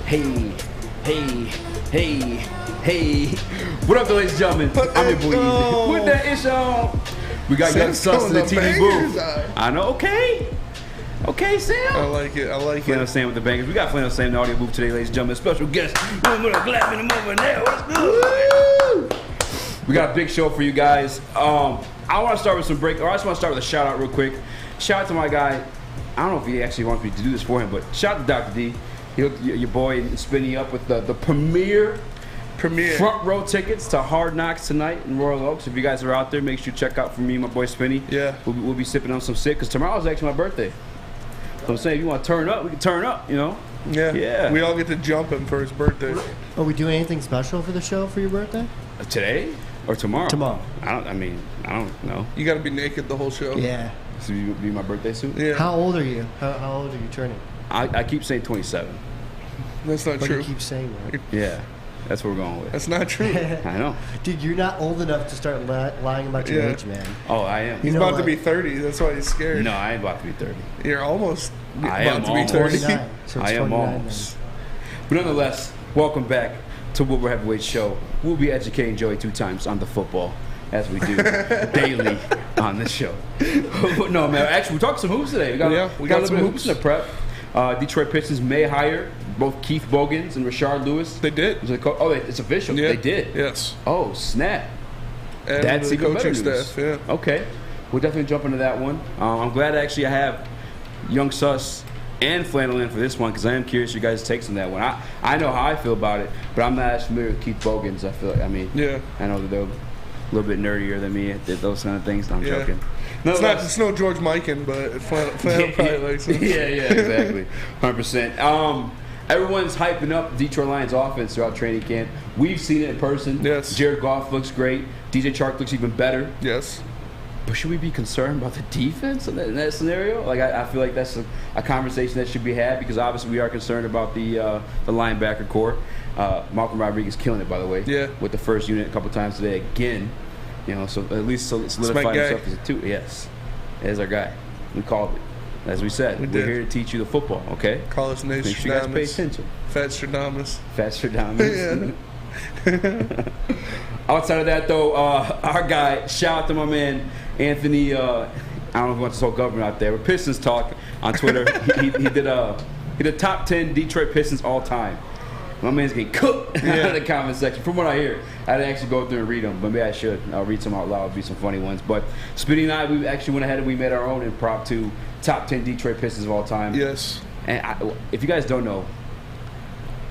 Hey, hey, hey, hey. What up, ladies and gentlemen? I'm your boy Eazy. Put that ish on. We got Young Sus in the TV booth. I know, okay. Okay, Sam. I like it. Flannel Sam with the bangers. We got Flannel Sam in the audio booth today, ladies and gentlemen. Special guest. Glad in the moment now. What's good? We got a big show for you guys. I want to start with some break. Or I just want to start with a shout out real quick. Shout out to my guy. I don't know if he actually wants me to do this for him, but shout out to Dr. D. He hooked your boy Spinny up with the premier front row tickets to Hard Knocks tonight in Royal Oaks. If you guys are out there, make sure you check out for me and my boy Spinny. Yeah. We'll be sipping on some sick, because tomorrow's actually my birthday. So I'm saying, if you want to turn up, we can turn up, you know? Yeah. We all get to jump him for his birthday. Are we doing anything special for the show for your birthday? Today or tomorrow? Tomorrow. I don't know. You got to be naked the whole show. Yeah. So you be my birthday suit? Yeah. How old are you? How old are you turning? I keep saying 27. That's not true. You keep saying that. Yeah. That's what we're going with. That's not true. I know. Dude, you're not old enough to start lying about your age, man. Oh, I am. He's about to be 30. That's why he's scared. No, I ain't about to be 30. You're almost I am about to be 30. 29. So it's I am 29 almost. But nonetheless, welcome back to Woodward Heavyweight Show. We'll be educating Joey 2 times on the football, as we do daily on this show. No, man. Actually, we talked some hoops today. We got a little bit of hoops in the prep. Detroit Pistons may hire both Keith Bogans and Rashard Lewis. They did. Oh, it's official. Yeah. They did. Yes. Oh, snap. And That's the even better coaching news. staff. Yeah. Okay. We'll definitely jump into that one. I'm glad actually I have Young Sus and Flannel in for this one, because I am curious your guys' takes on that one. I know how I feel about it, but I'm not as familiar with Keith Bogans. I feel like, I know that they're a little bit nerdier than me at those kind of things. No, I'm joking. It's no George Mikan, but Flannel probably likes it. Yeah, exactly. 100%. Everyone's hyping up the Detroit Lions offense throughout training camp. We've seen it in person. Yes. Jared Goff looks great. DJ Chark looks even better. Yes. But should we be concerned about the defense in that scenario? Like, I feel like that's a conversation that should be had, because obviously we are concerned about the linebacker core. Malcolm Rodriguez killing it, by the way. Yeah. With the first unit a couple times today again. You know, so at least solidify himself as a 2. Yes. As our guy. We called it. As we said, we're here to teach you the football, okay? Call us Nate Make sure you guys pay attention. Fat Stradamus. Yeah. Outside of that, though, our guy, shout out to my man, Anthony, I don't know if he wants to talk government out there, but Pistons Talk on Twitter. he did top 10 Detroit Pistons all time. My man's getting cooked in the comment section. From what I hear, I didn't actually go through and read them, but maybe I should. I'll read some out loud. It'll be some funny ones. But Spitty and I, we actually went ahead and we made our own impromptu top 10 Detroit Pistons of all time. Yes. And if you guys don't know,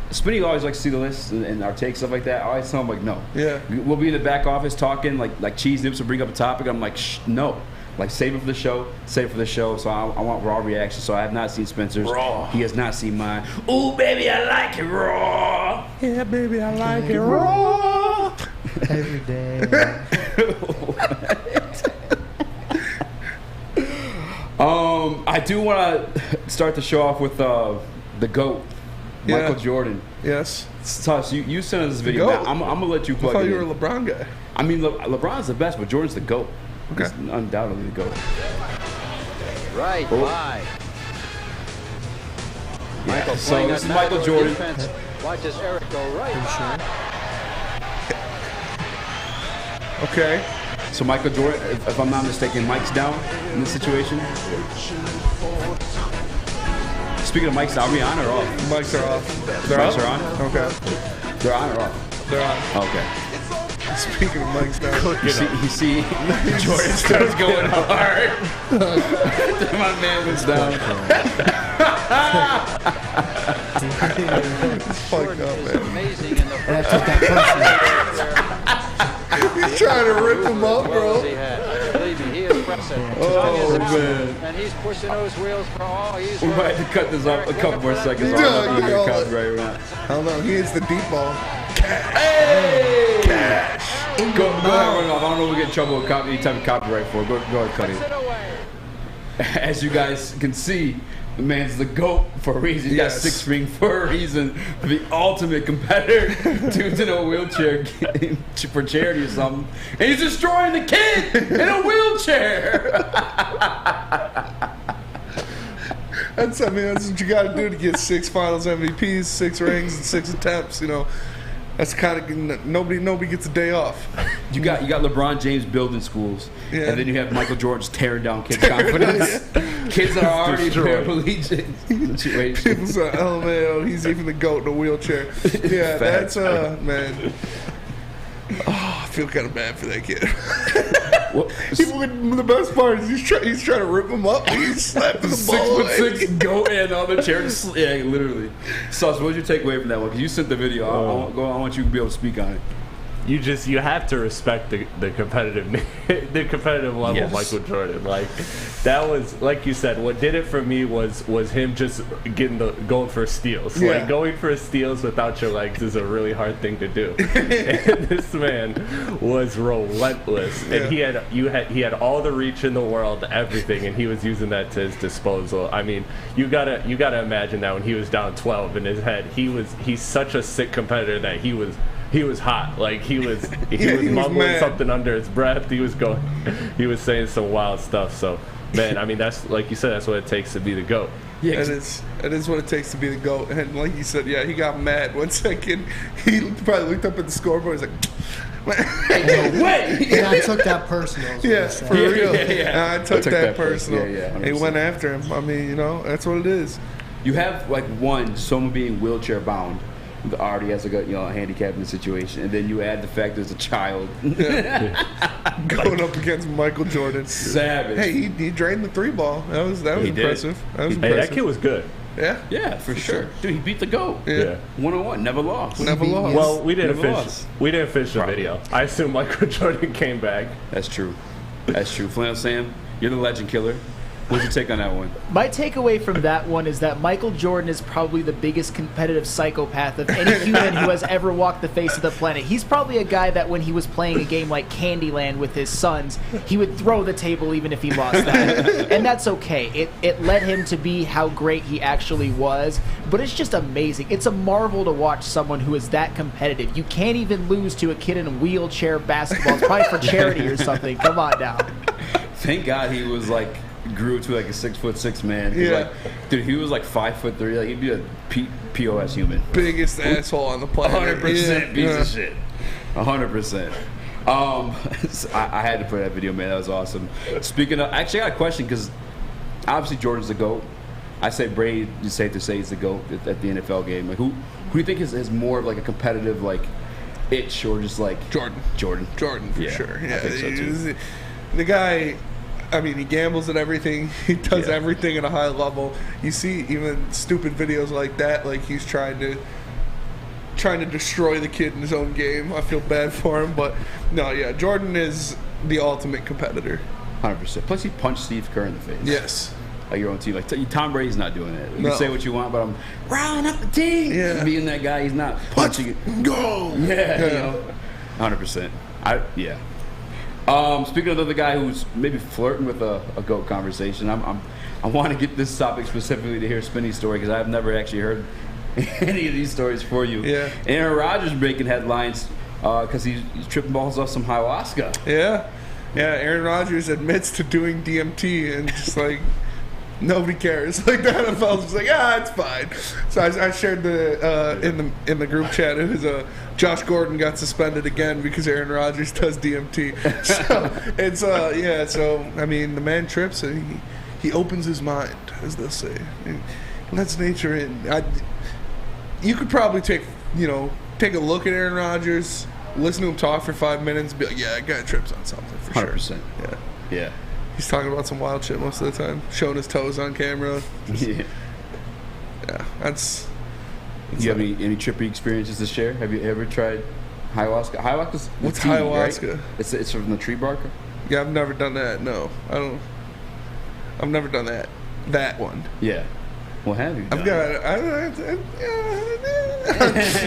Spinny always likes to see the list and our takes, stuff like that. I always tell him, like, no. Yeah. We'll be in the back office talking, like Cheese Nips will bring up a topic. I'm like, shh, no. Like, save it for the show. Save it for the show. So I want raw reaction. So I have not seen Spencer's. Raw. He has not seen mine. Ooh, baby, I like it raw. Yeah, baby, I like it raw. Every day. I do want to start the show off with the GOAT, Michael Jordan. Yes. Tuss, you sent us this video. Now, I'm going to let you plug it in. I thought you were a LeBron guy. I mean, LeBron's the best, but Jordan's the GOAT. Okay. He's undoubtedly the GOAT. Right, bye. Yeah. So this is Michael Jordan. Defense. Watch this Eric go right. Okay. So Michael Jordan, if I'm not mistaken, Mike's down in this situation. Speaking of Mike's, are we on or off? Mics are off. Mics are on? Okay. They're on or off? They're on. Okay. Speaking of Mike's down. You see Jordan starts going hard. My man was down. Fucked up, man. Amazing in the And I took that He's trying to rip him up, bro. Believe me, he is pressing. Oh, man. And he's pushing those wheels for all he's We might have to cut this off a couple more seconds. I don't know if we're copyright or not. Hold on, he hits the deep ball. Hey! Cash! Go ahead, run it off. I don't know if we get in trouble with any type of copyright for it. Go ahead, cut it. As you guys can see, the man's the GOAT for a reason. He got 6 rings for a reason. The ultimate competitor. Dude's in a wheelchair for charity or something. And he's destroying the kid in a wheelchair. That's what you got to do to get 6 Finals MVPs, 6 rings, and 6 attempts. You know, that's kind of nobody gets a day off. You got LeBron James building schools, Yeah. and then you have Michael Jordan tearing down kids' confidence. Kids that are already paraplegic situation. People say, "Oh man, he's even the GOAT in a wheelchair." Yeah, Facts. that's man. Oh, I feel kind of bad for that kid. The best part is he's trying to rip him up. He's slapping the ball away. 6'6" goat and all the chairs. Yeah, literally. Sus, what did you take away from that one? Because you sent the video. I want you to be able to speak on it. You have to respect the competitive level of Michael Jordan. Like that was, like you said, what did it for me was him just going for steals. Yeah. Like going for steals without your legs is a really hard thing to do. And this man was relentless, and he had all the reach in the world, everything, and he was using that to his disposal. I mean, you gotta imagine that when he was down 12 in his head, he's such a sick competitor that he was hot. Like he was mumbling mad. something under his breath. He was saying some wild stuff. So, man, I mean, that's, like you said, that's what it takes to be the GOAT. Yeah, It is what it takes to be the GOAT. And like you said, yeah, he got mad 1 second. He probably looked up at the scoreboard. He's like, no way. And I took that personal. is what yeah, I said. for real. Yeah. I took that personal. Yeah, He went after him. I mean, you know, that's what it is. You have like someone being wheelchair bound, already has a handicap in the situation, and then you add the fact there's a child. Going up against Michael Jordan. Savage. Hey, he drained the 3-ball. That was impressive. That was Hey, impressive. that kid was good. Yeah. Yeah, for sure. Dude, he beat the GOAT. Yeah. 1-on-1, never lost. Never lost. Well, we didn't Never finish. lost. We didn't finish the Probably. video. I assume Michael Jordan came back. That's true. That's true. Flannel Sam, you're the legend killer. What's your take on that one? My takeaway from that one is that Michael Jordan is probably the biggest competitive psychopath of any human who has ever walked the face of the planet. He's probably a guy that when he was playing a game like Candyland with his sons, he would throw the table even if he lost that. And that's okay. It led him to be how great he actually was. But it's just amazing. It's a marvel to watch someone who is that competitive. You can't even lose to a kid in a wheelchair basketball. It's probably for charity or something. Come on now. Thank God he was grew to like a 6'6" man. 'Cause, Yeah. Dude, he was like 5'3". Like he'd be a POS human. Biggest asshole on the planet. 100% piece Yeah. of shit. 100%. So I had to play that video, man. That was awesome. Speaking of, actually, I got a question because obviously Jordan's the GOAT. I say Brady. It's safe to say he's the GOAT at the NFL game. Like who do you think is more of like a competitive itch or just like Jordan for Yeah, sure. I Yeah, think so, too. The guy. I mean, he gambles at everything. He does Yeah. everything at a high level. You see even stupid videos like that, like he's trying to destroy the kid in his own game. I feel bad for him, but no, yeah, Jordan is the ultimate competitor. 100%. Plus, he punched Steve Kerr in the face. Yes. Like your own team. Like Tom Brady's not doing that. You No. can say what you want, but I'm riling up the team. Yeah. Being that guy, he's not punching it. Go. Yeah. You know, 100%. Yeah. Speaking of the other guy who's maybe flirting with a GOAT conversation, I want to get this topic specifically to hear Spinny's story because I've never actually heard any of these stories for you. Yeah. Aaron Rodgers breaking headlines because he's tripping balls off some ayahuasca. Yeah. Aaron Rodgers admits to doing DMT and just like nobody cares. Like the NFL's just like, it's fine. So I shared in the group chat. It was Josh Gordon got suspended again because Aaron Rodgers does DMT. So it's So I mean, the man trips and he opens his mind, as they'll say. He lets nature in. You could probably take a look at Aaron Rodgers, listen to him talk for 5 minutes, and be like, that guy trips on something for 100%. sure. Yeah. He's talking about some wild shit most of the time, showing his toes on camera. Yeah. Yeah, that's. Do you have any trippy experiences to share? Have you ever tried ayahuasca? Ayahuasca's What's tea, ayahuasca? Right? It's from the tree bark. Yeah, I've never done that. No, I don't. I've never done that. That one. Yeah. What have you done? I've got.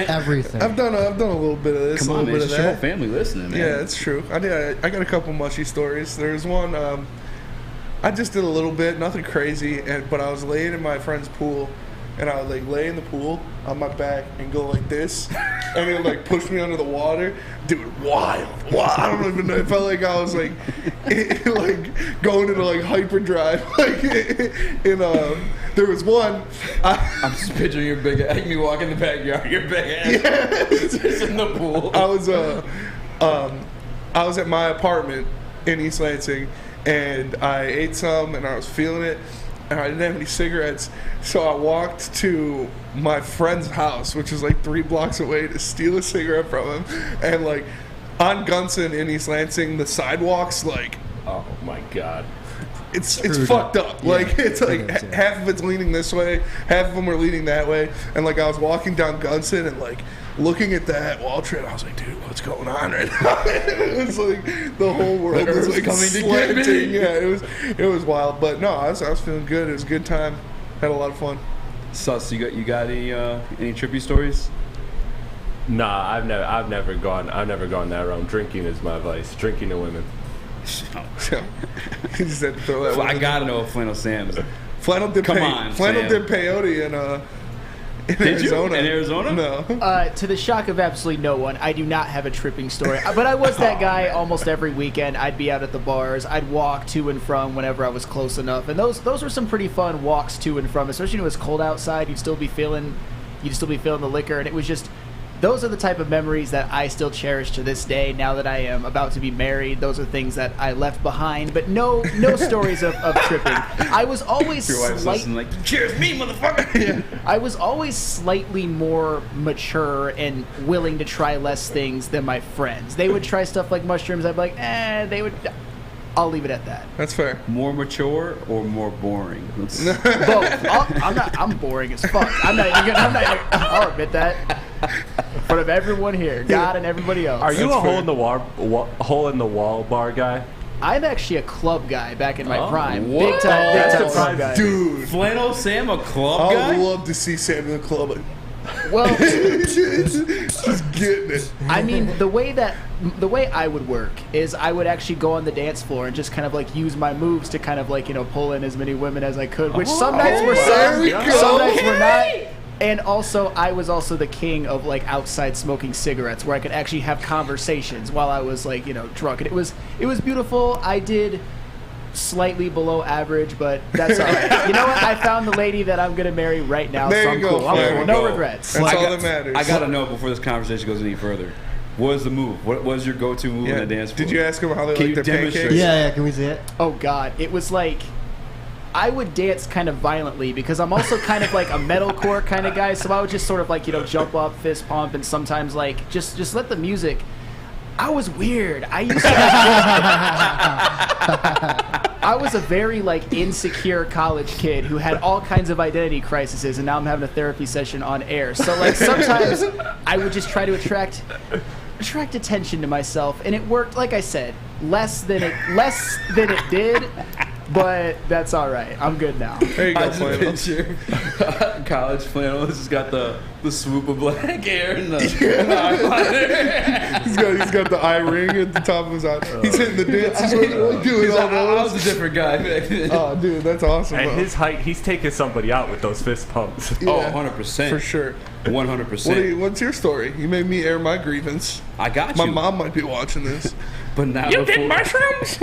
Everything. I've done a little bit of this, Come a on, little man. bit It's of just your whole that. family listening, man. Yeah, it's true. I got a couple mushy stories. There's one. I just did a little bit, nothing crazy, but I was laying in my friend's pool, and I would lay in the pool on my back and go like this, and it would push me under the water. Dude, wild. I don't even know. It felt like I was going into hyperdrive, there was one. I'm just picturing your big ass. You walk in the backyard, your big ass just in the pool. I was at my apartment in East Lansing, and I ate some, and I was feeling it, and I didn't have any cigarettes, so I walked to my friend's house, which is like 3 blocks away, to steal a cigarette from him, and like on Gunson in East Lansing, the sidewalks, like, Oh my God. it's fucked up. Like, it's like half of it's leaning this way, half of them are leaning that way. And like, I was walking down Gunson and like looking at that wall trip, I was like, dude, what's going on right now? It was like the whole world was like coming slanting. together. Yeah, it was wild. But no, I was feeling good. It was a good time. Had a lot of fun. Sus, you got any trippy stories? Nah, I've never gone that round. Drinking is my vice. Drinking to women. He just had to throw that one I in. gotta know if Flannel Sam's. Flannel did Come on, Flannel Sam. did peyote in Did Arizona. you? In Arizona? No. To the shock of absolutely no one, I do not have a tripping story. But I was that guy almost every weekend. I'd be out at the bars. I'd walk to and from whenever I was close enough. And those were some pretty fun walks to and from, especially when it was cold outside. You'd still be feeling the liquor, and it was just. Those are the type of memories that I still cherish to this day. Now that I am about to be married, those are things that I left behind. But no stories of tripping. I was always Your wife's listening like, cheers me, motherfucker. I was always slightly more mature and willing to try less things than my friends. They would try stuff like mushrooms. I'd be like, I'll leave it at that. That's fair. More mature or more boring? Both. I'm boring as fuck. I'll admit that. In front of everyone here, God and everybody else. Are you That's a hole in the wall bar guy? I'm actually a club guy back in my prime. what? Big time That's club guy. Dude, Flannel Sam, a club I guy? would love to see Sam in the club. Well, Just getting it. I mean, the way I would work is I would actually go on the dance floor and just kind of like use my moves to kind of like, pull in as many women as I could, which some nights were there we some, go. some nights were not. And also, I was also the king of like outside smoking cigarettes, where I could actually have conversations while I was like, drunk, and it was beautiful. I did slightly below average, but that's all right. You know what? I found the lady that I'm gonna marry right now, There so you I'm go, cool. I'm there cool. we No go. regrets. That's all that matters. I gotta know before this conversation goes any further. What is the move? What was your go-to move in the dance floor? Did you ask him how they Can like you their demonstrate? pancakes? Yeah, can we see it? Oh God, it was like I would dance kind of violently because I'm also kind of like a metalcore kind of guy. So I would just sort of like jump up, fist pump, and sometimes like just let the music. I was weird. I used to. I was a very like insecure college kid who had all kinds of identity crises, and now I'm having a therapy session on air. So like sometimes I would just try to attract attention to myself, and it worked. Like I said, less than it did. But that's all right. I'm good now. There you I go, just Flannel. picture college Flannel. This has got the swoop of black hair and the eyeliner. He's got the eye ring at the top of his eye. He's hitting the dances with doing all I was those. a different guy back then. Oh, dude, that's awesome. And though. his height, he's taking somebody out with those fist pumps. Oh, Yeah, 100%. for sure. 100%. What's your story? You made me air my grievance. I got My you. mom might be watching this. But not before. mushrooms?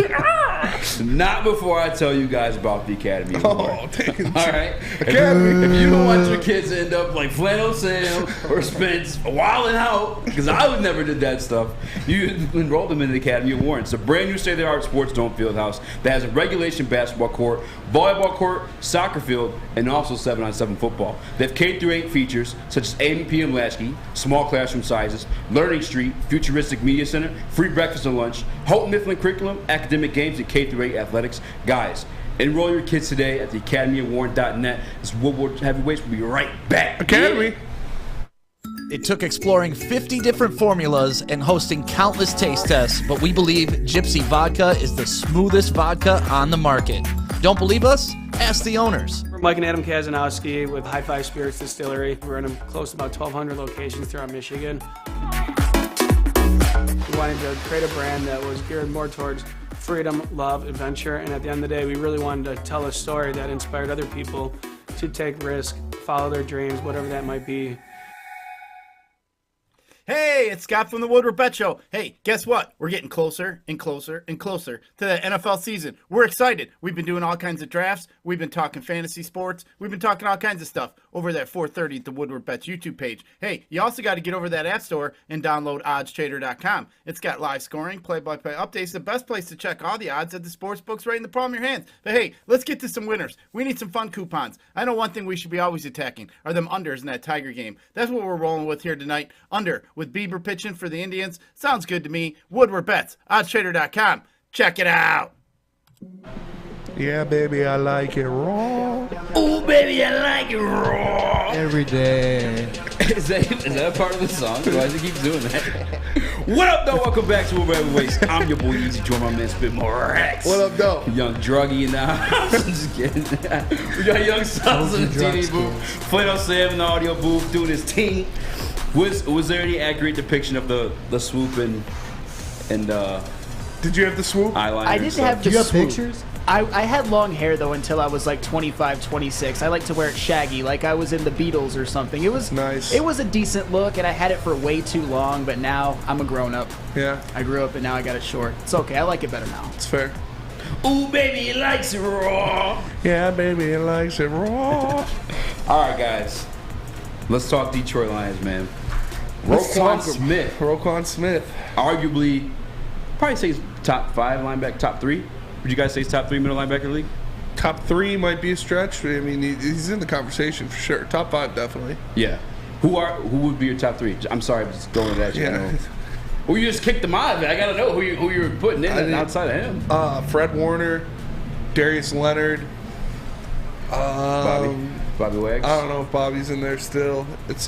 Not before I tell you guys about the Academy Award. Oh, dang. All right. Academy. If you don't want your kids to end up like Flannel Sam or Spence wilding out, because I would never did that stuff, you enroll them in the Academy Award. It's a brand new state-of-the-art sports dome field house that has a regulation basketball court, volleyball court, soccer field, and also 7-on-7 football. They have K-8 features such as AM and PM latchkey, small classroom sizes, Learning Street, futuristic media center, free breakfast and lunch, Houghton Mifflin curriculum, academic games, and K-8 athletics. Guys, enroll your kids today at theacademyaward.net. This Woodward Heavyweights will be right back. Academy. It took exploring 50 different formulas and hosting countless taste tests, but we believe Gypsy Vodka is the smoothest vodka on the market. Don't believe us? Ask the owners. We're Mike and Adam Kazanowski with High Five Spirits Distillery. We're in close to about 1,200 locations throughout Michigan. We wanted to create a brand that was geared more towards freedom, love, adventure, and at the end of the day, we really wanted to tell a story that inspired other people to take risks, follow their dreams, whatever that might be. Hey, it's Scott from the Woodward Bet Show. Hey, guess what? We're getting closer and closer and closer to the NFL season. We're excited. We've been doing all kinds of drafts. We've been talking fantasy sports. We've been talking all kinds of stuff over there at 4:30 at the Woodward Bets YouTube page. Hey, you also got to get over to that app store and download oddstrader.com. It's got live scoring, play-by-play updates, the best place to check all the odds at the sports books right in the palm of your hands. But hey, let's get to some winners. We need some fun coupons. I know one thing we should be always attacking are them unders in that Tiger game. That's what we're rolling with here tonight. Under with Bieber pitching for the Indians. Sounds good to me. Woodward Bets, oddstrader.com. Check it out. Yeah, baby, I like it raw. Ooh, baby, I like it raw. Every day. Is that part of the song? Why does he keep doing that? What up, though? Welcome back to Woodward Heavyweights. I'm your boy Eazy. Join my man Spit More Rex. What up, though? Young Druggy in the house. I'm just kidding. We got Young Styles in the TV booth. Flano Sam in the audio booth doing his team. Was there any accurate depiction of the swoop and Did you have the swoop? eyeliner? I and didn't stuff? have Do the you have swoop. pictures? I had long hair though until I was like 25, 26. I like to wear it shaggy, like I was in the Beatles or something. It was Nice. It was a decent look, and I had it for way too long. But now I'm a grown up. Yeah, I grew up, and now I got it short. It's okay. I like it better now. it's fair. Ooh, baby, he likes it raw. Yeah, baby, it likes it raw. All right, guys. Let's talk Detroit Lions, man. Let's Roquan talk- Smith, Roquan Smith. arguably, probably say he's top 5 linebacker, top 3. Would you guys say he's top 3 middle linebacker league? Top 3 might be a stretch. I mean, he's in the conversation for sure. Top 5, definitely. Yeah. Who would be your top 3? I'm sorry, I'm just throwing it at you. I Yeah. know. Well, you just kicked them out of it. I gotta know who you're putting in outside of him. Fred Warner, Darius Leonard. Bobby Wags. I don't know if Bobby's in there still. It's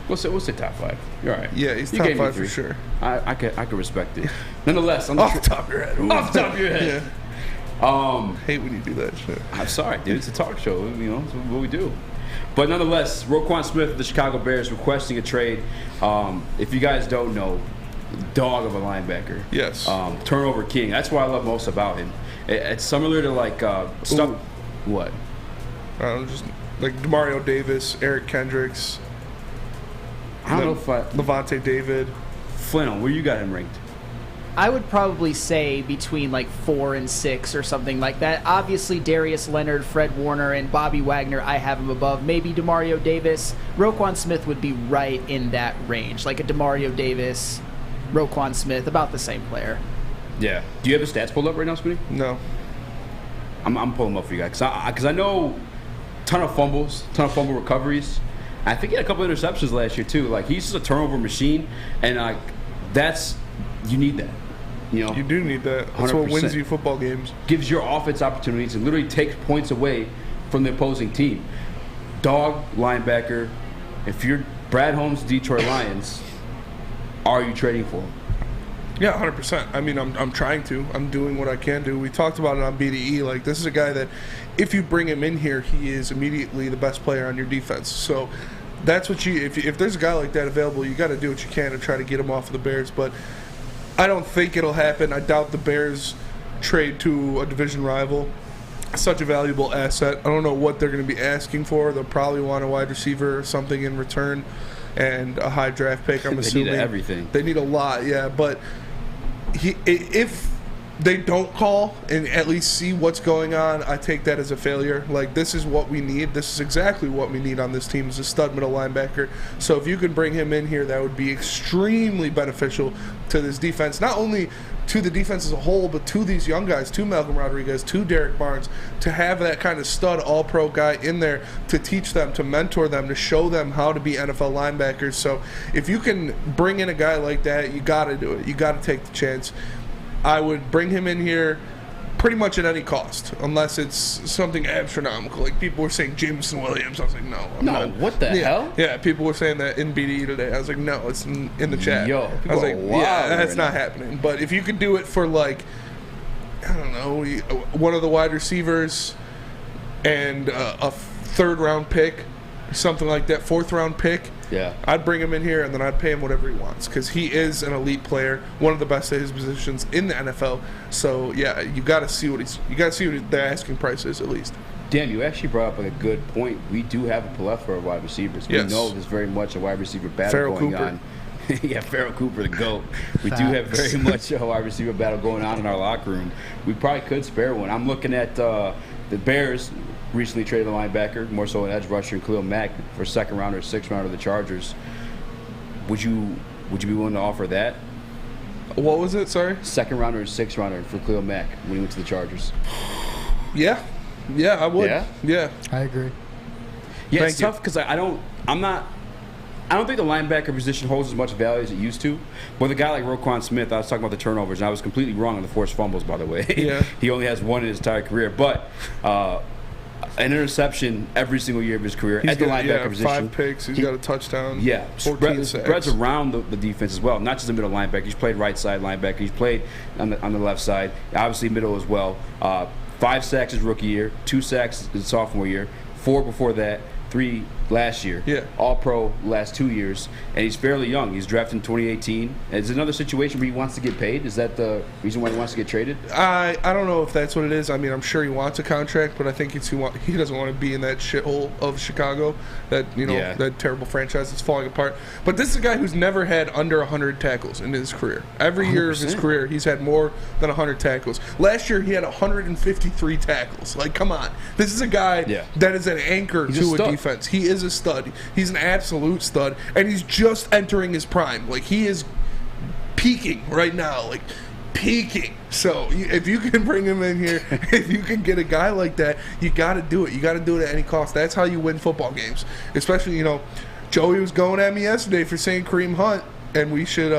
We'll say top 5. You're all right. yeah, he's You top gave me 5 for 3. sure. I could respect it. Nonetheless, on the Off the top of your head. off the top of your head. Yeah. Hate when you do that shit. I'm sorry, dude. It's a talk show. You know, it's what we do. But nonetheless, Roquan Smith of the Chicago Bears requesting a trade. If you guys don't know, dog of a linebacker. Yes. Turnover king. That's what I love most about him. It's similar to like stuff. Ooh. What? I don't know, just like Demario Davis, Eric Kendricks, I don't know if Levante David. Flannel, where you got him ranked? I would probably say between like 4 and 6 or something like that. Obviously, Darius Leonard, Fred Warner, and Bobby Wagner, I have him above. Maybe Demario Davis. Roquan Smith would be right in that range. Like a Demario Davis, Roquan Smith, about the same player. Yeah. Do you have his stats pulled up right now, Smitty? No. I'm pulling them up for you guys because I know ton of fumble recoveries. I think he had a couple interceptions last year too. Like he's just a turnover machine, and like you need that. You know, You do need that. That's what 100%. wins you football games. gives your offense opportunities and literally takes points away from the opposing team. Dog linebacker. If you're Brad Holmes, Detroit Lions, are you trading for him? Yeah, 100%. I mean, I'm trying to. I'm doing what I can do. We talked about it on BDE. Like, this is a guy that if you bring him in here, he is immediately the best player on your defense. So that's what if there's a guy like that available, you got to do what you can to try to get him off of the Bears. But I don't think it'll happen. I doubt the Bears trade to a division rival. Such a valuable asset. I don't know what they're going to be asking for. They'll probably want a wide receiver or something in return and a high draft pick, I'm assuming. They need everything. They need a lot, yeah. But if they don't call and at least see what's going on, I take that as a failure. Like, this is what we need. This is exactly what we need on this team is a stud middle linebacker. So if you can bring him in here, that would be extremely beneficial to this defense. Not only to the defense as a whole, but to these young guys, to Malcolm Rodriguez, to Derek Barnes, to have that kind of stud all-pro guy in there to teach them, to mentor them, to show them how to be NFL linebackers. So if you can bring in a guy like that, you got to do it. You got to take the chance. I would bring him in here pretty much at any cost, unless it's something astronomical. Like people were saying Jameson Williams. I was like, no. I'm not. What the hell? Yeah, people were saying that in BDE today. I was like, no, it's in the chat. Yo, I was people like, are yeah, wild that's right not now. happening. But if you could do it for like, I don't know, one of the wide receivers and a third-round pick, something like that, fourth-round pick, Yeah. I'd bring him in here and then I'd pay him whatever he wants because he is an elite player, one of the best at his positions in the NFL. So yeah, you got to see what the asking price is at least. Damn, you actually brought up a good point. We do have a plethora of wide receivers. Yes. We know there's very much a wide receiver battle Farrell going Cooper. on Yeah, Farrell Cooper, the GOAT. We do have very much a wide receiver battle going on in our locker room. We probably could spare one. I'm looking at the Bears recently traded a linebacker, more so an edge rusher, and Khalil Mack for second rounder, sixth rounder of the Chargers. Would you be willing to offer that? What was it? Sorry? Second rounder and sixth rounder for Khalil Mack when he went to the Chargers. Yeah, I would. Yeah. I agree. Yeah, it's tough because I don't think the linebacker position holds as much value as it used to. With a guy like Roquan Smith, I was talking about the turnovers, and I was completely wrong on the forced fumbles, by the way. Yeah. He only has one in his entire career. But an interception every single year of his career at the linebacker position. 5 picks. He's got a touchdown. Yeah. 14 sacks. Spreads around the defense as well, not just the middle linebacker. He's played right side linebacker. He's played on the left side, obviously middle as well. 5 sacks his rookie year, 2 sacks his sophomore year, 4 before that, 3 last year. Yeah. All pro last 2 years. And he's fairly young. He's drafted in 2018. Is it another situation where he wants to get paid? Is that the reason why he wants to get traded? I don't know if that's what it is. I mean, I'm sure he wants a contract, but I think he doesn't want to be in that shithole of Chicago, that that terrible franchise that's falling apart. But this is a guy who's never had under 100 tackles in his career. Every year of his career, he's had more than 100 tackles. Last year, he had 153 tackles. Like, come on. This is a guy that is an anchor to a defense. He is a stud. He's an absolute stud, and he's just entering his prime. Like, he is peaking right now, like peaking. So if you can bring him in here, if you can get a guy like that, you got to do it. You got to do it at any cost. That's how you win football games. Especially, Joey was going at me yesterday for saying Kareem Hunt, and we should,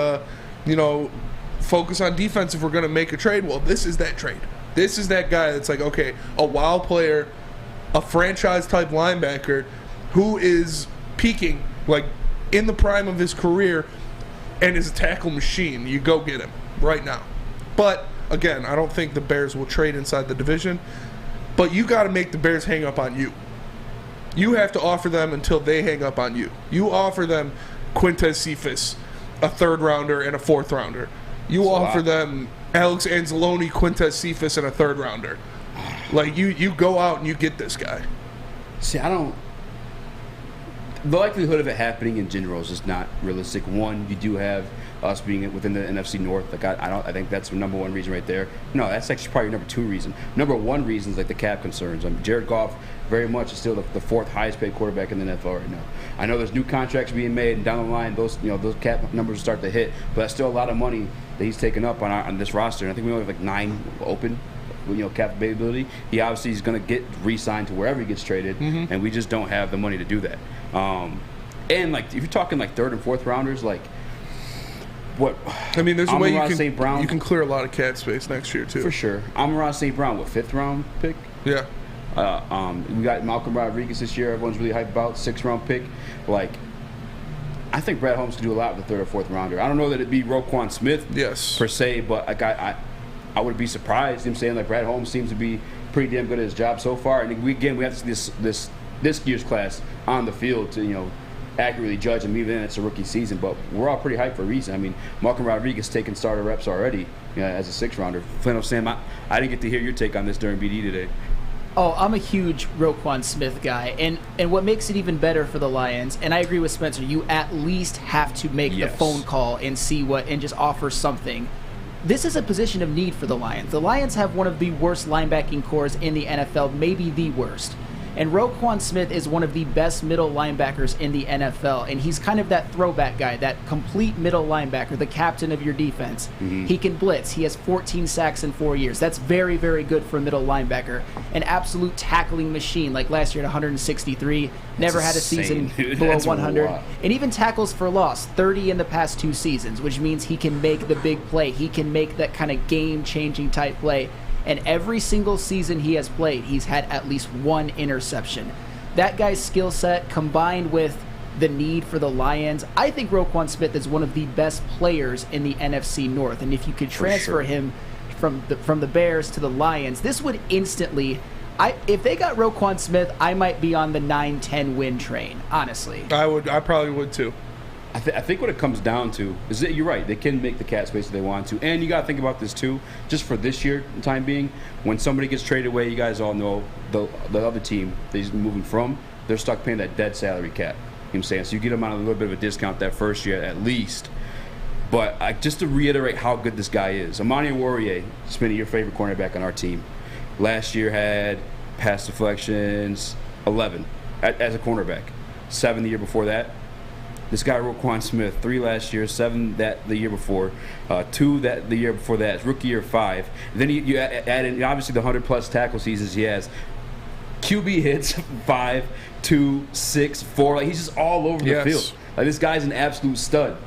focus on defense if we're going to make a trade. Well, this is that trade. This is that guy that's like, okay, a wild player, a franchise-type linebacker who is peaking, like, in the prime of his career and is a tackle machine. You go get him right now. But, again, I don't think the Bears will trade inside the division. But you got to make the Bears hang up on you. You have to offer them until they hang up on you. You offer them Quintez Cephas, a third-rounder, and a fourth-rounder. You offer them Alex Anzalone, Quintez Cephas, and a third-rounder. Like, you go out and you get this guy. See, the likelihood of it happening in general is just not realistic. One, you do have us being within the NFC North. Like, I think that's the number one reason right there. No, that's actually probably number 2 reason. Number 1 reason is like the cap concerns. Jared Goff very much is still the 4th highest paid quarterback in the NFL right now. I know there's new contracts being made, and down the line those cap numbers will start to hit, but that's still a lot of money that he's taken up on this roster. And I think we only have like 9 open. Cap availability. He obviously is going to get re-signed to wherever he gets traded, and we just don't have the money to do that. And like, if you're talking like 3rd and 4th rounders, like what? I mean, there's a way you can clear a lot of cap space next year too. For sure. Amon-Ra St. Brown, what, 5th round pick? Yeah. We got Malcolm Rodriguez this year. Everyone's really hyped about 6th round pick. Like, I think Brad Holmes could do a lot with the 3rd or 4th rounder. I don't know that it'd be Roquan Smith, per se, but like I would be surprised. Saying like Brad Holmes seems to be pretty damn good at his job so far. And we have to see this year's class on the field to accurately judge him. Even then, it's a rookie season, but we're all pretty hyped for a reason. I mean, Malcolm Rodriguez taking starter reps already as a 6th rounder. Flano Sam, I didn't get to hear your take on this during BD today. Oh, I'm a huge Roquan Smith guy, and what makes it even better for the Lions, and I agree with Spencer, you at least have to make the phone call and see and just offer something. This is a position of need for the Lions. The Lions have one of the worst linebacking cores in the NFL, maybe the worst. And Roquan Smith is one of the best middle linebackers in the NFL, and he's kind of that throwback guy, that complete middle linebacker, the captain of your defense. Mm-hmm. He can blitz. He has 14 sacks in 4 years. That's very, very good for a middle linebacker. An absolute tackling machine, like last year at 163. Never had a season below 100. And even tackles for loss, 30 in the past 2 seasons, which means he can make the big play. He can make that kind of game-changing type play. And every single season he has played, he's had at least 1 interception. That guy's skill set combined with the need for the Lions, I think Roquan Smith is one of the best players in the NFC North. And if you could transfer him from the Bears to the Lions, this would instantly... if they got Roquan Smith, I might be on the 9-10 win train, honestly. I probably would too. I think what it comes down to is that you're right. They can make the cap space if they want to. And you got to think about this, too, just for this year time being. When somebody gets traded away, you guys all know the other team that he's moving from, they're stuck paying that dead salary cap. I'm saying? So you get him on a little bit of a discount that first year at least. But just to reiterate how good this guy is, Amani Warrior, Spinny, your favorite cornerback on our team, last year had pass deflections 11 as a cornerback. 7 the year before that. This guy, Roquan Smith, 3 last year, 7 the year before, 2 the year before that. It's rookie year 5. And then you add in, obviously, the 100-plus tackle seasons he has. QB hits 5, 2, 6, 4. Like, he's just all over the field. Like, this guy's an absolute stud.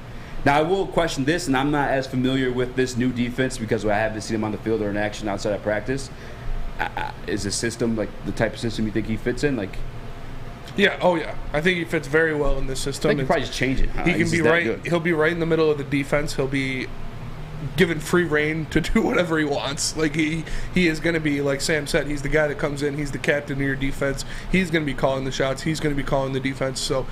Now, I will question this, and I'm not as familiar with this new defense because I haven't seen him on the field or in action outside of practice. Is the system, like, the type of system you think he fits in? Like, yeah, oh yeah. I think he fits very well in this system. I think he probably just change it. He can be right. Good. He'll be right in the middle of the defense. He'll be given free reign to do whatever he wants. Like he is going to be, like Sam said, he's the guy that comes in. He's the captain of your defense. He's going to be calling the shots. He's going to be calling the defense. So,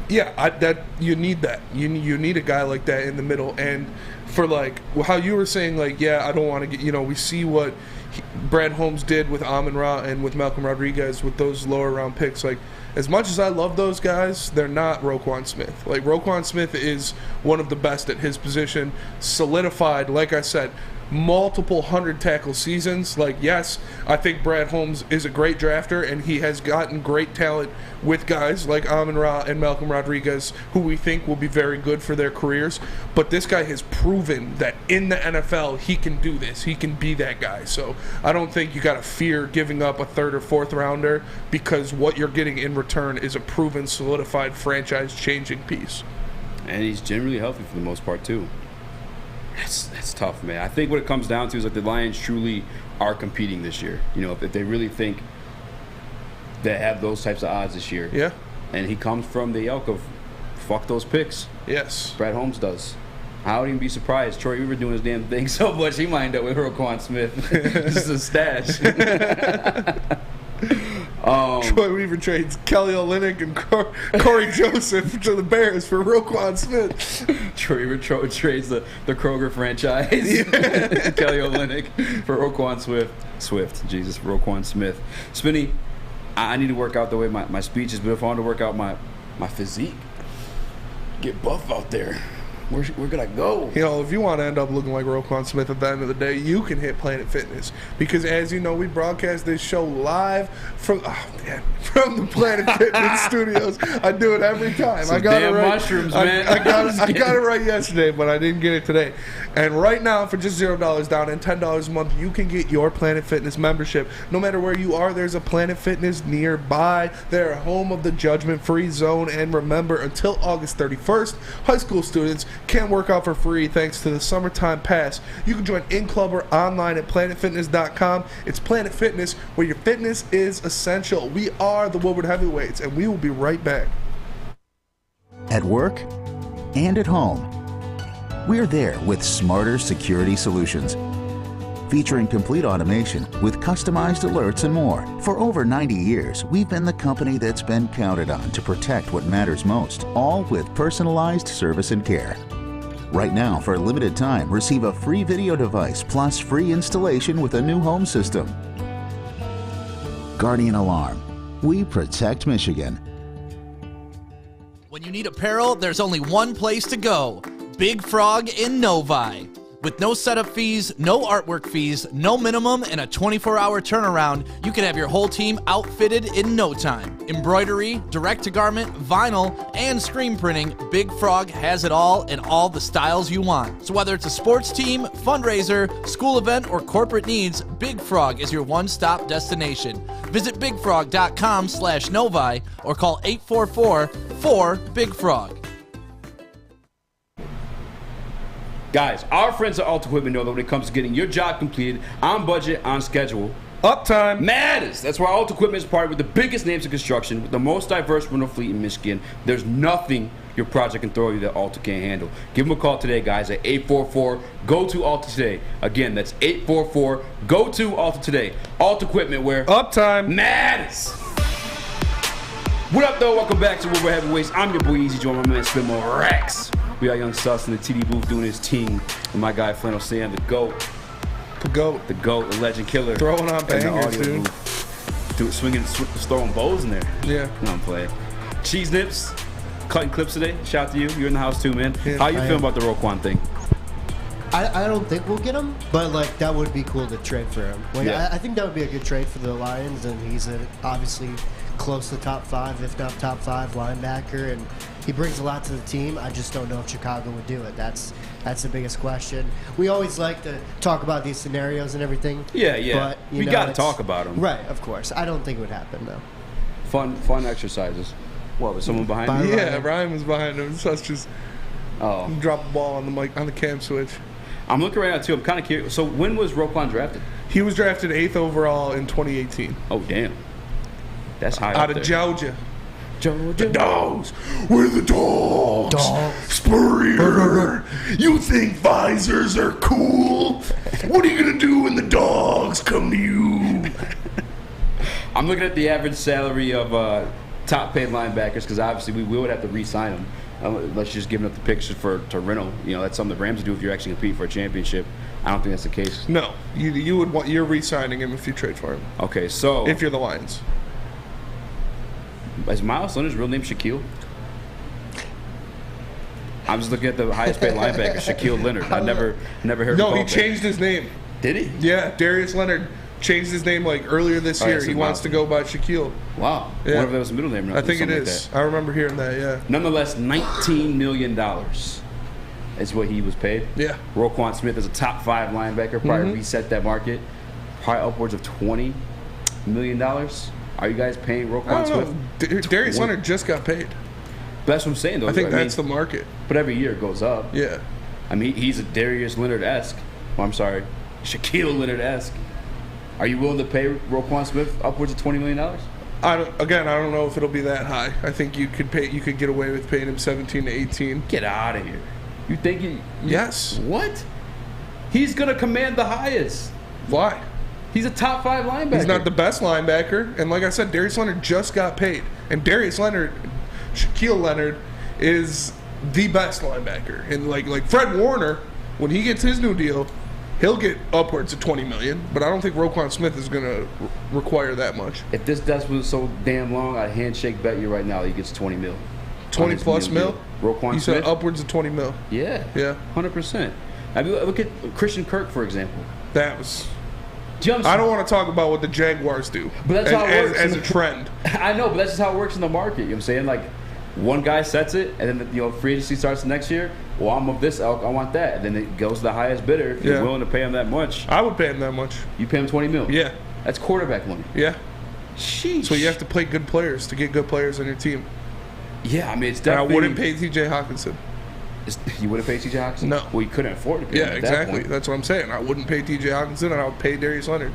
yeah, that you need that. You need a guy like that in the middle. And for like how you were saying, like, yeah, I don't want to get. We see what Brad Holmes did with Amon-Ra and with Malcolm Rodriguez with those lower round picks. Like, as much as I love those guys, they're not Roquan Smith. Like, Roquan Smith is one of the best at his position, solidified, like I said, multiple 100-tackle seasons. Like, yes, I think Brad Holmes is a great drafter, and he has gotten great talent with guys like Amon-Ra and Malcolm Rodriguez, who we think will be very good for their careers. But this guy has proven that in the NFL, he can do this. He can be that guy. So I don't think you got to fear giving up a 3rd or 4th rounder, because what you're getting in return is a proven, solidified, franchise-changing piece. And he's generally healthy for the most part, too. That's tough, man. I think what it comes down to is, like, the Lions truly are competing this year. If they really think they have those types of odds this year. Yeah. And he comes from the ilk of fuck those picks. Yes. Brad Holmes does. I wouldn't even be surprised. Troy Weaver doing his damn thing so much, he might end up with Roquan Smith. This is a stash. Troy Weaver trades Kelly Olynyk and Corey Joseph to the Bears for Roquan Smith. Troy Weaver trades the Kroger franchise. Kelly Olynyk for Roquan Roquan Smith. Spinny, I need to work out the way my speech is, but if I want to work out my physique, get buff out there. Where could I go? If you want to end up looking like Roquan Smith at the end of the day, you can hit Planet Fitness. Because as you know, we broadcast this show live from the Planet Fitness studios. I do it every time. Some damn mushrooms, man. I got it right yesterday, but I didn't get it today. And right now, for just $0 down and $10 a month, you can get your Planet Fitness membership. No matter where you are, there's a Planet Fitness nearby. They're home of the judgment-free zone. And remember, until August 31st, high school students can work out for free thanks to the summertime pass. You can join in club or online at planetfitness.com. It's Planet Fitness, where your fitness is essential. We are the Woodward Heavyweights, and we will be right back. At work and at home, we're there with smarter security solutions, featuring complete automation with customized alerts and more. For over 90 years, we've been the company that's been counted on to protect what matters most, all with personalized service and care. Right now, for a limited time, receive a free video device plus free installation with a new home system. Guardian Alarm. We protect Michigan. When you need apparel, there's only one place to go. Big Frog in Novi. With no setup fees, no artwork fees, no minimum, and a 24-hour turnaround, you can have your whole team outfitted in no time. Embroidery, direct-to-garment, vinyl, and screen printing, Big Frog has it all in all the styles you want. So whether it's a sports team, fundraiser, school event, or corporate needs, Big Frog is your one-stop destination. Visit bigfrog.com/Novi or call 844-4-BIG-FROG. Guys, our friends at Alt Equipment know that when it comes to getting your job completed on budget, on schedule, uptime matters. That's why Alt Equipment is partnered with the biggest names in construction, with the most diverse rental fleet in Michigan. There's nothing your project can throw you that Alta can't handle. Give them a call today, guys, at 844-GO-TO-ALTA today. Again, that's 844-GO-TO-ALTA today. Alt Equipment, where uptime matters. What up, though? Welcome back to Woodward Heavyweights. I'm your boy Eazy, joined by my man Spinmo Rex. We got Young Sus in the TD booth doing his team. And my guy Flannel Sam, the GOAT. The GOAT, the legend killer. Throwing on bangers, dude. Swinging, throwing bows in there. Yeah. No, I'm playing. Cheese Nips. cutting clips today. Shout out to you. You're in the house too, man. Yeah, How you I feeling am. about the Roquan thing? I don't think we'll get him, but like that would be cool to trade for him. Like, Yeah. I think that would be a good trade for the Lions, and he's obviously close to top 5, if not top 5 linebacker, and he brings a lot to the team. I just don't know if Chicago would do it. That's the biggest question. We always like to talk about these scenarios and everything. Yeah. But, We got to talk about them. Right, of course. I don't think it would happen though. Fun exercises. What, was someone behind By you? Yeah, Ryan was behind him. So it's just drop the ball on the mic on the cam switch. I'm looking right now too. I'm kind of curious. So when was Roquan drafted? He was drafted 8th overall in 2018 Oh damn, that's high. out up of there. Georgia. Georgia. The dogs. We're the dogs. Dogs. Spurrier. You think visors are cool? What are you going to do when the dogs come to you? I'm looking at the average salary of top paid linebackers because obviously we would have to re-sign them. Unless you're just giving up the pictures to rental. You know, that's something the Rams do if you're actually competing for a championship. I don't think that's the case. No. You would want, you're re-signing him if you trade for him. Okay, so If you're the Lions. is Miles Leonard's real name Shaquille? I'm just looking at the highest paid linebacker, Shaquille Leonard. I never heard. No, him he called changed his name. that. Did he? Yeah, Darius Leonard changed his name like earlier this Oh, yeah, year. so He wants Miles. to go by Shaquille. Wow. Yeah. What if that was a middle name? I think it Something like is. that. I remember hearing that, yeah. Nonetheless, $19 million is what he was paid. Yeah. Roquan Smith is a top 5 linebacker. Probably reset that market. Probably upwards of $20 million. Are you guys paying Roquan I Smith? don't know. Darius Leonard just got paid. But that's what I'm saying, though. I think that's mean, the market. But every year it goes up. Yeah. I mean, he's a Darius Leonard-esque. Well, I'm sorry, Shaquille Leonard-esque. Are you willing to pay Roquan Smith upwards of $20 million? I don't know if it'll be that high. I think you could get away with paying him 17 to 18. Get out of here. You think he... Yes. What? He's going to command the highest. Why? He's a top 5 linebacker. He's not the best linebacker. And like I said, Darius Leonard just got paid. And Shaquille Leonard is the best linebacker. And like Fred Warner, when he gets his new deal, he'll get upwards of $20 million. But I don't think Roquan Smith is going to require that much. If this desk was so damn long, I'd handshake bet you right now he gets 20 mil. 20 plus mil? Roquan You Smith? said upwards of 20 mil. Yeah. Yeah. 100%. I mean, look at Christian Kirk, for example. That was... Jumps. I don't want to talk about what the Jaguars do But that's how it works. as a trend. I know, but that's just how it works in the market. You know what I'm saying? Like, one guy sets it, and then free agency starts the next year. Well, I'm of this elk, I want that. And then it goes to the highest bidder. If you're willing to pay him that much. I would pay him that much. You pay him $20 million. Yeah. That's quarterback money. Yeah. Sheesh. So you have to play good players to get good players on your team. Yeah, I mean, it's And I definitely... wouldn't pay T.J. Hawkinson. You wouldn't pay T.J. Hawkinson? No. Well, you couldn't afford to pay him Yeah, at exactly. that point. That's what I'm saying. I wouldn't pay T.J. Hawkinson, and I would pay Darius Leonard.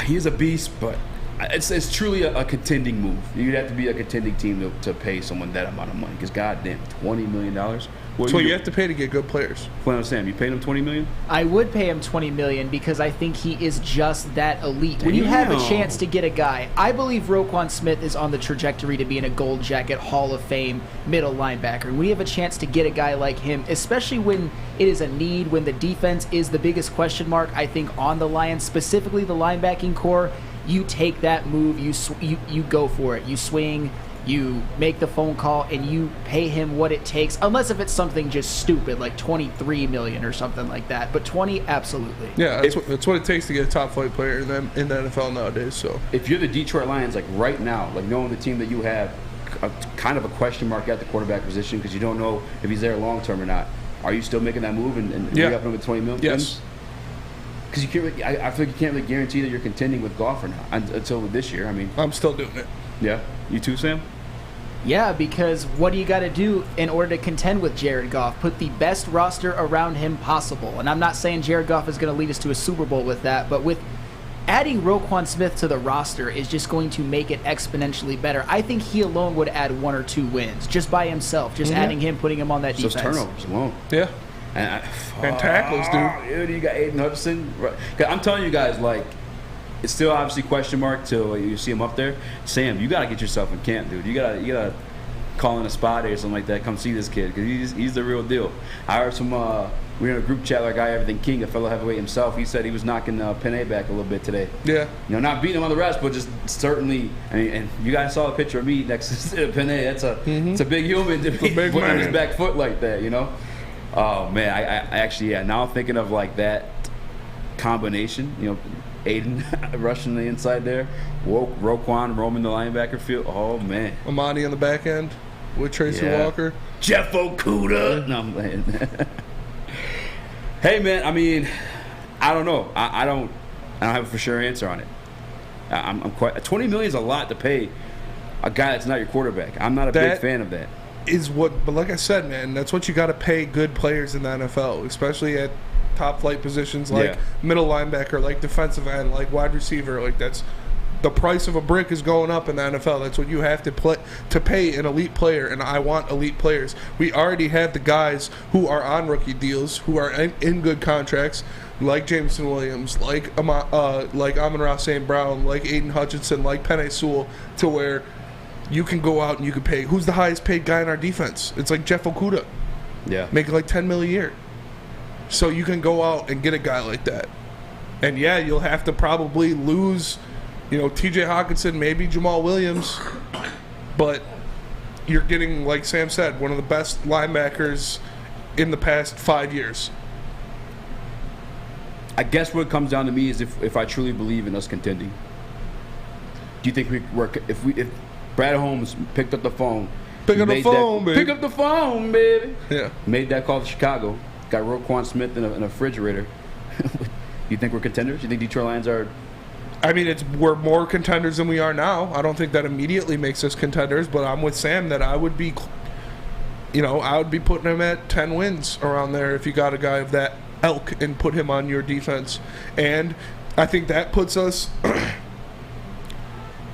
He is a beast, but it's truly a contending move. You'd have to be a contending team to pay someone that amount of money. Because goddamn, $20 million. That's what you have to pay to get good players. Well, Sam, you paid him $20 million? I would pay him $20 million because I think he is just that elite. When you have a Damn. chance to get a guy, I believe Roquan Smith is on the trajectory to being a Gold Jacket Hall of Fame middle linebacker. When you have a chance to get a guy like him, especially when it is a need, when the defense is the biggest question mark, I think, on the Lions, specifically the linebacking core, you take that move, you go for it. You swing, you make the phone call, and you pay him what it takes, unless if it's something just stupid like $23 million or something like that. But 20, absolutely. Yeah, that's what it takes to get a top flight player in the NFL nowadays. So if you're the Detroit Lions, like right now, like knowing the team that you have, kind of a question mark at the quarterback position because you don't know if he's there long term or not. Are you still making that move and re-upping him with $20 million? Yes. Because you can't. Really, I feel like you can't really guarantee that you're contending with golf or not until this year. I mean, I'm still doing it. Yeah, you too, Sam. Yeah, because what do you got to do in order to contend with Jared Goff? Put the best roster around him possible. And I'm not saying Jared Goff is going to lead us to a Super Bowl with that, but with adding Roquan Smith to the roster is just going to make it exponentially better. I think he alone would add 1 or 2 wins just by himself, just adding him, putting him on that defense. Just turnovers alone. Yeah. And tackles, dude. You got Aiden Hutchinson. Right. I'm telling you guys, like, it's still obviously question mark till you see him up there. Sam, you got to get yourself in camp, dude. You gotta calling a spa day or something like that. Come see this kid because he's the real deal. I heard some. We were in a group chat with our guy Everything King, a fellow heavyweight himself. He said he was knocking Penne back a little bit today. Yeah. Not beating him on the rest, but just certainly. I mean, and you guys saw a picture of me next to Penne. It's a big human to be putting on his back foot like that. Oh man, I actually now I'm thinking of like that combination. Aiden rushing the inside there, Roquan roaming the linebacker field. Oh man, Amani on the back end with Tracy Walker, Jeff Okuda. No, I'm playing. Hey man, I mean, I don't know. I don't have a for sure answer on it. I'm quite. $20 million is a lot to pay a guy that's not your quarterback. I'm not a big fan of that. But like I said, man, that's what you got to pay good players in the NFL, especially at top flight positions like middle linebacker, like defensive end, like wide receiver. Like that's the price of a brick is going up in the NFL. That's what you have to pay an elite player, and I want elite players. We already have the guys who are on rookie deals, who are in good contracts, like Jameson Williams, like Amon-Ra St. Brown, like Aiden Hutchinson, like Penei Sewell, to where you can go out and you can pay. Who's the highest paid guy in our defense? It's like Jeff Okuda. Yeah. Making like $10 million a year. So you can go out and get a guy like that. And yeah, you'll have to probably lose, TJ Hawkinson, maybe Jamal Williams. But you're getting, like Sam said, one of the best linebackers in the past 5 years. I guess what it comes down to me is if I truly believe in us contending. Do you think if Brad Holmes picked up the phone, pick up the phone, baby. Yeah, made that call to Chicago, got Roquan Smith in a refrigerator. You think we're contenders? You think Detroit Lions are? I mean, we're more contenders than we are now. I don't think that immediately makes us contenders, but I'm with Sam that I would be, I would be putting him at 10 wins around there if you got a guy of that elk and put him on your defense. And I think that puts us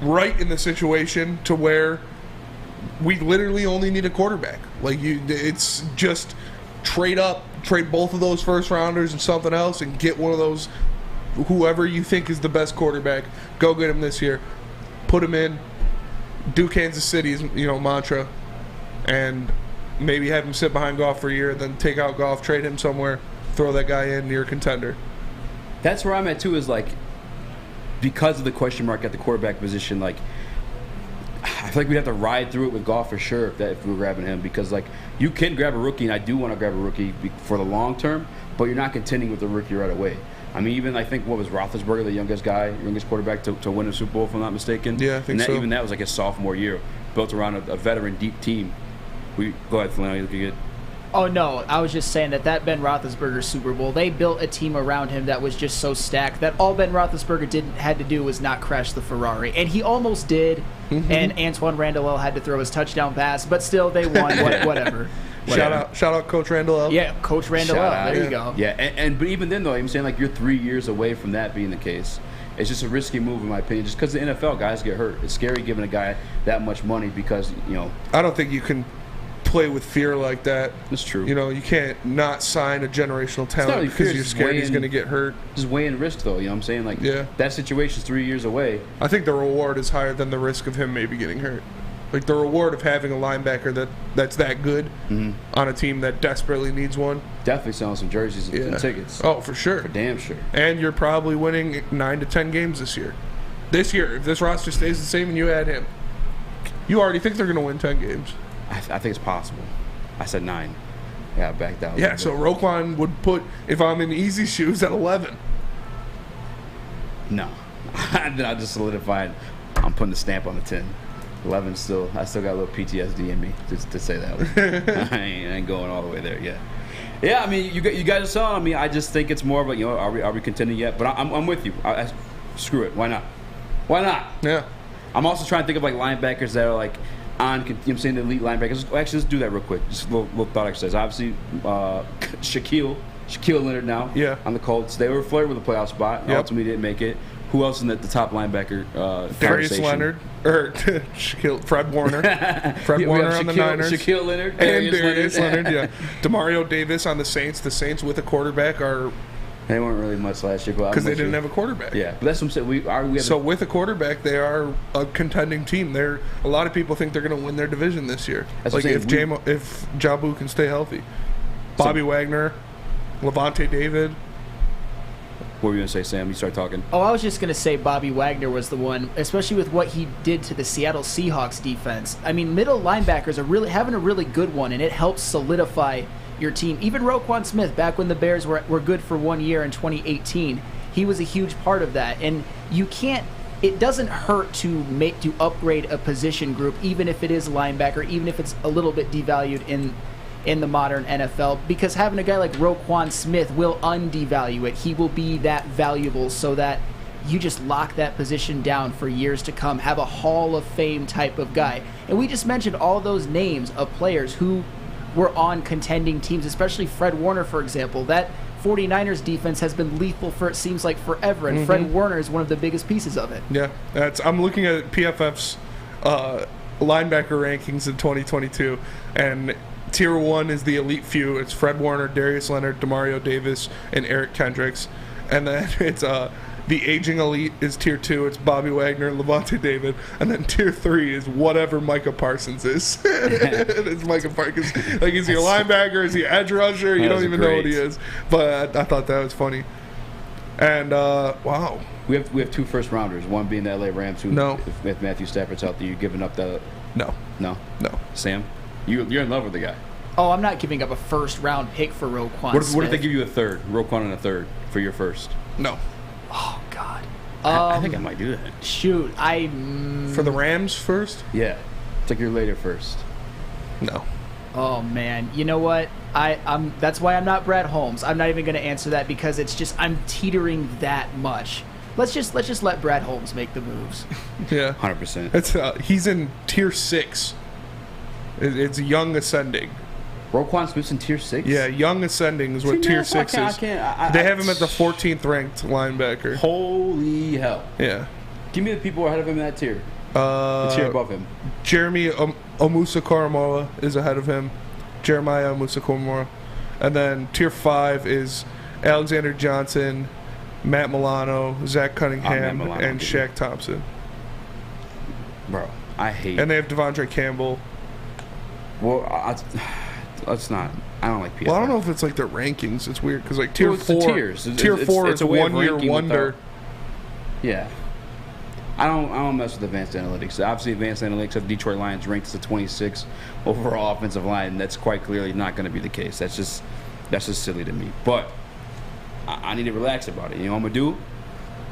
right in the situation to where we literally only need a quarterback. It's just trade both of those first rounders and something else and get one of those, whoever you think is the best quarterback, go get him this year, put him in, do Kansas City's mantra, and maybe have him sit behind Goff for a year, then take out Goff, trade him somewhere, throw that guy in, you're a contender. That's where I'm at too, is because of the question mark at the quarterback position, I feel like we'd have to ride through it with Goff for sure if we were grabbing him, because you can grab a rookie, and I do want to grab a rookie for the long term, but you're not contending with the rookie right away. I mean, even I think what was Roethlisberger, the youngest quarterback to win a Super Bowl, if I'm not mistaken. Yeah, I think so. Even that was his sophomore year, built around a veteran deep team. Go ahead, Flynn. You look good. Oh, no. I was just saying that Ben Roethlisberger Super Bowl, they built a team around him that was just so stacked that all Ben Roethlisberger had to do was not crash the Ferrari. And he almost did, and Antoine Randall had to throw his touchdown pass, but still they won, whatever. Shout out Coach Randall. Yeah, Coach Randall. There you go. Yeah, but even then, though, I'm saying you're 3 years away from that being the case. It's just a risky move, in my opinion, just because the NFL guys get hurt. It's scary giving a guy that much money because, I don't think you can play with fear like that. That's true. You can't not sign a generational talent because you're scared he's going to get hurt. Just weighing risk, though. You know what I'm saying? That situation's 3 years away. I think the reward is higher than the risk of him maybe getting hurt. The reward of having a linebacker that's that good on a team that desperately needs one. Definitely selling some jerseys and tickets. Oh, for sure. For damn sure. And you're probably winning 9 to 10 games this year. This year, if this roster stays the same and you add him, you already think they're going to win 10 games. I think it's possible. I said 9. Yeah, I backed out. Yeah, so Roquan would put, if I'm in Eazy shoes, at 11. No. Then I just solidified. I'm putting the stamp on the 10. 11 I still got a little PTSD in me to say that. I ain't going all the way there yet. Yeah, I mean, you guys are selling me. I just think it's more of are we contending yet? But I'm with you. Screw it. Why not? Why not? Yeah. I'm also trying to think of linebackers that are on, I'm saying the elite linebackers. Actually, let's do that real quick. Just a little thought exercise. Obviously, Shaquille Leonard now on the Colts. They were flirting with a playoff spot. Ultimately didn't make it. Who else in the top linebacker Darius Leonard or Fred Warner. Fred Warner on the Niners. Shaquille Leonard. And Darius Leonard, yeah. Demario Davis on the Saints. The Saints with a quarterback are They weren't really much last year, because they didn't have a quarterback. Yeah, but that's what I'm saying. We have so with a quarterback, they are a contending team. A lot of people think they're going to win their division this year. That's like if saying, if Jabu can stay healthy, Bobby Wagner, Levante David. What were you going to say, Sam? You start talking. Oh, I was just going to say Bobby Wagner was the one, especially with what he did to the Seattle Seahawks defense. I mean, middle linebackers are having a really good one, and it helps solidify your team. Even Roquan Smith, back when the Bears were good for 1 year in 2018, he was a huge part of that. And it doesn't hurt to upgrade a position group, even if it is linebacker, even if it's a little bit devalued in the modern NFL, because having a guy like Roquan Smith will undevalue it. He will be that valuable so that you just lock that position down for years to come, have a Hall of Fame type of guy. And we just mentioned all those names of players who were on contending teams, especially Fred Warner, for example. That 49ers defense has been lethal for, it seems like, forever, and Fred Warner is one of the biggest pieces of it. Yeah, I'm looking at PFF's linebacker rankings in 2022, and Tier 1 is the elite few. It's Fred Warner, Darius Leonard, Demario Davis, and Eric Kendricks. And then it's the aging elite is Tier 2. It's Bobby Wagner, Levante David. And then Tier 3 is whatever Micah Parsons is. It's Micah Parsons. Like, is he a linebacker? Is he an edge rusher? You don't even know what he is. But I thought that was funny. And, wow. We have 2 first-rounders, one being the LA Rams, who, no. if Matthew Stafford's out there, you're giving up the... No. Sam? You're in love with the guy. Oh, I'm not giving up a first-round pick for Roquan Smith. What if they give you a third? Roquan and a third for your first? No. Oh, God. I think I might do that. Shoot, For the Rams first? Yeah. Take your later first. No. Oh, man. You know what? That's why I'm not Brad Holmes. I'm not even going to answer that because it's just I'm teetering that much. Let's just let Brad Holmes make the moves. Yeah. 100%. He's in Tier 6. It's young ascending. Roquan Smith's in Tier 6? Yeah, young ascending is what Tier 6 is. They have him at the 14th ranked linebacker. Holy hell. Yeah. Give me the people ahead of him in that tier. The tier above him. Jeremy Omusa-Koromoa is ahead of him. Jeremiah Omusa-Koromoa. And then Tier 5 is Alexander Johnson, Matt Milano, Zach Cunningham, and Shaq Thompson. Bro, I hate... And they have Devondre Campbell. Well, let's not. I don't like PFF. Well, I don't know if it's like their rankings. It's weird because like Tier 4, tiers. Tier 4 is a 1 year wonder. Yeah, I don't mess with advanced analytics. Obviously, advanced analytics have Detroit Lions ranked as the 26th overall offensive line, and that's quite clearly not going to be the case. That's just silly to me. But I need to relax about it. You know what I'm gonna do?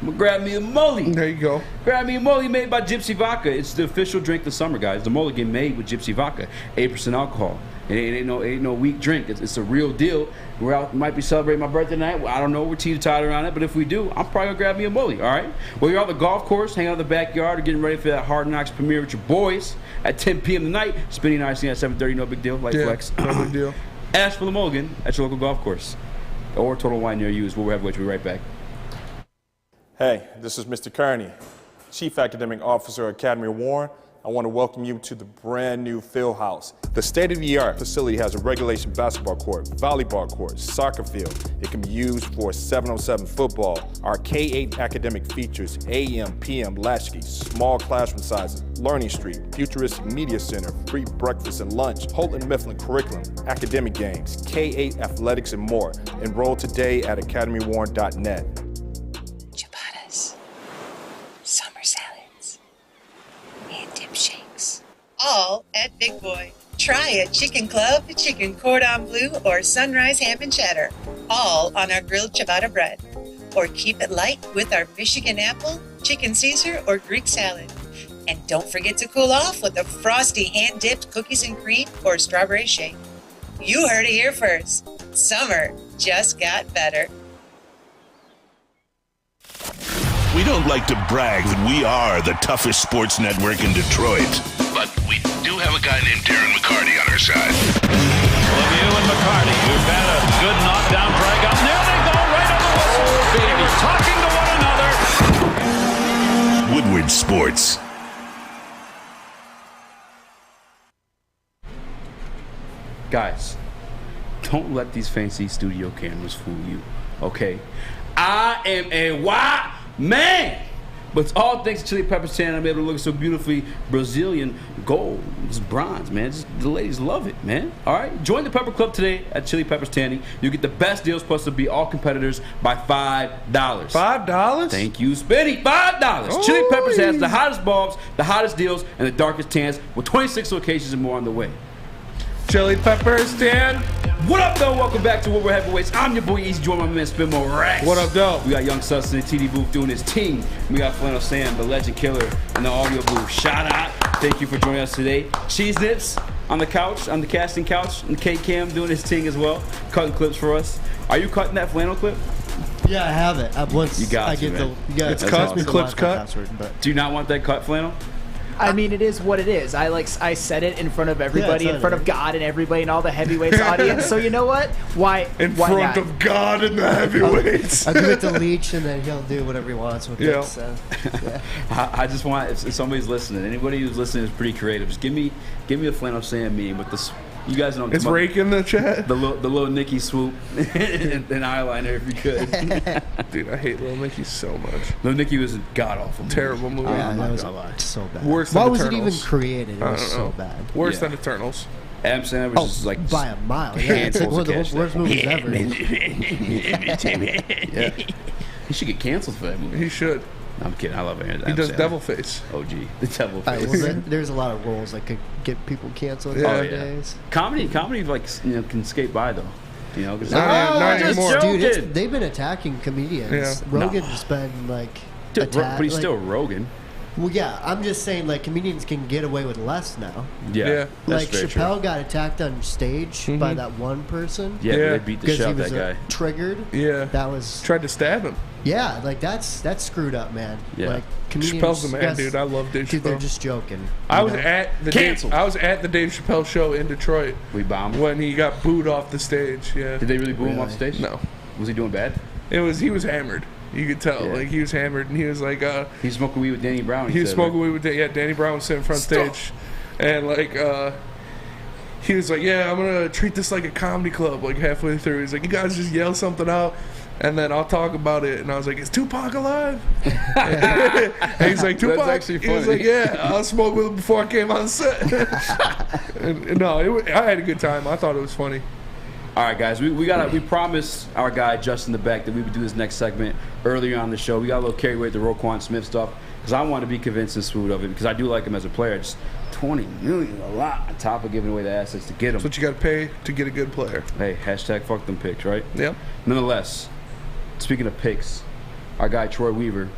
I'm gonna grab me a Molly. There you go. Grab me a Molly made by Gypsy Vodka. It's the official drink this summer, guys. The Mulligan made with Gypsy Vodka. 8% alcohol. It ain't no weak drink. It's a real deal. Might be celebrating my birthday tonight. I don't know. We're teeter-totter on it, but if we do, I'm probably gonna grab me a Molly. All right. Well, you're on the golf course, hanging out in the backyard, or getting ready for that Hard Knocks premiere with your boys at 10 p.m. tonight. Spinning IC at 7:30. No big deal. Light flex. No big deal. Ask for the Mulligan at your local golf course or Total Wine near you. Is what we'll have. We'll be right back. Hey, this is Mr. Kearney, Chief Academic Officer at Academy of Warren. I want to welcome you to the brand new field house. The state-of-the-art facility has a regulation basketball court, volleyball court, soccer field. It can be used for 7-on-7 football. Our K-8 academic features AM, PM, latchkey, small classroom sizes, Learning Street, futuristic media center, free breakfast and lunch, Houghton Mifflin curriculum, academic games, K-8 athletics, and more. Enroll today at academywarren.net. Summer salads, and dip shakes. All at Big Boy. Try a chicken club, chicken cordon bleu, or sunrise ham and cheddar. All on our grilled ciabatta bread. Or keep it light with our Michigan apple, chicken Caesar, or Greek salad. And don't forget to cool off with a frosty hand-dipped cookies and cream or strawberry shake. You heard it here first. Summer just got better. We don't like to brag that we are the toughest sports network in Detroit, but we do have a guy named Darren McCarty on our side. Lemieux and McCarty, who've had a good knockdown drag up. There they go, right on the whistle. They were talking to one another. Woodward Sports. Guys, don't let these fancy studio cameras fool you. Okay, I am a white man. But it's all thanks to Chili Peppers Tan. I'm able to look so beautifully Brazilian gold. It's bronze, man. The ladies love it, man. All right? Join the Pepper Club today at Chili Peppers Tanning. You get the best deals, plus to be all competitors by $5. $5? Thank you, Spinny. $5. Chili Peppers has the hottest bulbs, the hottest deals, and the darkest tans with 26 locations and more on the way. Chili Peppers Tan. What up, though? Welcome back to Woodward Heavyweights. I'm your boy Eazy, join my man Spin More Rex. What up, though? We got Young Sus in the TD booth doing his team. We got Flannel Sam, the legend killer, in the audio booth. Shout out. Thank you for joining us today. Cheese Nips on the couch, on the casting couch, and K-Cam doing his thing as well, cutting clips for us. Are you cutting that flannel clip? Yeah, I have it. You got to, man. It's cut. The clip's cut. Password, Do you not want that cut flannel? I mean, it is what it is. I said it in front of everybody, in front of God and everybody and all the heavyweights audience. So you know what? Why front of God and the heavyweights. I'll give it to Leach, and then he'll do whatever he wants with it. So, yeah. I just want, if somebody's listening, anybody who's listening is pretty creative. Just give me a Flannel Sam meme with this. You guys don't. It's Rake in the chat. The little Nicky swoop and eyeliner, if you could. Dude, I hate Little Nicky so much. Little Nicky was a god awful, terrible movie. Yeah, that was so bad. Worse than Why was Eternals. it even created? It was so bad. Worse than Eternals. Adam Sandler was just like by a mile. Yeah, it's like one of the worst movies ever. Yeah, he should get canceled for that movie. He should. I'm kidding. I love Aaron. He does Devil Face. OG. The Devil Face. Well, there's a lot of roles that could get people canceled nowadays. Comedy, like can skate by though. You know, because not anymore. Dude, they've been attacking comedians. Yeah. Rogan's been like, but he's still Rogan. Well, yeah, I'm just saying, like, comedians can get away with less now. Yeah. Like, Chappelle got attacked on stage by that one person. Yeah, they beat the shit out of that guy. Triggered. Yeah. That was... Tried to stab him. Yeah, like, that's screwed up, man. Yeah. Like, comedians... Chappelle's the man, dude. I love Dave Chappelle. Dude, they're just joking. I was at the Dave Chappelle show in Detroit. We bombed when he got booed off the stage. Yeah. Did they really boo him off the stage? No. Was he doing bad? He was hammered. You could tell, like he was hammered, and he was like, he was smoking weed with Danny Brown. He was smoking weed with Danny Brown was sitting front stage, and like he was like, yeah, I'm gonna treat this like a comedy club. Like halfway through, he's like, you guys just yell something out, and then I'll talk about it. And I was like, is Tupac alive? And he's like, Tupac. That's actually funny. He was like, yeah, I smoked with him before I came on set. and no, I had a good time. I thought it was funny. All right, guys, we promised our guy Justin the Beck that we would do this next segment earlier on the show. We got a little carried away with the Roquan Smith stuff because I want to be convinced and smooth of it because I do like him as a player. Just $20 million, a lot on top of giving away the assets to get him. That's what you got to pay to get a good player. Hey, hashtag fuck them picks, right? Yep. Nonetheless, speaking of picks, our guy Troy Weaver,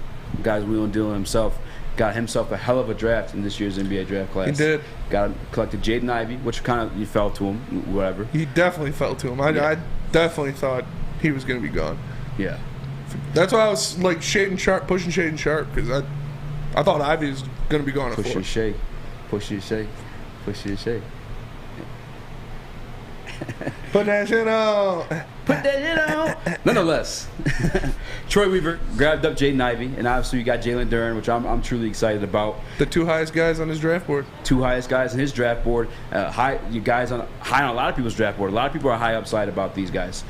guys wheeling dealing himself, got himself a hell of a draft in this year's NBA draft class. He did. Collected Jaden Ivey, which kind of you fell to him, whatever. He definitely fell to him. I definitely thought he was going to be gone. Yeah. That's why I was like pushing Shaden Sharp because I thought Ivy was going to be gone. Push your shake, push your shake, push your shake. Put that shit on. Put that shit on. Nonetheless, Troy Weaver grabbed up Jaden Ivey, and obviously you got Jalen Duren, which I'm truly excited about. The two highest guys on his draft board. Two highest guys on his draft board. High on a lot of people's draft board. A lot of people are high upside about these guys.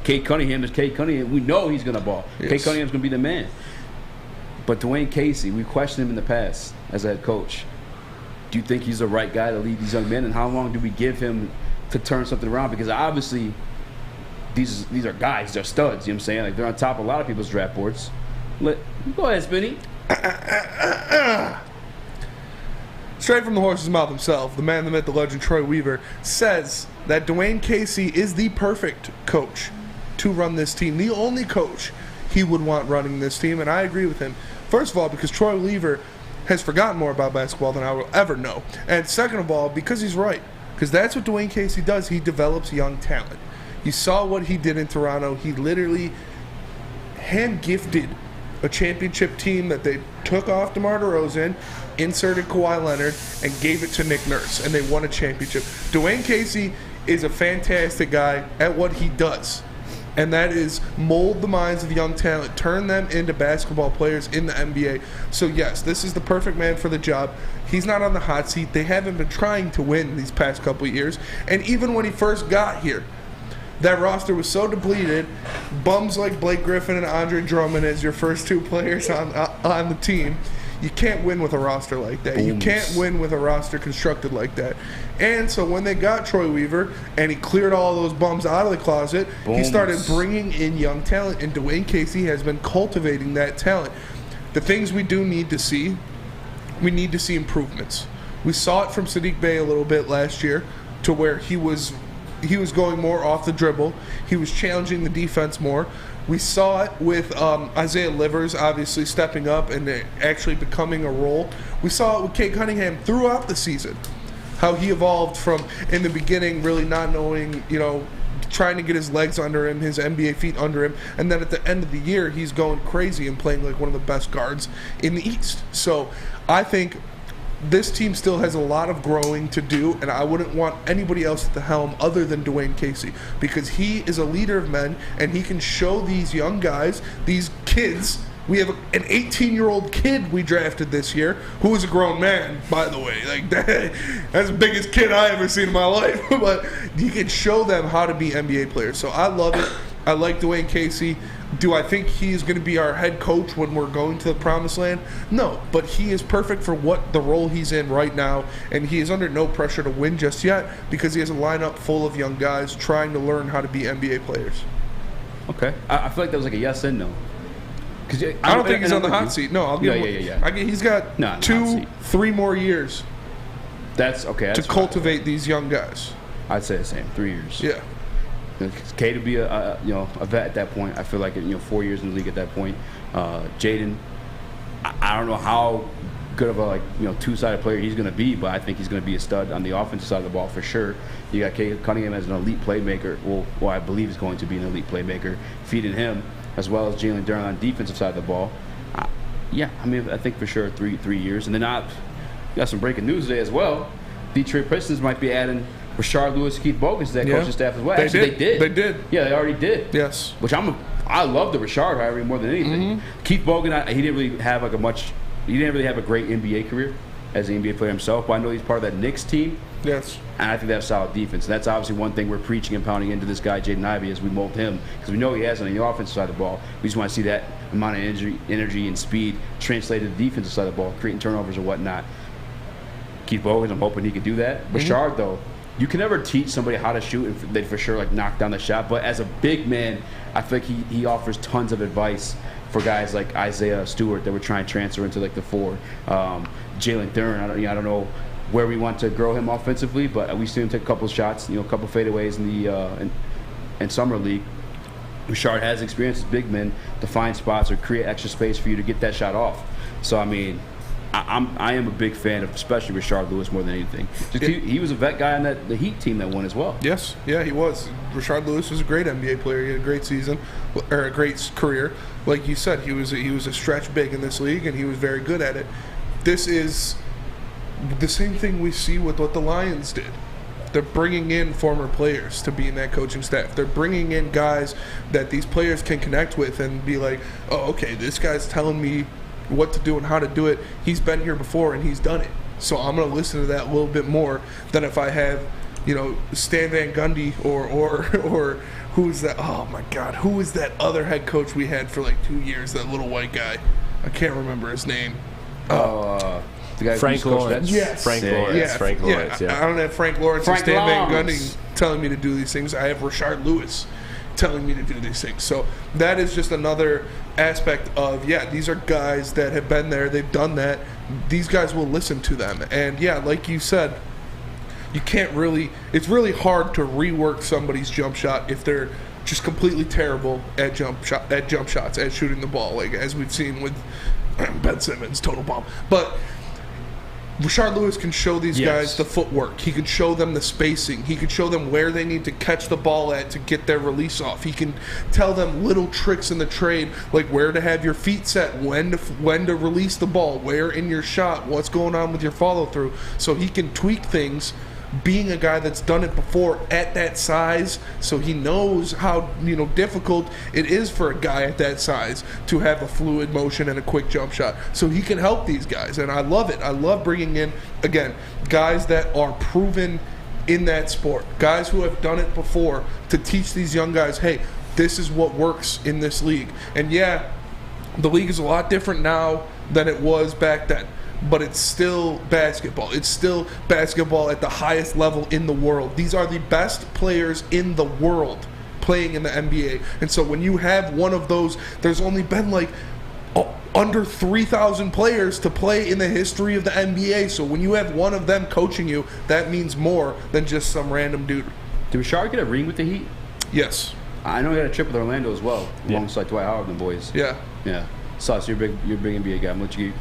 Cade Cunningham is Cade Cunningham. We know he's going to ball. Yes. Cade Cunningham's going to be the man. But Dwayne Casey, we questioned him in the past as a head coach. Do you think he's the right guy to lead these young men, and how long do we give him to turn something around? Because obviously these are guys, they're studs, you know what I'm saying? Like they're on top of a lot of people's draft boards. Go ahead, Spinny. Straight from the horse's mouth himself, the man, the myth, the legend, Troy Weaver, says that Dwayne Casey is the perfect coach to run this team. The only coach he would want running this team, and I agree with him. First of all, because Troy Weaver has forgotten more about basketball than I will ever know. And second of all, because he's right. Because that's what Dwayne Casey does. He develops young talent. You saw what he did in Toronto. He literally hand-gifted a championship team that they took off DeMar DeRozan, inserted Kawhi Leonard, and gave it to Nick Nurse, and they won a championship. Dwayne Casey is a fantastic guy at what he does, and that is mold the minds of young talent, turn them into basketball players in the NBA. So yes, this is the perfect man for the job. He's not on the hot seat. They haven't been trying to win these past couple of years. And even when he first got here, that roster was so depleted. Bums like Blake Griffin and Andre Drummond as your first 2 players on the team. You can't win with a roster like that. You can't win with a roster constructed like that. And so when they got Troy Weaver and he cleared all those bums out of the closet, he started bringing in young talent, and Dwayne Casey has been cultivating that talent. The things we do need to see, we need to see improvements. We saw it from Sadiq Bey a little bit last year, to where he was going more off the dribble. He was challenging the defense more. We saw it with Isaiah Livers obviously stepping up and actually becoming a role. We saw it with Cade Cunningham throughout the season, how he evolved from, in the beginning, really not knowing, trying to get his legs under him, his NBA feet under him, and then at the end of the year, he's going crazy and playing like one of the best guards in the East. So I think this team still has a lot of growing to do, and I wouldn't want anybody else at the helm other than Dwayne Casey, because he is a leader of men, and he can show these young guys, these kids. We have an 18-year-old kid we drafted this year who is a grown man, by the way. Like that's the biggest kid I ever seen in my life. But he can show them how to be NBA players. So I love it. I like Dwayne Casey. Do I think he's going to be our head coach when we're going to the promised land? No, but he is perfect for what the role he's in right now, and he is under no pressure to win just yet because he has a lineup full of young guys trying to learn how to be NBA players. Okay. I feel like that was like a yes and no. I don't think he's on the hot seat. No, I'll give him. Yeah. He's got 2-3 more years. That's okay. To cultivate these young guys. I'd say the same. 3 years. Yeah. Cade to be a vet at that point. I feel like 4 years in the league at that point. Jaden, I don't know how good of a two-sided player he's going to be, but I think he's going to be a stud on the offensive side of the ball for sure. You got Cade Cunningham as an elite playmaker. Well, I believe he's going to be an elite playmaker. Feeding him, as well as Jalen Duren on the defensive side of the ball. I think for sure 3 years. And then got some breaking news today as well. Detroit Pistons might be adding Rashard Lewis, Keith Bogans to that coaching staff as well. They did. They did. Yeah, they already did. Yes. Which I love the Rashard hiring more than anything. Mm-hmm. Keith Bogan, he didn't really have a great NBA career as an NBA player himself, but I know he's part of that Knicks team. Yes. And I think that's solid defense. And that's obviously one thing we're preaching and pounding into this guy, Jaden Ivey, as we mold him. Because we know he has it on the offensive side of the ball. We just want to see that amount of energy and speed translated to the defensive side of the ball, creating turnovers and whatnot. Keith Bogans, I'm hoping he can do that. Mm-hmm. Rashard, though, you can never teach somebody how to shoot and they for sure knock down the shot. But as a big man, I feel like he offers tons of advice for guys like Isaiah Stewart that we're trying to transfer into the 4. Jalen Duren, I don't know where we want to grow him offensively, but we see him take a couple of shots, a couple of fadeaways in the in summer league. Rashard has experience as big men to find spots or create extra space for you to get that shot off. So I am a big fan of especially Rashard Lewis more than anything. He was a vet guy on the Heat team that won as well. Yes, yeah, he was. Rashard Lewis was a great NBA player. He had a great season, or a great career. Like you said, he was a stretch big in this league, and he was very good at it. This is the same thing we see with what the Lions did. They're bringing in former players to be in that coaching staff. They're bringing in guys that these players can connect with and be like, oh, okay, this guy's telling me what to do and how to do it. He's been here before and he's done it. So I'm going to listen to that a little bit more than if I have, Stan Van Gundy or who is that? Oh my God, who is that other head coach we had for 2 years? That little white guy. I can't remember his name. The guy Frank Lawrence. Yes. Frank Lawrence. Yeah. Frank Lawrence. Yeah. I don't have Frank Lawrence and Stan Van Gundy telling me to do these things. I have Rashard Lewis telling me to do these things. So that is just another aspect of, these are guys that have been there. They've done that. These guys will listen to them. And, like you said, you can't really – it's really hard to rework somebody's jump shot if they're just completely terrible at jump shots, at shooting the ball, as we've seen with Ben Simmons, total bomb. But – Rashard Lewis can show these guys the footwork. He can show them the spacing. He can show them where they need to catch the ball at to get their release off. He can tell them little tricks in the trade, like where to have your feet set, when to release the ball, where in your shot, what's going on with your follow-through. So he can tweak things, being a guy that's done it before at that size, so he knows how difficult it is for a guy at that size to have a fluid motion and a quick jump shot. So he can help these guys, and I love it. I love bringing in, again, guys that are proven in that sport. Guys who have done it before to teach these young guys, hey, this is what works in this league. And yeah, the league is a lot different now than it was back then. But it's still basketball. It's still basketball at the highest level in the world. These are the best players in the world playing in the NBA. And so when you have one of those, there's only been like under 3,000 players to play in the history of the NBA. So when you have one of them coaching you, that means more than just some random dude. Did Rashard get a ring with the Heat? Yes. I know he had a trip with Orlando as well, alongside Dwight Howard and the boys. Yeah. Yeah. Sauce, you're a big NBA guy. I'm going to let you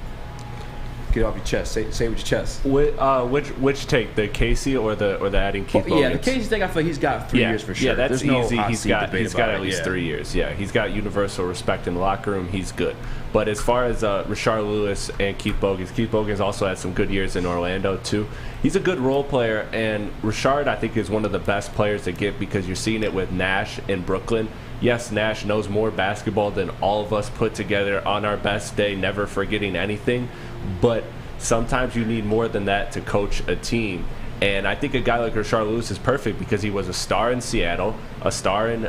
get off your chest. Say it with your chest. Which take, the Casey or the adding Keith Bogans? Yeah, the Casey take, I feel like he's got 3 years for sure. Yeah, that's There's easy. No he's got at least 3 years. Yeah, he's got universal respect in the locker room. He's good. But as far as Rashard Lewis and Keith Bogans also had some good years in Orlando too. He's a good role player, and Rashard, I think, is one of the best players to get because you're seeing it with Nash in Brooklyn. Yes, Nash knows more basketball than all of us put together on our best day, never forgetting anything. But sometimes you need more than that to coach a team. And I think a guy like Rashard Lewis is perfect because he was a star in Seattle, a star in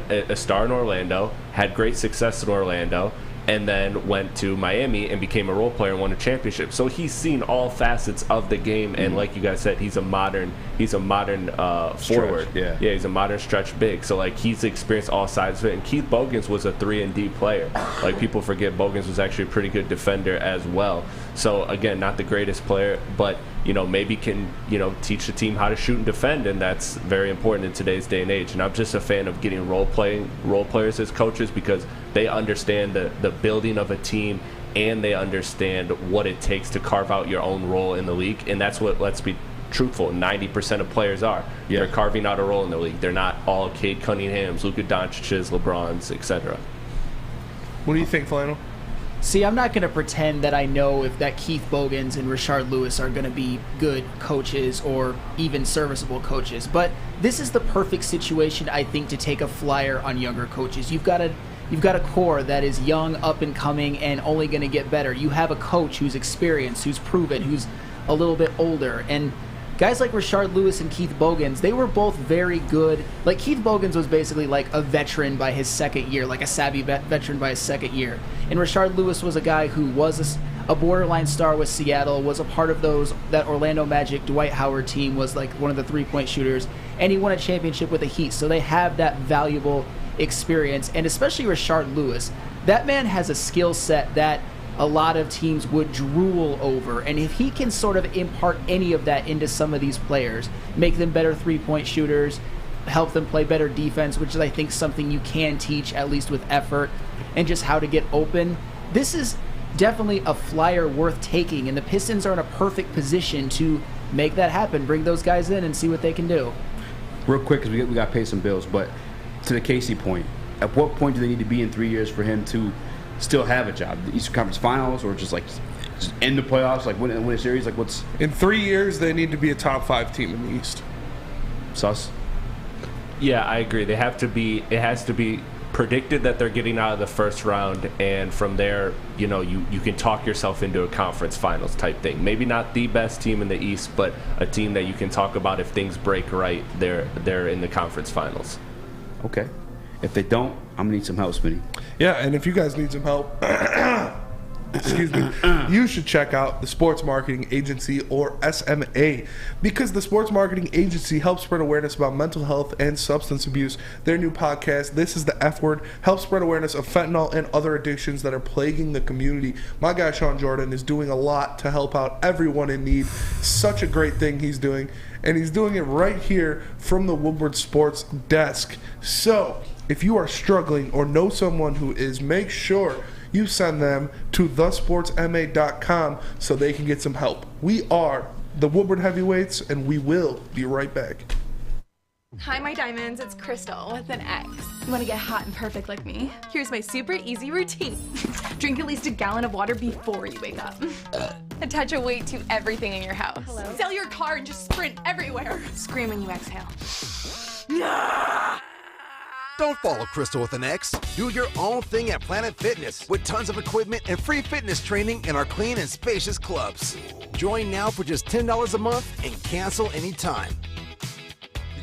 Orlando, had great success in Orlando, and then went to Miami and became a role player and won a championship. So he's seen all facets of the game, and like you guys said, he's a modern forward. Yeah, he's a modern stretch big. So like he's experienced all sides of it. And Keith Bogans was a 3-and-D player. Like people forget Bogans was actually a pretty good defender as well. So again, not the greatest player, but maybe can teach the team how to shoot and defend, and that's very important in today's day and age. And I'm just a fan of getting role players as coaches because they understand the building of a team, and they understand what it takes to carve out your own role in the league. And that's what, let's be truthful, 90% of players are. Yeah. They're carving out a role in the league. They're not all Cade Cunningham's, Luka Doncic's, LeBron's, etc. What do you think, Flannel? See, I'm not going to pretend that I know if that Keith Bogans and Rashard Lewis are going to be good coaches or even serviceable coaches, but this is the perfect situation, I think, to take a flyer on younger coaches. You've got a core that is young, up and coming, and only going to get better. You have a coach who's experienced, who's proven, who's a little bit older, and guys like Rashard Lewis and Keith Bogans, they were both very good. Like, Keith Bogans was basically like a veteran by his second year, like a savvy veteran by his second year. And Rashard Lewis was a guy who was a borderline star with Seattle, was a part of that Orlando Magic Dwight Howard team, was like one of the three-point shooters, and he won a championship with the Heat. So they have that valuable experience, and especially Rashard Lewis. That man has a skill set that a lot of teams would drool over, and if he can sort of impart any of that into some of these players, make them better three-point shooters, help them play better defense, which is, I think, something you can teach, at least with effort, and just how to get open. This is definitely a flyer worth taking, and the Pistons are in a perfect position to make that happen, bring those guys in and see what they can do. Real quick, because we got to pay some bills, but to the Casey point, at what point do they need to be in 3 years for him to still have a job? The Eastern Conference Finals, or just end the playoffs, like win a series? Like, what's in 3 years? They need to be a top 5 team in the East. Sus? Yeah, I agree. They have to be. It has to be predicted that they're getting out of the first round, and from there, you can talk yourself into a conference finals type thing. Maybe not the best team in the East, but a team that you can talk about if things break right. They're in the conference finals. Okay. If they don't, I'm gonna need some help, Smitty. Yeah, and if you guys need some help, excuse me, you should check out the Sports Marketing Agency, or SMA, because the Sports Marketing Agency helps spread awareness about mental health and substance abuse. Their new podcast, This is the F Word, helps spread awareness of fentanyl and other addictions that are plaguing the community. My guy Sean Jordan is doing a lot to help out everyone in need. Such a great thing he's doing, and he's doing it right here from the Woodward Sports desk. So if you are struggling or know someone who is, make sure you send them to thesportsma.com so they can get some help. We are the Woodward Heavyweights, and we will be right back. Hi, my diamonds. It's Crystal with an X. You want to get hot and perfect like me? Here's my super easy routine. Drink at least a gallon of water before you wake up. Attach a weight to everything in your house. Hello? Sell your car and just sprint everywhere. Scream when you exhale. Don't follow Crystal with an X. Do your own thing at Planet Fitness with tons of equipment and free fitness training in our clean and spacious clubs. Join now for just $10 a month and cancel anytime.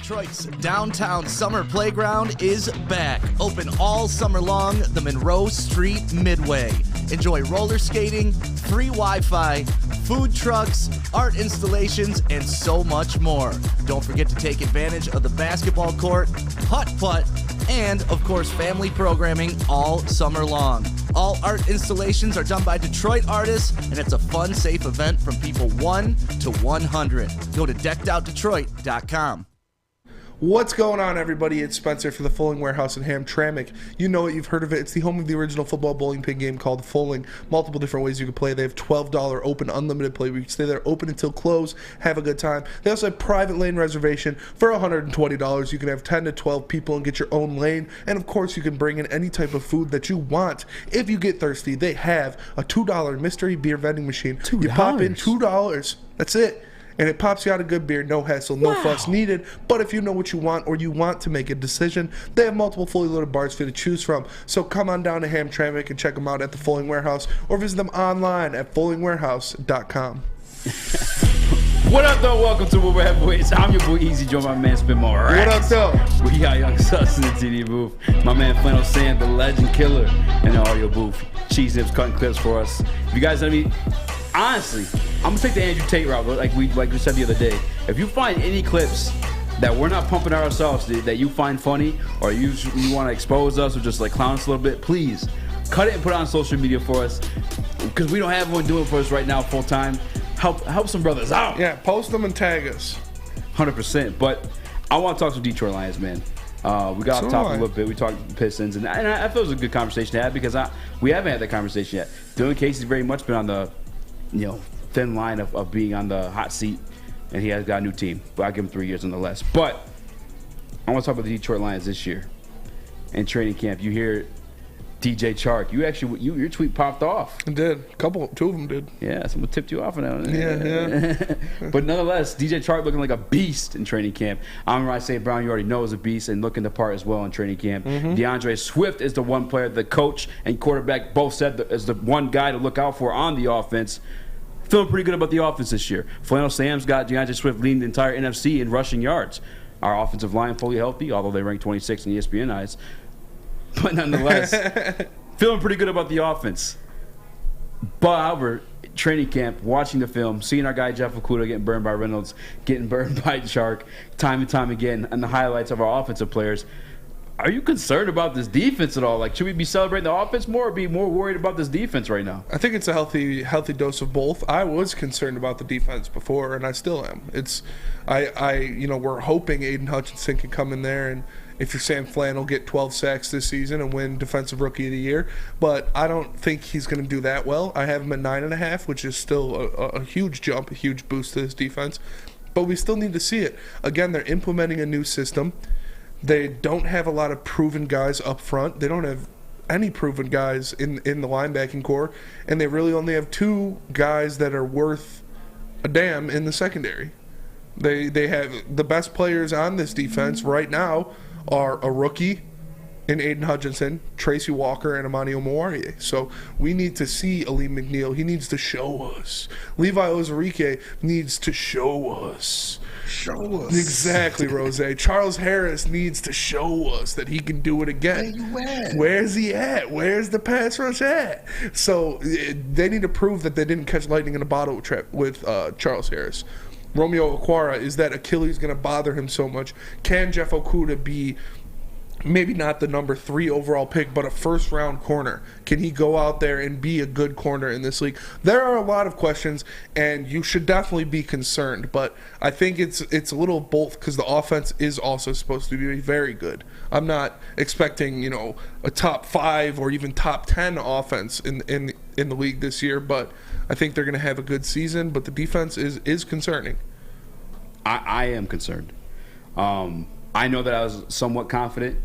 Detroit's downtown summer playground is back. Open all summer long, the Monroe Street Midway. Enjoy roller skating, free Wi-Fi, food trucks, art installations, and so much more. Don't forget to take advantage of the basketball court, putt-putt, and, of course, family programming all summer long. All art installations are done by Detroit artists, and it's a fun, safe event from people 1 to 100. Go to deckedoutdetroit.com. What's going on, everybody? It's Spencer for the Fulling Warehouse in Hamtramck. You know it, you've heard of it. It's the home of the original football bowling pin game called Fulling. Multiple different ways you can play. They have $12 open unlimited play where you can stay there open until close, have a good time. They also have private lane reservation for $120. You can have 10 to 12 people and get your own lane. And of course, you can bring in any type of food that you want. If you get thirsty, they have a $2 mystery beer vending machine. $2? You pop in $2. That's it. And it pops you out a good beer, no hassle, no fuss needed. But if you know what you want or you want to make a decision, they have multiple fully loaded bars for you to choose from. So come on down to Hamtramck and check them out at the Fulling Warehouse or visit them online at fullingwarehouse.com. What up, though? Welcome to Woodward Heavyweights. I'm your boy Eazy, joined by my man Spin More. What up, though? We got Young Sus in the TD booth. My man Flannel Sam, the legend killer, in the audio booth. Cheese Nips cutting clips for us. If you guys know me, honestly, I'm gonna take the Andrew Tate route, like we said the other day. If you find any clips that we're not pumping ourselves that you find funny, or you want to expose us or just like clown us a little bit, please cut it and put it on social media for us, because we don't have one doing it for us right now full time. Help some brothers out. Yeah, post them and tag us. 100%. But I want to talk some Detroit Lions, man. We got off topic a little bit. We talked Pistons, and I feel it was a good conversation to have, because we haven't had that conversation yet. Dwayne Casey's very much been on the thin line of being on the hot seat, and he has got a new team. But I'll give him 3 years nonetheless. But I want to talk about the Detroit Lions this year. In training camp, you hear DJ Chark. Your tweet popped off. It did. Two of them did. Yeah, someone tipped you off on that. Yeah. But nonetheless, DJ Chark looking like a beast in training camp. Amon St. Brown, you already know, is a beast and looking the part as well in training camp. DeAndre Swift is the one player the coach and quarterback both said is the one guy to look out for on the offense. Feeling pretty good about the offense this year. Flannel Sam's got DeAndre Swift leading the entire NFC in rushing yards. Our offensive line fully healthy, although they rank 26 in ESPN eyes. But nonetheless, feeling pretty good about the offense. But however, training camp, watching the film, seeing our guy Jeff Okudah getting burned by Reynolds, getting burned by Chark, time and time again, and the highlights of our offensive players. Are you concerned about this defense at all? Like, should we be celebrating the offense more or be more worried about this defense right now? I think it's a healthy dose of both. I was concerned about the defense before, and I still am. We're hoping Aiden Hutchinson can come in there, and if you're Sam Flannel, get 12 sacks this season and win Defensive Rookie of the Year. But I don't think he's going to do that well. I have him at 9.5, which is still a huge jump, a huge boost to his defense. But we still need to see it. Again, they're implementing a new system. They don't have a lot of proven guys up front. They don't have any proven guys in the linebacking core. And they really only have 2 guys that are worth a damn in the secondary. They have the best players on this defense right now are a rookie in Aiden Hutchinson, Tracy Walker, and Amani Omowarie. So we need to see Ali McNeil. He needs to show us. Levi Ozarike needs to show us. Show us. Exactly, Rose. Charles Harris needs to show us that he can do it again. Where you at? Where's he at? Where's the pass rush at? So they need to prove that they didn't catch lightning in a bottle with Charles Harris. Romeo Okwara, is that Achilles going to bother him so much? Can Jeff Okudah be maybe not the number 3 overall pick, but a first-round corner? Can he go out there and be a good corner in this league? There are a lot of questions, and you should definitely be concerned. But I think it's a little both, because the offense is also supposed to be very good. I'm not expecting a top 5 or even top 10 offense in the league this year, but I think they're going to have a good season. But the defense is concerning. I am concerned. I know that I was somewhat confident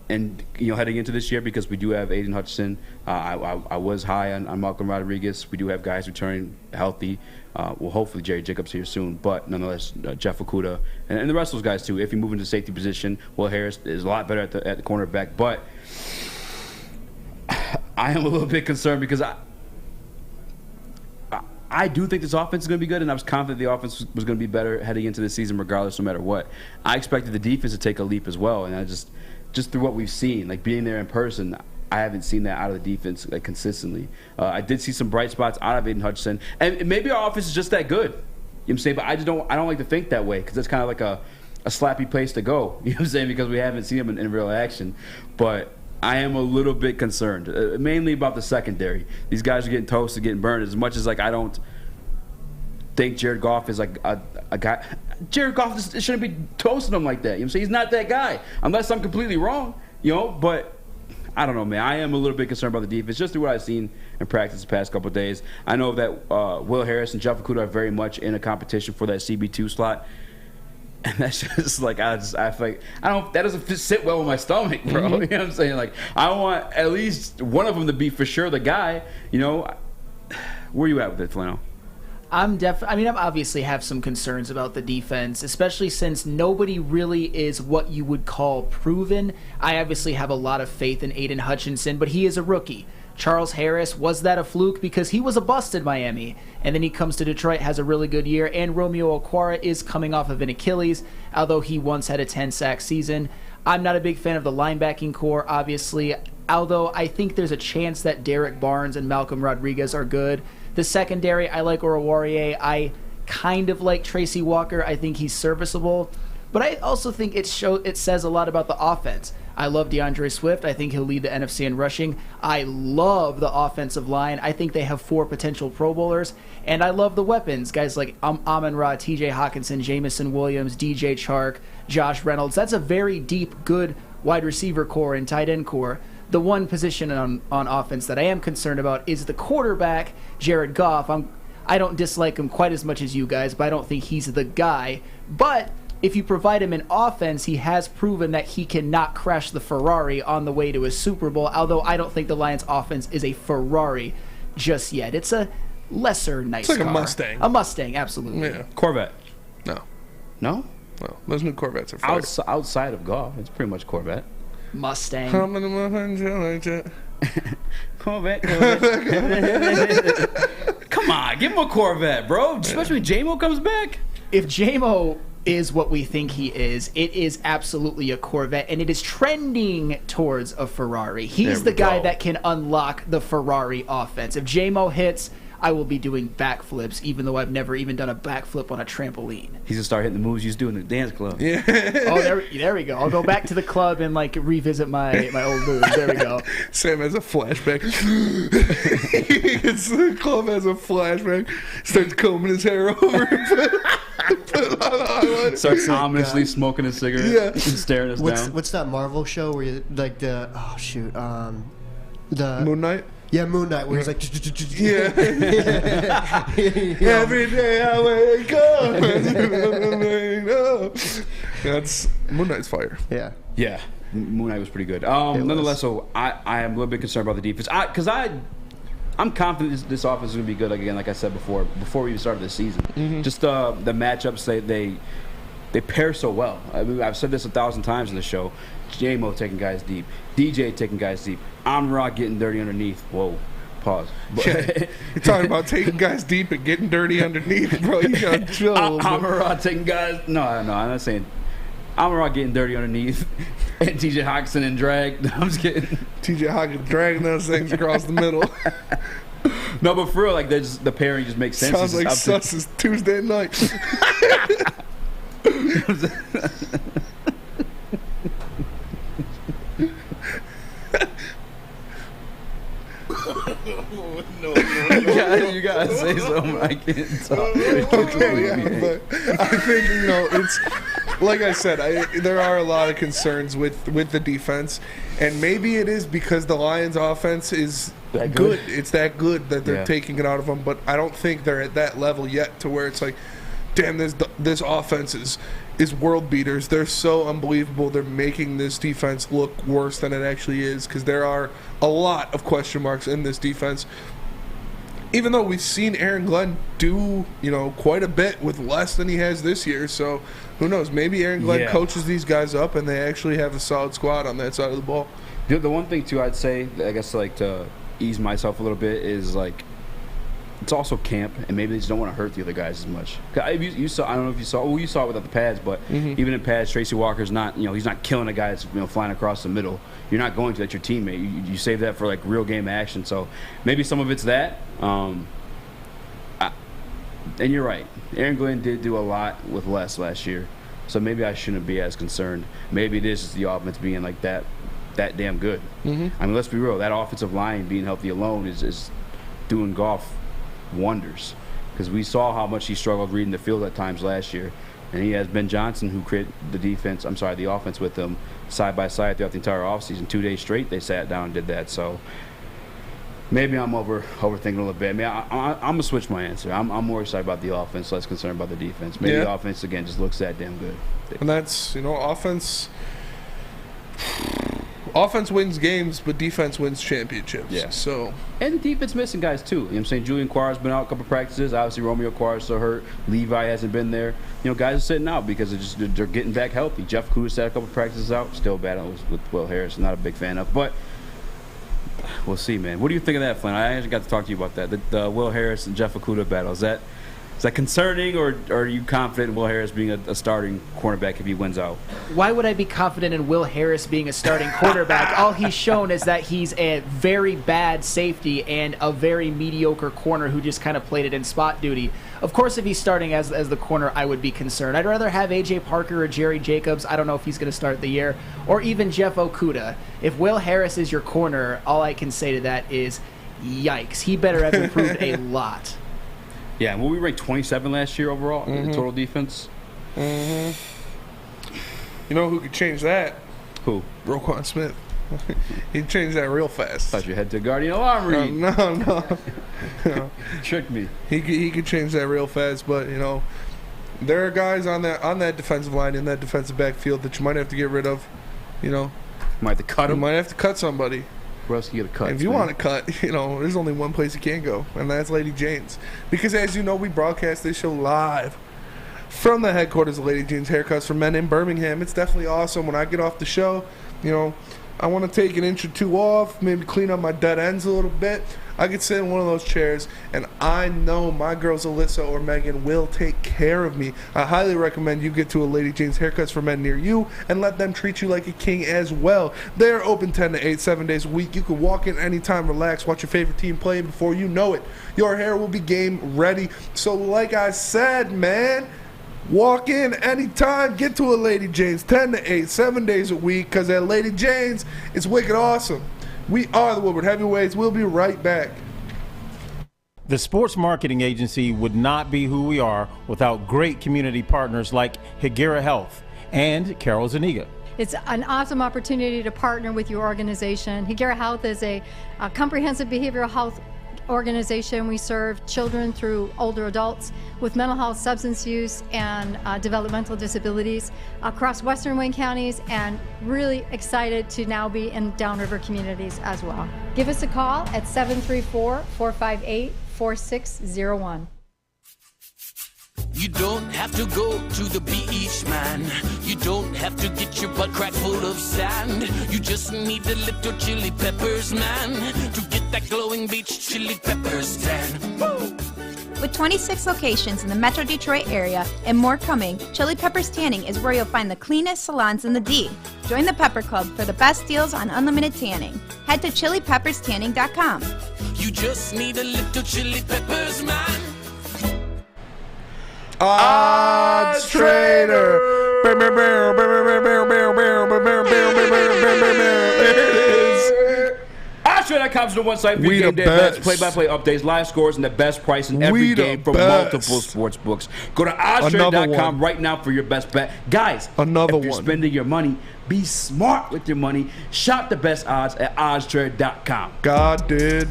and heading into this year, because we do have Aiden Hutchinson. I was high on Malcolm Rodriguez. We do have guys returning healthy. Well, hopefully Jerry Jacobs here soon, but nonetheless, Jeff Okudah and the rest of those guys too. If you move into the safety position, Will Harris is a lot better at the cornerback. But I am a little bit concerned, because I I do think this offense is going to be good, and I was confident the offense was going to be better heading into the season regardless, no matter what. I expected the defense to take a leap as well, and I just through what we've seen, like being there in person, I haven't seen that out of the defense like consistently. I did see some bright spots out of Aiden Hutchinson, and maybe our offense is just that good. You know what I'm saying? But I don't like to think that way because that's kind of like a slappy place to go. You know what I'm saying? Because we haven't seen him in real action. But I am a little bit concerned, mainly about the secondary. These guys are getting toasted, getting burned. As much as like I don't think Jared Goff is like a guy. Jared Goff shouldn't be toasting him like that. You know what I'm saying? He's not that guy, unless I'm completely wrong. You know, but I don't know, man. I am a little bit concerned about the defense, just through what I've seen in practice the past couple of days. I know that Will Harris and Jeff Okudah are very much in a competition for that CB2 slot. And that's just like I feel like that doesn't sit well with my stomach, bro. You know what I'm saying? Like I want at least one of them to be for sure the guy. You know, where you at with it, Flannel? I obviously have some concerns about the defense, especially since nobody really is what you would call proven. I obviously have a lot of faith in Aiden Hutchinson, but he is a rookie. Charles Harris, was that a fluke? Because he was a bust in Miami. And then he comes to Detroit, has a really good year. And Romeo Okwara is coming off of an Achilles, although he once had a 10-sack season. I'm not a big fan of the linebacking core, obviously, although I think there's a chance that Derek Barnes and Malcolm Rodriguez are good. The secondary, I like Oruwariye. I kind of like Tracy Walker. I think he's serviceable. But I also think it says a lot about the offense. I love DeAndre Swift. I think he'll lead the NFC in rushing. I love the offensive line. I think they have 4 potential Pro Bowlers. And I love the weapons. Guys like Amon-Ra, TJ Hawkinson, Jamison Williams, DJ Chark, Josh Reynolds. That's a very deep, good wide receiver core and tight end core. The one position on offense that I am concerned about is the quarterback, Jared Goff. I don't dislike him quite as much as you guys, but I don't think he's the guy. But if you provide him an offense, he has proven that he cannot crash the Ferrari on the way to a Super Bowl, although I don't think the Lions' offense is a Ferrari just yet. It's a lesser nice car. It's like a Mustang. A Mustang, absolutely. Yeah. Corvette. No. No? No. Those new Corvettes are fire. Outside of golf, it's pretty much Corvette. Mustang. Corvette. Come on, give him a Corvette, bro. Especially when J-Mo comes back. If J-Mo is what we think he is, it is absolutely a Corvette, and it is trending towards a Ferrari. He's the guy that can unlock the Ferrari offense. If J-Mo hits, I will be doing backflips, even though I've never even done a backflip on a trampoline. He's gonna start hitting the moves you used to do in the dance club. Yeah. Oh, there we go. I'll go back to the club and like revisit my old moves. There we go. Sam has a flashback. He gets to the club, has a flashback, starts combing his hair over. Put on highlighter. Starts ominously smoking a cigarette and staring us down. What's that Marvel show where you like the the Moon Knight? Yeah, Moon Knight, where he's like, yeah. Every day I wake up. That's Moon Knight's fire. Yeah. Yeah. Moon Knight was pretty good. Nonetheless, so I am a little bit concerned about the defense. Because I'm confident this offense is going to be good, again, like I said before we even started the season. Mm-hmm. Just the matchups, they pair so well. I mean, I've said this 1,000 times in the show. J-Mo taking guys deep. DJ taking guys deep. Amon-Ra getting dirty underneath. Whoa. Pause. You're talking about taking guys deep and getting dirty underneath, bro. You gotta chill. Amon-Ra taking guys. No, I'm not saying. Amon-Ra getting dirty underneath. And TJ Hawkinson and drag. No, I'm just kidding. TJ Hawkinson dragging those things across the middle. No, but for real, like the pairing just makes sense. Sounds like Sus's Tuesday night. No. You gotta say something. I can't talk. Okay, but I think it's like I said. There are a lot of concerns with the defense, and maybe it is because the Lions' offense is that good. It's that good that they're taking it out of them. But I don't think they're at that level yet to where it's like, damn, this offense is world beaters. They're so unbelievable. They're making this defense look worse than it actually is, because there are a lot of question marks in this defense. Even though we've seen Aaron Glenn do, quite a bit with less than he has this year. So who knows? Maybe Aaron Glenn coaches these guys up and they actually have a solid squad on that side of the ball. The one thing too, I'd say, I guess, like to ease myself a little bit, is like it's also camp, and maybe they just don't want to hurt the other guys as much. You saw, I don't know if you saw. Well, you saw it without the pads, but even in pads, Tracy Walker's not. He's not killing a guy that's flying across the middle. You're not going to. That's your teammate. You save that for like real game action. So maybe some of it's that. And you're right. Aaron Glenn did do a lot with less last year, so maybe I shouldn't be as concerned. Maybe it is just the offense being like that damn good. I mean, let's be real. That offensive line being healthy alone is doing Goff wonders, because we saw how much he struggled reading the field at times last year, and he has Ben Johnson, who created the offense with him side by side throughout the entire offseason. 2 days straight they sat down and did that. So maybe I'm overthinking a little bit. I mean, I'm gonna switch my answer. I'm more excited about the offense, less concerned about the defense. Maybe the offense again just looks that damn good. And that's offense wins games, but defense wins championships. Yeah. So, and the defense missing guys too. You know what I'm saying? Julian Quara's been out a couple practices. Obviously Romeo Quara's still hurt. Levi hasn't been there. Guys are sitting out because they're getting back healthy. Jeff Kuda had a couple practices out. Still battling with Will Harris. Not a big fan of, but we'll see, man. What do you think of that, Flynn? I actually got to talk to you about that. The Will Harris and Jeff Okudah battle. Is that concerning, or are you confident in Will Harris being a starting cornerback if he wins out? Why would I be confident in Will Harris being a starting quarterback? All he's shown is that he's a very bad safety and a very mediocre corner who just kind of played it in spot duty. Of course, if he's starting as the corner, I would be concerned. I'd rather have A.J. Parker or Jerry Jacobs. I don't know if he's going to start the year. Or even Jeff Okudah. If Will Harris is your corner, all I can say to that is, yikes. He better have improved a lot. Yeah, well, we ranked 27 last year overall in the total defense. You know who could change that? Who? Roquan Smith. He'd change that real fast. Thought you had to Guardian Alarm. No. Tricked me. He could change that real fast, but there are guys on that defensive line in that defensive backfield that you might have to get rid of. Might have to cut him. You might have to cut somebody. Where else can you get a cut? If you want to cut, there's only one place you can go, and that's Lady Jane's. Because as you know, we broadcast this show live from the headquarters of Lady Jane's Haircuts for Men in Birmingham. It's definitely awesome. When I get off the show, I want to take an inch or two off, maybe clean up my dead ends a little bit. I could sit in one of those chairs, and I know my girls Alyssa or Megan will take care of me. I highly recommend you get to a Lady Jane's Haircuts for Men near you and let them treat you like a king as well. They're open 10 to 8, 7 days a week. You can walk in anytime, relax, watch your favorite team play, and before you know it, your hair will be game ready. So like I said, man, walk in anytime, get to a Lady Jane's 10 to 8, 7 days a week, because at Lady Jane's, it's wicked awesome. We are the Woodward Heavyweights. We'll be right back. The sports marketing agency would not be who we are without great community partners like Higuera Health and Carol Zuniga. It's an awesome opportunity to partner with your organization. Higuera Health is a comprehensive behavioral health organization. We serve children through older adults with mental health, substance use, and developmental disabilities across Western Wayne counties, and really excited to now be in downriver communities as well. Give us a call at 734-458-4601. You don't have to go to the beach, man. You don't have to get your butt crack full of sand. You just need a little chili peppers, man, to get that glowing beach chili peppers tan. Woo! With 26 locations in the Metro Detroit area and more coming, Chili Peppers Tanning is where you'll find the cleanest salons in the D. Join the Pepper Club for the best deals on unlimited tanning. Head to chilipepperstanning.com. You just need a little chili peppers, man. Odds Trader. OddsTrader.com is the one site for game day bets, play-by-play updates, live scores, and the best price in every game from multiple sports books. Go to OddsTrader.com right now for your best bet. Guys, if you're spending your money, be smart with your money. Shop the best odds at OddsTrader.com. God did.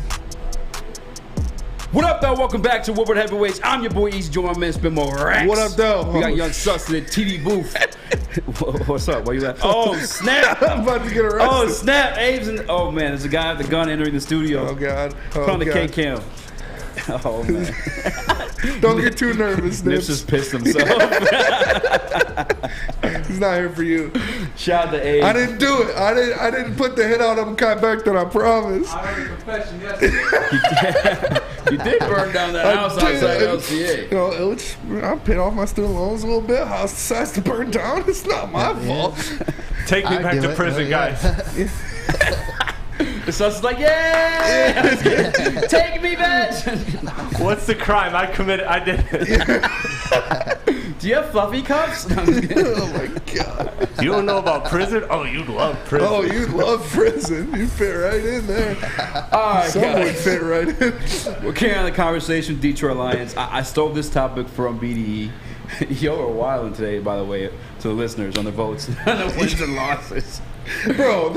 What up, though? Welcome back to Woodward Heavyweights. I'm your boy Eazy, join my man Spin More Rex. What up, though? We got Young Sus in the TV booth. What's up? Why you laughing? Oh, snap. I'm about to get arrested. Oh, snap. Abe's in. Oh, man. There's a guy with the gun entering the studio. Oh, God. Put on the K-cam. Oh, man. Don't get too nervous, Nips just pissed himself. He's not here for you. Shout out to A. I didn't do it. I didn't put the hit on him back then, I promise. I heard a confession yesterday. You did burn down that house outside LCA. You know, I paid off my student loans a little bit. House decides to burn down. It's not my fault. Take me back to prison, guys. The son's like, yeah, take me back. What's the crime? I did it. Do you have fluffy cups? Oh my God. You don't know about prison? Oh, you'd love prison. Oh, you'd love prison. You fit right in there. All right, Someone guys. fit right in. We're carrying on the conversation with Detroit Lions. I stole this topic from BDE. Y'all are wilding today, by the way, to the listeners on the votes on the wins and losses. Bro,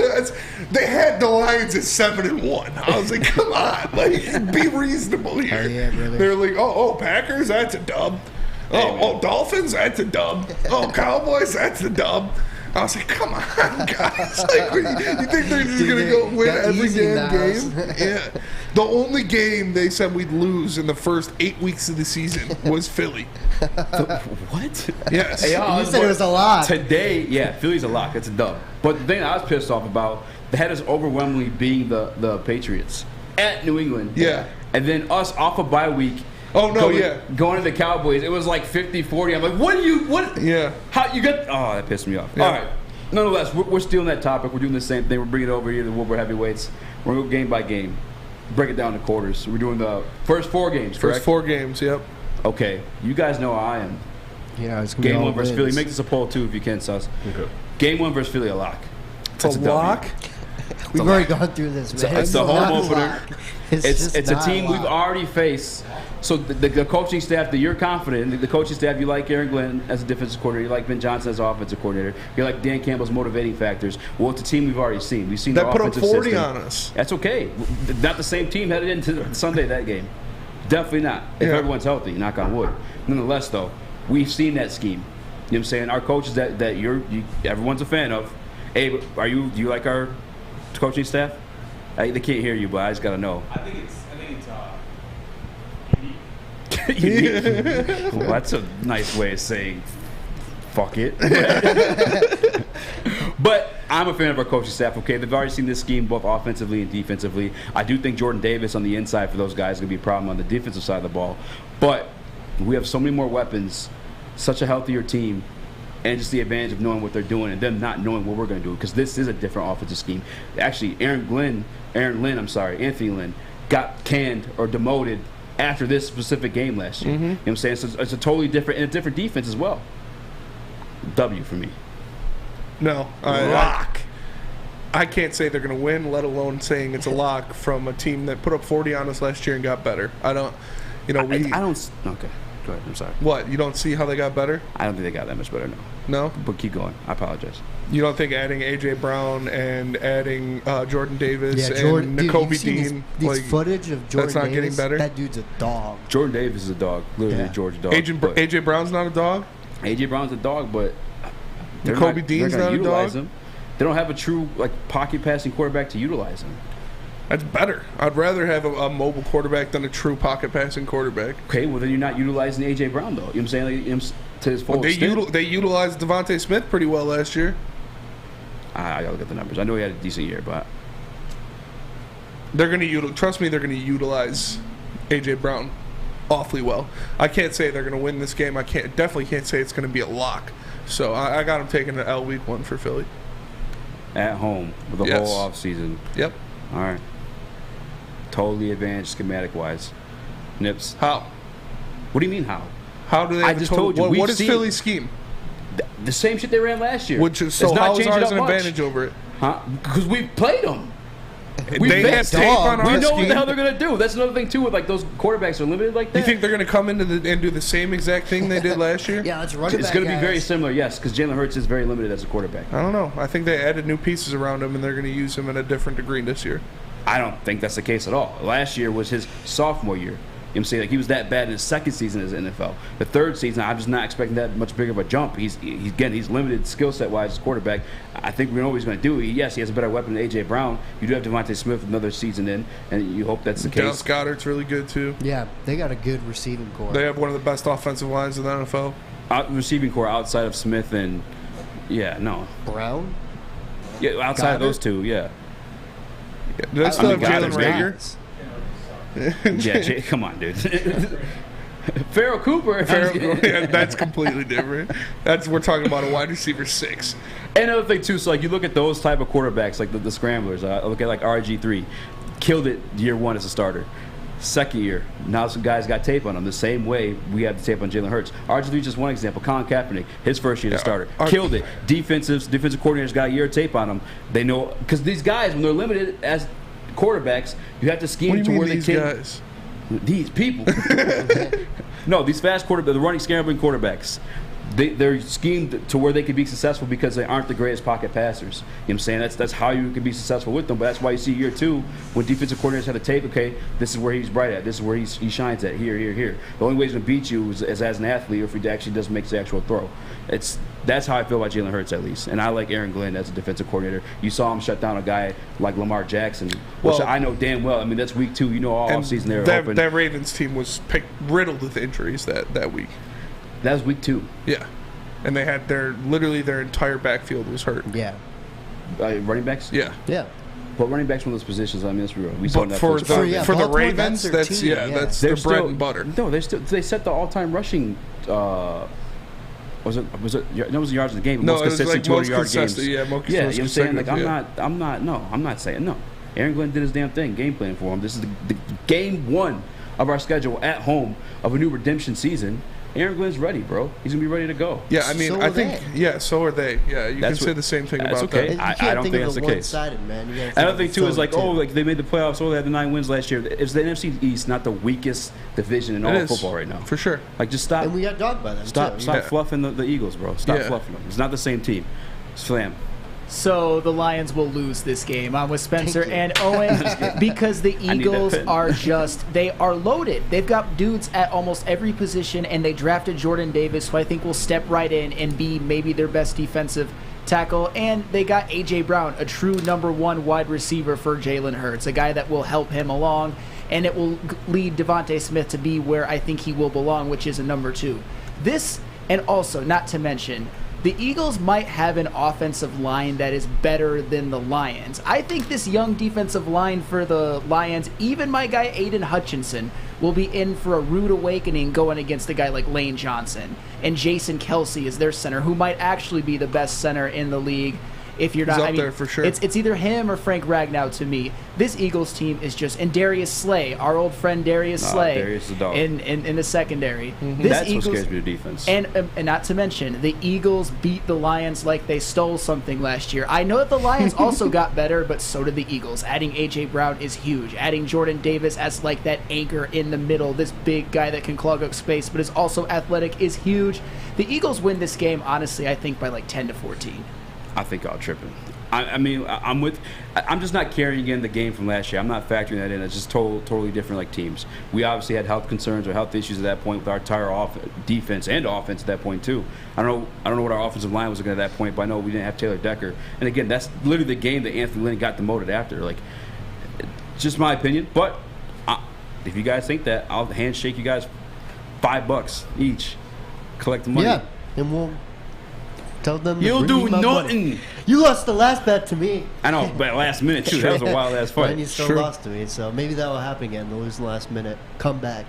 they had the Lions at 7-1. I was like, come on, like, be reasonable here. Oh, yeah, brother. They're like, oh, Packers, that's a dub. Oh, Dolphins, that's a dub. Oh, Cowboys, that's a dub. I was like, come on, guys. Like, you think they're just going to go win every damn game? Yeah. The only game they said we'd lose in the first 8 weeks of the season was Philly. What? Yes. Hey, You said it was a lock. Today, yeah, Philly's a lock. It's a dub. But the thing I was pissed off about, they had us overwhelmingly beating the Patriots at New England. Yeah. And then us off a bye week. Oh, no, Going to the Cowboys. It was like 50-40. I'm like, what? Yeah. How you got? Oh, that pissed me off. Yeah. All right. Nonetheless, we're still on that topic. We're doing the same thing. We're bringing it over here to the Woodward heavyweights. We're going to go game by game. Break it down to quarters. We're doing the first 4 games, correct? First 4 games, yep. Okay. You guys know how I am. Yeah, it's gonna be Game all 1 versus wins. Philly. Make this a poll, too, if you can, Sus. Okay. Game 1 versus Philly, a lock. It's a lock? We've already gone through this, man. It's the home not a opener. lock. It's a not team we've lock. already faced. So the coaching staff that you're confident in, the coaching staff, you like Aaron Glenn as a defensive coordinator, you like Ben Johnson as offensive coordinator, you like Dan Campbell's motivating factors. Well, it's a team we've already seen. We've seen That their put up offensive 40 system. on us. That's okay. Not the same team headed into Sunday that game. Definitely not. If Yeah. everyone's healthy, knock on wood. Nonetheless, though, we've seen that scheme. You know what I'm saying? Our coaches that everyone's a fan of. Hey, do you like our coaching staff? They can't hear you, but I just gotta know. I think it's Well, that's a nice way of saying fuck it. But I'm a fan of our coaching staff, okay? They've already seen this scheme both offensively and defensively. I do think Jordan Davis on the inside for those guys is going to be a problem on the defensive side of the ball. But we have so many more weapons, such a healthier team, and just the advantage of knowing what they're doing and them not knowing what we're going to do, because this is a different offensive scheme. Actually, Anthony Lynn got canned or demoted after this specific game last year. Mm-hmm. You know what I'm saying? So it's a totally different, and a different defense as well. W for me. No. Lock. I can't say they're going to win, let alone saying it's a lock from a team that put up 40 on us last year and got better. I don't. Okay, go ahead. I'm sorry. What? You don't see how they got better? I don't think they got that much better, no. No? But keep going. I apologize. You don't think adding A.J. Brown and adding Jordan Davis and dude, N'Kobe you've seen Dean, these footage of Jordan that's not Davis, getting better? That dude's a dog. Jordan Davis is a dog. Literally a Georgia dog. A.J. Brown's not a dog? A.J. Brown's a dog, but N'Kobe Dean's not a utilize dog? him. They don't have a true pocket passing quarterback to utilize him. That's better. I'd rather have a mobile quarterback than a true pocket passing quarterback. Okay, well then you're not utilizing A.J. Brown though. You know what I'm saying? Like, to his full extent. They utilized Devontae Smith pretty well last year. I gotta look at the numbers. I know he had a decent year, but they're gonna trust me. They're gonna utilize A.J. Brown awfully well. I can't say they're gonna win this game. Definitely can't say it's gonna be a lock. So I got them taking an L week 1 for Philly. At home with the whole off season. Yep. All right. Totally advantaged schematic wise. Nips. How? What do you mean how? How do they? I just told you. What is Philly's scheme? The same shit they ran last year. Which is so how is ours an advantage over it? Huh? Because we played them. They have tape on our We know scheme. what the hell they're gonna do. That's another thing too. With those quarterbacks are limited like that. You think they're gonna come into and do the same exact thing they did last year? Yeah, let's run it It's back, going to be guys. very similar, yes, because Jalen Hurts is very limited as a quarterback. I don't know. I think they added new pieces around him, and they're going to use him in a different degree this year. I don't think that's the case at all. Last year was his sophomore year. I'm saying? Like, he was that bad in his second season as NFL. The third season, I'm just not expecting that much bigger of a jump. He's limited skill set wise as quarterback. I think we know what he's going to do. Yes, he has a better weapon than A.J. Brown. You do have Devontae Smith another season in, and you hope that's the case. Dallas Goedert's really good too. Yeah, they got a good receiving core. They have one of the best offensive lines in the NFL. Receiving core outside of Smith and Brown. Yeah, outside of those two, yeah. Do they still have Jalen Reagor? Yeah, come on, dude. Farrell Cooper. Yeah, that's completely different. We're talking about a wide receiver 6. And another thing too, so like you look at those type of quarterbacks, like the scramblers. I look at like RG3, killed it year 1 as a starter. Second year, now some guys got tape on him. The same way we have the tape on Jalen Hurts. RG3 is just one example. Colin Kaepernick, his first year as a starter, killed it. Defensive coordinators got a year of tape on him. They know because these guys, when they're limited as quarterbacks, you have to scheme to where they can. Guys? These people. No, these fast quarterbacks, the running, scrambling quarterbacks. They're schemed to where they can be successful because they aren't the greatest pocket passers. You know what I'm saying? That's how you can be successful with them. But that's why you see year 2 when defensive coordinators have the tape. Okay, this is where he's bright at. This is where he shines at. Here. The only way he's gonna beat you is as an athlete, or if he actually doesn't make the actual throw. That's how I feel about Jalen Hurts, at least. And I like Aaron Glenn as a defensive coordinator. You saw him shut down a guy like Lamar Jackson, which I know damn well. I mean, that's week 2. You know, all offseason they were hoping. That Ravens team was riddled with injuries that week. That was week 2. Yeah. And they had their entire backfield was hurt. Yeah. Running backs? Yeah. Yeah. But running backs one of those positions. I mean, that's real. We saw that for the Ravens. That's their bread and butter. No, they set the all-time rushing. Was it? That was the yards of the game. No, most it was consistent like 200-yard games. Yeah, you know what I'm saying? Like I'm not saying no. Aaron Glenn did his damn thing, game plan for him. This is the game 1 of our schedule at home of a new redemption season. Aaron Glenn's ready, bro. He's gonna be ready to go. Yeah, I mean, I think so are they. Yeah, you can say the same thing about okay. that. I don't think that's the case. Man. Another thing too is like, like they made the playoffs. They had the 9 wins last year. Is the NFC East not the weakest division in all of football right now? For sure. Like, just stop. And we got dogged by them. Stop fluffing the Eagles, bro. Stop fluffing them. It's not the same team. Slam. So the Lions will lose this game. I'm with Spencer and Owen because the Eagles they are loaded. They've got dudes at almost every position, and they drafted Jordan Davis, who I think will step right in and be maybe their best defensive tackle. And they got A.J. Brown, a true number 1 wide receiver for Jalen Hurts, a guy that will help him along, and it will lead Devontae Smith to be where I think he will belong, which is a number 2. This, and also, not to mention, the Eagles might have an offensive line that is better than the Lions. I think this young defensive line for the Lions, even my guy Aiden Hutchinson, will be in for a rude awakening going against a guy like Lane Johnson. And Jason Kelsey is their center, who might actually be the best center in the league. If you're not, there for sure. It's either him or Frank Ragnow to me. This Eagles team is just, and Darius Slay, our old friend Darius Slay, Darius is a dog. in the secondary. Mm-hmm. That's Eagles, what scares me, the defense. And not to mention, the Eagles beat the Lions like they stole something last year. I know that the Lions also got better, but so did the Eagles. Adding A.J. Brown is huge. Adding Jordan Davis as like that anchor in the middle, this big guy that can clog up space but is also athletic, is huge. The Eagles win this game, honestly, I think by like 10-14. I think y'all tripping. I'm just not carrying in the game from last year. I'm not factoring that in. It's just totally different like teams. We obviously had health concerns or health issues at that point with our entire defense and offense at that point too. I don't know what our offensive line was looking at that point, but I know we didn't have Taylor Decker. And again, that's literally the game that Anthony Lynn got demoted after. Like, just my opinion. But if you guys think that, I'll handshake you guys $5 each. Collect the money. Yeah, and we'll tell them you'll do nothing. Money. You lost the last bet to me. I know, but last minute too. That was a wild ass fight. And you still lost to me, so maybe that will happen again. They'll lose the last minute. Come back.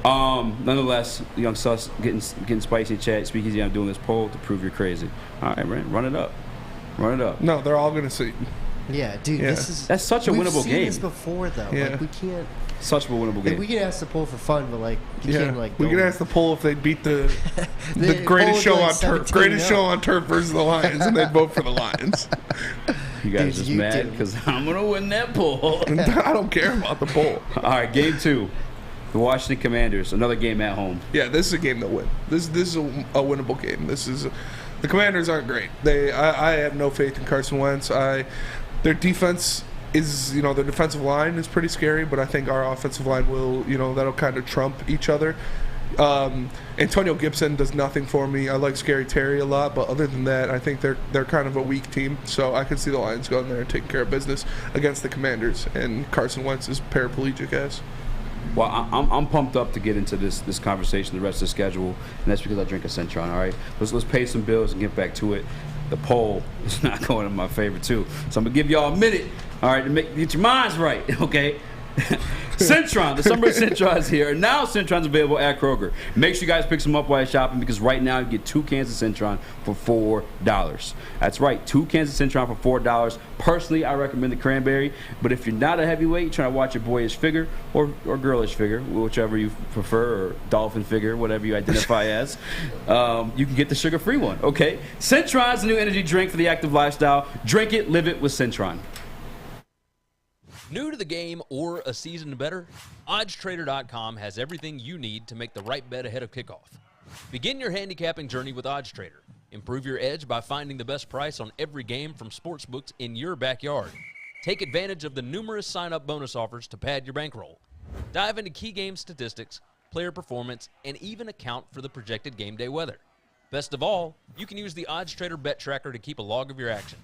Nonetheless, Young Sus getting spicy chat. Speak easy. I'm doing this poll to prove you're crazy. All right, man, run it up. No, they're all gonna see. Yeah, dude, that's such a winnable game. We've seen this before, though. Yeah. Like, we can't. Such a winnable game. We can ask the poll for fun, but like, you can't like. We can ask the poll if they beat the greatest show on turf, show on turf versus the Lions, and they'd vote for the Lions. You guys just mad because I'm gonna win that poll. I don't care about the poll. All right, game 2, the Washington Commanders, another game at home. Yeah, this is a game they'll win. This is a winnable game. The Commanders aren't great. I have no faith in Carson Wentz. Their defense is, their defensive line is pretty scary, but I think our offensive line will, that'll kind of trump each other. Antonio Gibson does nothing for me. I like Scary Terry a lot, but other than that, I think they're kind of a weak team. So I could see the Lions going there and taking care of business against the Commanders and Carson Wentz's paraplegic ass. Well, I'm pumped up to get into this conversation, the rest of the schedule, and that's because I drink a Centron. All right, let's pay some bills and get back to it. The poll is not going in my favor too, so I'm gonna give y'all a minute, all right, to get your minds right, okay? Centron, the summer Centron is here. Now Centron's available at Kroger. Make sure you guys pick some up while you're shopping, because right now you get 2 cans of Centron for $4. That's right, 2 cans of Centron for $4. Personally, I recommend the cranberry, but if you're not a heavyweight, trying to watch a boyish figure or girlish figure, whichever you prefer, or dolphin figure, whatever you identify as, you can get the sugar-free one, okay? Centron's the new energy drink for the active lifestyle. Drink it, live it with Centron. New to the game or a season better? OddsTrader.com has everything you need to make the right bet ahead of kickoff. Begin your handicapping journey with OddsTrader. Improve your edge by finding the best price on every game from sportsbooks in your backyard. Take advantage of the numerous sign-up bonus offers to pad your bankroll. Dive into key game statistics, player performance, and even account for the projected game day weather. Best of all, you can use the OddsTrader bet tracker to keep a log of your action.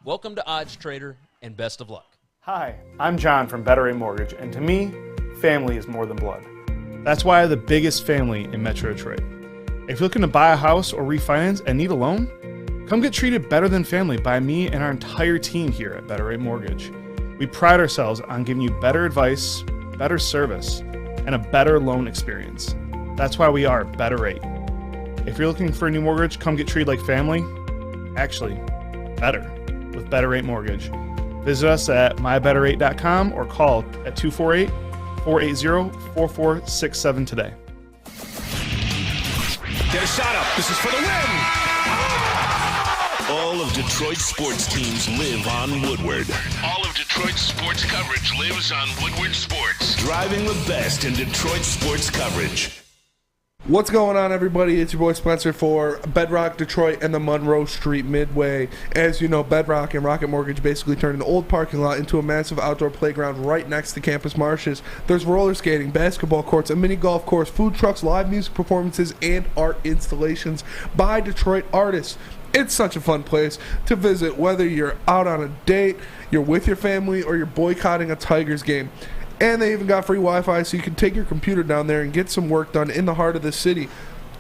Welcome to OddsTrader, and best of luck. Hi, I'm John from Better Rate Mortgage, and to me, family is more than blood. That's why I have the biggest family in Metro Detroit. If you're looking to buy a house or refinance and need a loan, come get treated better than family by me and our entire team here at Better Rate Mortgage. We pride ourselves on giving you better advice, better service, and a better loan experience. That's why we are Better Rate. If you're looking for a new mortgage, come get treated like family. Actually, better with Better Rate Mortgage. Visit us at mybetterrate.com or call at 248-480-4467 today. Get a shot up. This is for the win. All of Detroit's sports teams live on Woodward. All of Detroit's sports coverage lives on Woodward Sports. Driving the best in Detroit sports coverage. What's going on, everybody? It's your boy Spencer for Bedrock Detroit and the Monroe Street Midway. As you know, Bedrock and Rocket Mortgage basically turned an old parking lot into a massive outdoor playground right next to campus marshes. There's roller skating, basketball courts, a mini golf course, food trucks, live music performances, and art installations by Detroit artists. It's such a fun place to visit, whether you're out on a date, you're with your family, or you're boycotting a Tigers game. And they even got free Wi-Fi, so you can take your computer down there and get some work done in the heart of the city.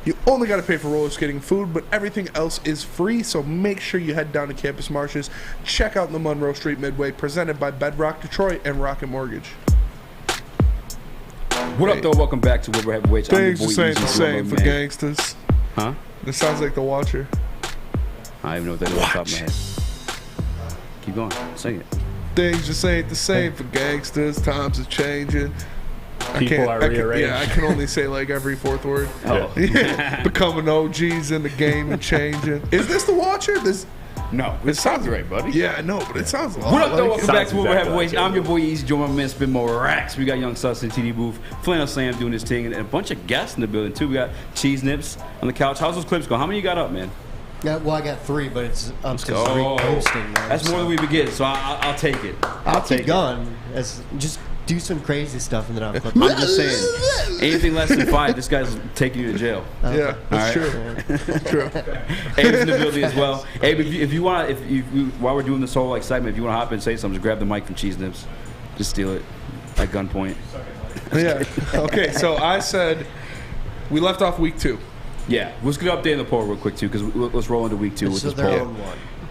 You only got to pay for roller skating food, but everything else is free, so make sure you head down to Campus Marshes. Check out the Monroe Street Midway, presented by Bedrock Detroit and Rocket Mortgage. What up, though? Welcome back to Woodward Heavyweights. Things just ain't the same for gangsters. Huh? This sounds like The Watcher. I don't even know what that is off the top of my head. Keep going. Sing it. Things just ain't the same for gangsters. Times are changing. People are rearranged. I can only say like every fourth word. Oh. Yeah. Becoming OGs in the game and changing. Is this The Watcher? No, it sounds right, buddy. Yeah, I know, but it sounds a lot What up, though? like Welcome back to Woodward Heavyweights. I'm your boy Eazy. Join my man, Spin More Racks. We got Young Sus in TD Booth, Flannel Sam doing his thing, and a bunch of guests in the building, too. We got Cheese Nips on the couch. How's those clips going? How many you got up, man? Yeah, well, I got 3, but it's up to Oh, posting. that's more than we begin, so I'll take it. I'll keep going. Just do some crazy stuff and then I'll clip it. I'm just saying, anything less than 5, this guy's taking you to jail. Yeah, that's true. True. Abe's in the building as well. Abe, if you want, while we're doing this whole excitement, if you want to hop in and say something, just grab the mic from Cheese Nips. Just steal it at gunpoint. Yeah. Okay, so I said we left off week 2. Yeah, let's get an update on the poll real quick, too, because let's roll into week 2 with this poll.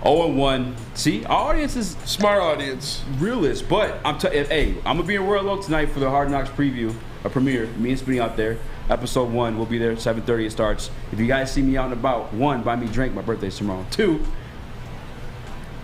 0-1. See, our audience is smart audience, realist. But I'm gonna be in Royal Oak tonight for the Hard Knocks preview, a premiere. Me and Spinny out there. Episode 1, we'll be there. 7:30 it starts. If you guys see me out and about, 1, buy me a drink. My birthday's tomorrow. 2,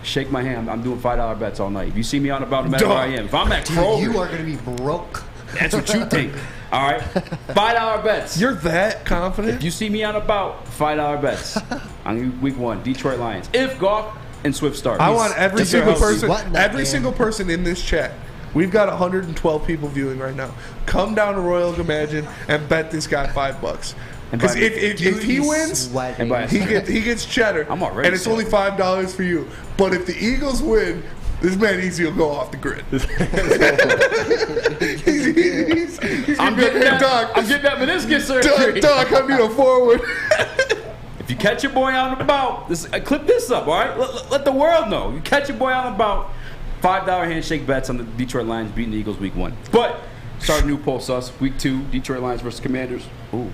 shake my hand. I'm doing $5 bets all night. If you see me out and about, no matter where I am, if I'm at Kroger, you are gonna be broke. That's what you think. All right, $5 bets. You're that confident? If you see me out and about, $5 bets. I'm gonna be week 1, Detroit Lions. If Goff and Swift start, I want every single person in this chat. We've got 112 people viewing right now. Come down to Royal Imagine and bet this guy $5. Because if he wins, he gets cheddar. I'm already and it's only $5 for you. But if the Eagles win, This man Eazy will go off the grid. I'm getting that meniscus surgery. Doc, I need a forward. If you catch your boy out and about, clip this up, all right? Let the world know. You catch your boy out and about, $5 handshake bets on the Detroit Lions beating the Eagles week 1. But start a new poll sus. Week 2, Detroit Lions versus Commanders. Ooh.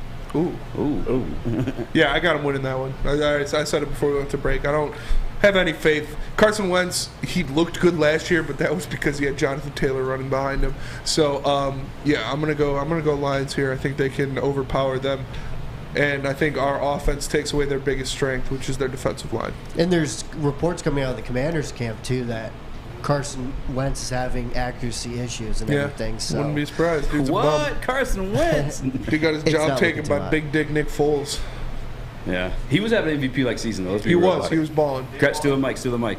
Yeah, I got him winning that one. I said it before we went to break. I don't have any faith. Carson Wentz, he looked good last year, but that was because he had Jonathan Taylor running behind him. So, yeah, I'm gonna go Lions here. I think they can overpower them, and I think our offense takes away their biggest strength, which is their defensive line. And there's reports coming out of the Commanders camp too that Carson Wentz is having accuracy issues and everything. So wouldn't be surprised. Dude's a bum. Carson Wentz? He got his job taken by Big Dick Nick Foles. Yeah, he was having an MVP-like season though. He was balling. Steal the mic.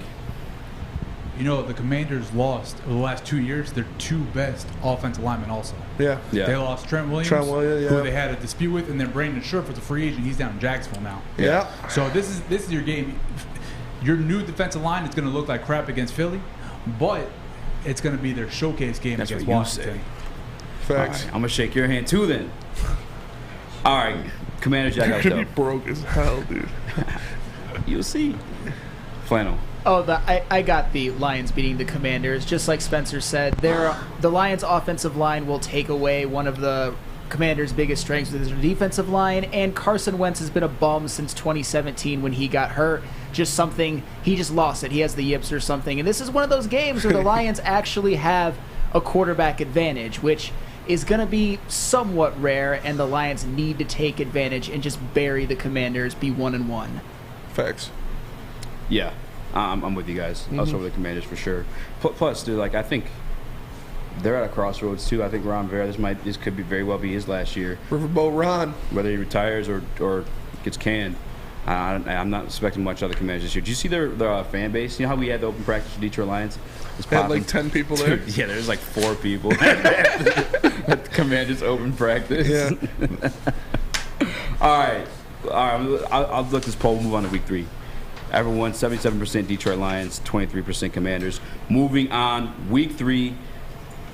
You know, the Commanders lost over the last 2 years their 2 best offensive linemen also. Yeah. They lost Trent Williams, who they had a dispute with, and then Brandon Scherf was a free agent. He's down in Jacksonville now. Yeah. So this is your game. Your new defensive line is going to look like crap against Philly, but it's going to be their showcase game against Washington. Facts. Right, I'm gonna shake your hand too then. All right, Commanders, I got he broke as hell, dude. You'll see. Flannel. Oh, I got the Lions beating the Commanders. Just like Spencer said, the Lions' offensive line will take away one of the Commanders' biggest strengths with their defensive line, and Carson Wentz has been a bum since 2017 when he got hurt. Just something, he just lost it. He has the yips or something. And this is one of those games where the Lions actually have a quarterback advantage, which is going to be somewhat rare, and the Lions need to take advantage and just bury the Commanders, be 1-1. Facts. Yeah, I'm with you guys. I'll start with the Commanders for sure. Plus, dude, like I think they're at a crossroads too. I think Ron Vera, this could be very well be his last year. Riverboat Ron. Whether he retires or gets canned. I'm not expecting much of the Commanders this year. Did you see their fan base? You know how we had the open practice for Detroit Lions? They had like 10 people there. Dude, yeah, there's like 4 people at the Commanders open practice. Yeah. All right. I'll look this poll. We'll move on to week 3. Everyone, 77% Detroit Lions, 23% Commanders. Moving on, week 3.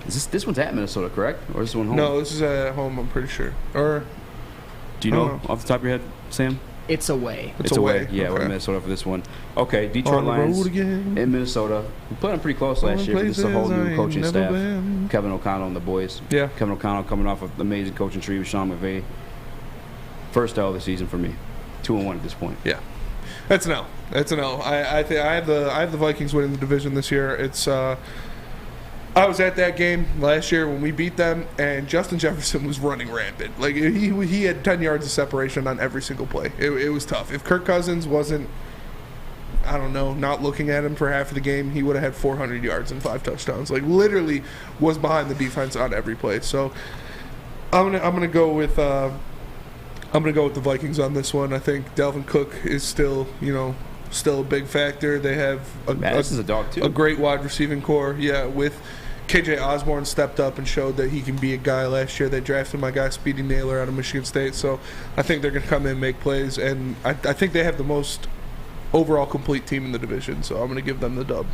This one's at Minnesota, correct? Or is this one home? No, this is at home, I'm pretty sure. Or do you know off the top of your head, Sam? It's away. It's away. Yeah, we're in Minnesota for this one. Okay, Detroit Lions in Minnesota. We played them pretty close last year, but this is a whole new coaching staff. Kevin O'Connell and the boys. Yeah. Kevin O'Connell coming off of the amazing coaching tree with Sean McVay. First L of the season for me. 2-1 at this point. Yeah. That's an L. I have the Vikings winning the division this year. It's I was at that game last year when we beat them, and Justin Jefferson was running rampant. Like he had 10 yards of separation on every single play. It was tough. If Kirk Cousins wasn't, I don't know, not looking at him for half of the game, he would have had 400 yards and 5 touchdowns. Like literally was behind the defense on every play. So I'm gonna go with the Vikings on this one. I think Dalvin Cook is still a big factor. They have a dog too. A great wide receiving core. Yeah, with KJ Osborne stepped up and showed that he can be a guy last year. They drafted my guy Speedy Naylor out of Michigan State, so I think they're going to come in and make plays, and I think they have the most overall complete team in the division, so I'm going to give them the dub.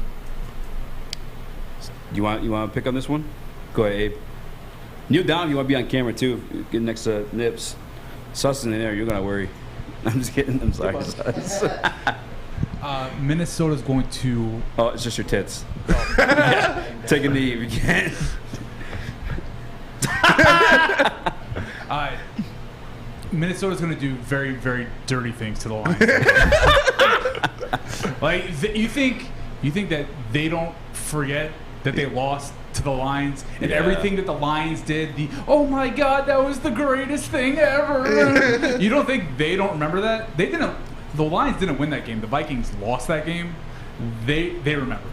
You want to pick on this one? Go ahead, Abe. You down? You want to be on camera too? Get next to Nips. Sus in there. You're going to worry. I'm just kidding. I'm sorry. Minnesota's going to... Oh, it's just your tits. Yeah. Take a knee if you can. Minnesota's going to do very, very dirty things to the Lions. Like, you think that they don't forget that they lost to the Lions and everything that the Lions did? Oh my God, that was the greatest thing ever. You don't think they don't remember that? They didn't. The Lions didn't win that game. The Vikings lost that game. They remember.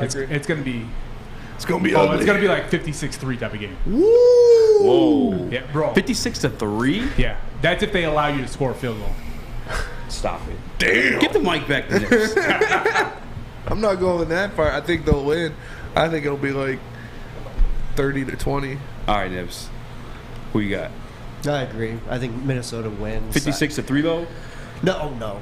It's going to be... It's going to be ugly. It's going to be like 56-3 type of game. Woo! Whoa. Yeah, bro. 56-3? Yeah. That's if they allow you to score a field goal. Stop it. Damn. Get the mic back to Nips. I'm not going that far. I think they'll win. I think it'll be like 30-20. All right, Nips. Who you got? I agree. I think Minnesota wins. 56-3 though? No.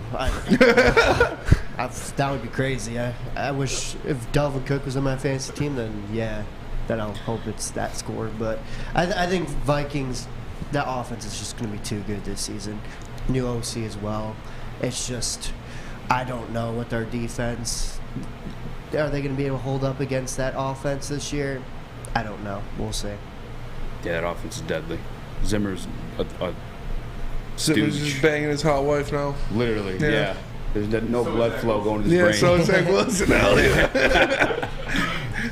That would be crazy. I wish if Dalvin Cook was on my fantasy team, then I'll hope it's that score. But I think Vikings, that offense is just going to be too good this season. New OC as well. It's just, I don't know what their defense, are they going to be able to hold up against that offense this year? I don't know. We'll see. Yeah, that offense is deadly. Zimmer's a Zimmer's just banging his hot wife now. Literally, yeah. There's no blood flow going to his brain. Yeah, so is Zach Wilson now.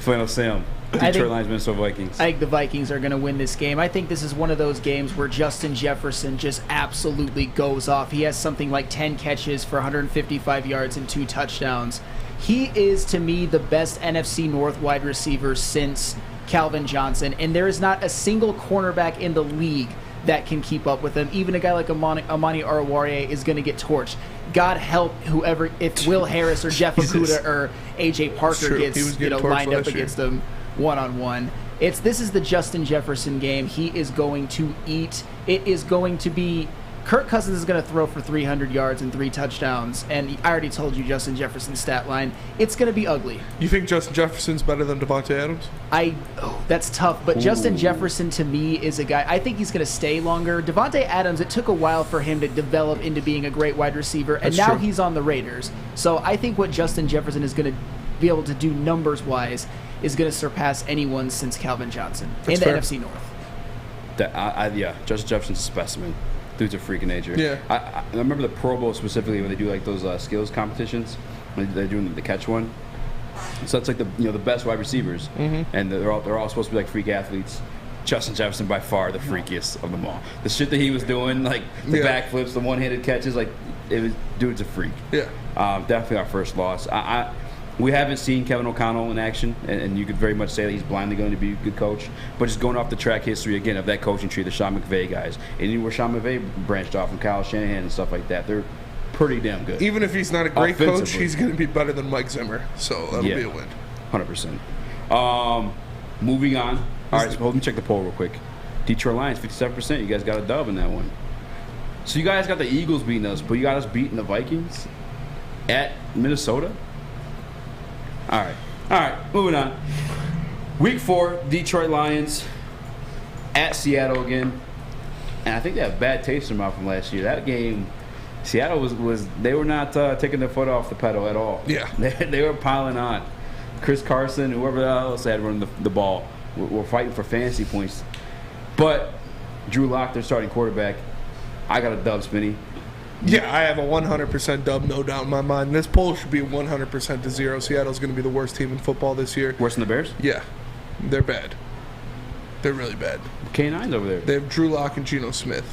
Flannel Sam. Detroit Lions, Minnesota Vikings. I think the Vikings are going to win this game. I think this is one of those games where Justin Jefferson just absolutely goes off. He has something like 10 catches for 155 yards and 2 touchdowns. He is, to me, the best NFC North wide receiver since Calvin Johnson, and there is not a single cornerback in the league that can keep up with him. Even a guy like Amani Oruwariye is going to get torched. God help whoever, if Will Harris or Jeff Okudah or AJ Parker gets lined up against them one-on-one. This is the Justin Jefferson game. He is going to eat. It is going to be, Kirk Cousins is going to throw for 300 yards and 3 touchdowns, and I already told you Justin Jefferson's stat line. It's going to be ugly. You think Justin Jefferson's better than Devontae Adams? That's tough, but Justin Jefferson to me is a guy, I think he's going to stay longer. Devontae Adams, it took a while for him to develop into being a great wide receiver, and now he's on the Raiders. So I think what Justin Jefferson is going to be able to do numbers-wise is going to surpass anyone since Calvin Johnson in the NFC North. Justin Jefferson's a specimen. Dude's a freak of nature. Yeah. I remember the Pro Bowl specifically when they do like those skills competitions. They're doing the catch one. So it's like the best wide receivers, and they're all supposed to be like freak athletes. Justin Jefferson by far the freakiest of them all. The shit that he was doing, like the backflips, the one-handed catches, dude's a freak. Yeah. Definitely our first loss. We haven't seen Kevin O'Connell in action, and you could very much say that he's blindly going to be a good coach. But just going off the track history, again, of that coaching tree, the Sean McVay guys, and you know where Sean McVay branched off from Kyle Shanahan and stuff like that, they're pretty damn good. Even if he's not a great coach, he's going to be better than Mike Zimmer. So that'll be a win. 100%. Moving on. All right, so let me check the poll real quick. Detroit Lions, 57%. You guys got a dub in that one. So you guys got the Eagles beating us, but you got us beating the Vikings at Minnesota? All right, moving on. Week 4, Detroit Lions at Seattle again. And I think they have bad taste in their mouth from last year. That game, Seattle was they were not taking their foot off the pedal at all. Yeah. They were piling on. Chris Carson, whoever else had run the ball, were fighting for fantasy points. But Drew Lock, their starting quarterback, I got a dub, Spinny. Yeah, I have a 100% dub, no doubt in my mind. This poll should be 100% to 0. Seattle's going to be the worst team in football this year. Worse than the Bears? Yeah. They're bad. They're really bad. K9's over there. They have Drew Lock and Geno Smith.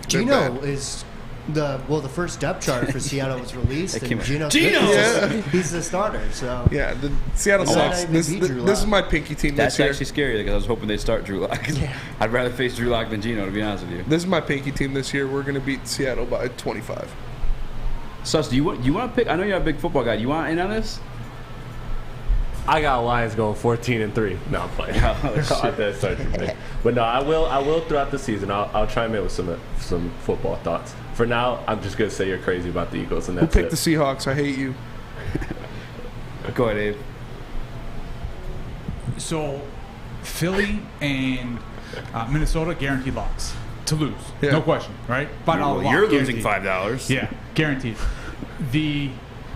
Geno is the first depth chart for Seattle was released, and Geno he's the starter. So yeah, the Seattle sucks. This is my pinky team this year. That's actually scary because I was hoping they'd start Drew Lock. Yeah. I'd rather face Drew Lock than Geno, to be honest with you. This is my pinky team this year. We're going to beat Seattle by 25. Sus, do you want to pick? I know you're a big football guy. Do you want in on this? I got Lions going 14-3. No, I'm playing. But no, I will throughout the season. I'll chime in with some football thoughts. For now, I'm just gonna say you're crazy about the Eagles, and that's Who picked the Seahawks? I hate you. Go ahead, Abe. So, Philly and Minnesota guaranteed locks to lose. Yeah. No question, right? You're losing $5. Yeah, guaranteed.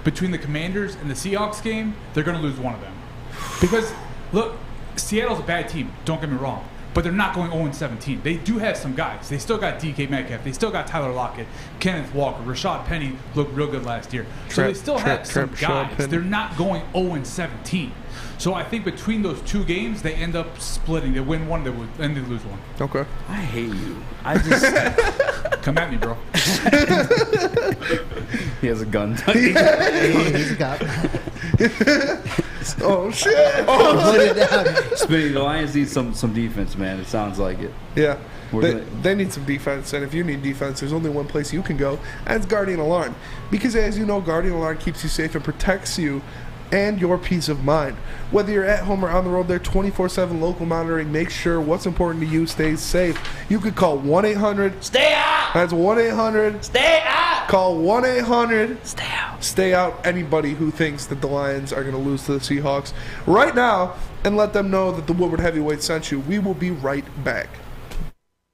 Between the Commanders and the Seahawks game, they're going to lose one of them. Because, look, Seattle's a bad team, don't get me wrong, but they're not going 0-17. They do have some guys. They still got DK Metcalf. They still got Tyler Lockett, Kenneth Walker, Rashad Penny looked real good last year. So they still have some guys. They're not going 0-17. So I think between those two games, they end up splitting. They win one, and they lose one. Okay. I hate you. I just come at me, bro. He has a gun. He's a cop. Oh shit! Put it down. Spinny, the Lions need some defense, man. It sounds like it. Yeah. They need some defense, and if you need defense, there's only one place you can go, and it's Guardian Alarm. Because as you know, Guardian Alarm keeps you safe and protects you and your peace of mind. Whether you're at home or on the road, their 24/7 local monitoring makes sure what's important to you stays safe. You could call 1-800 Stay out. That's 1-800 Stay out. Call 1-800. Stay out. Stay out anybody who thinks that the Lions are going to lose to the Seahawks right now, and let them know that the Woodward Heavyweight sent you. We will be right back.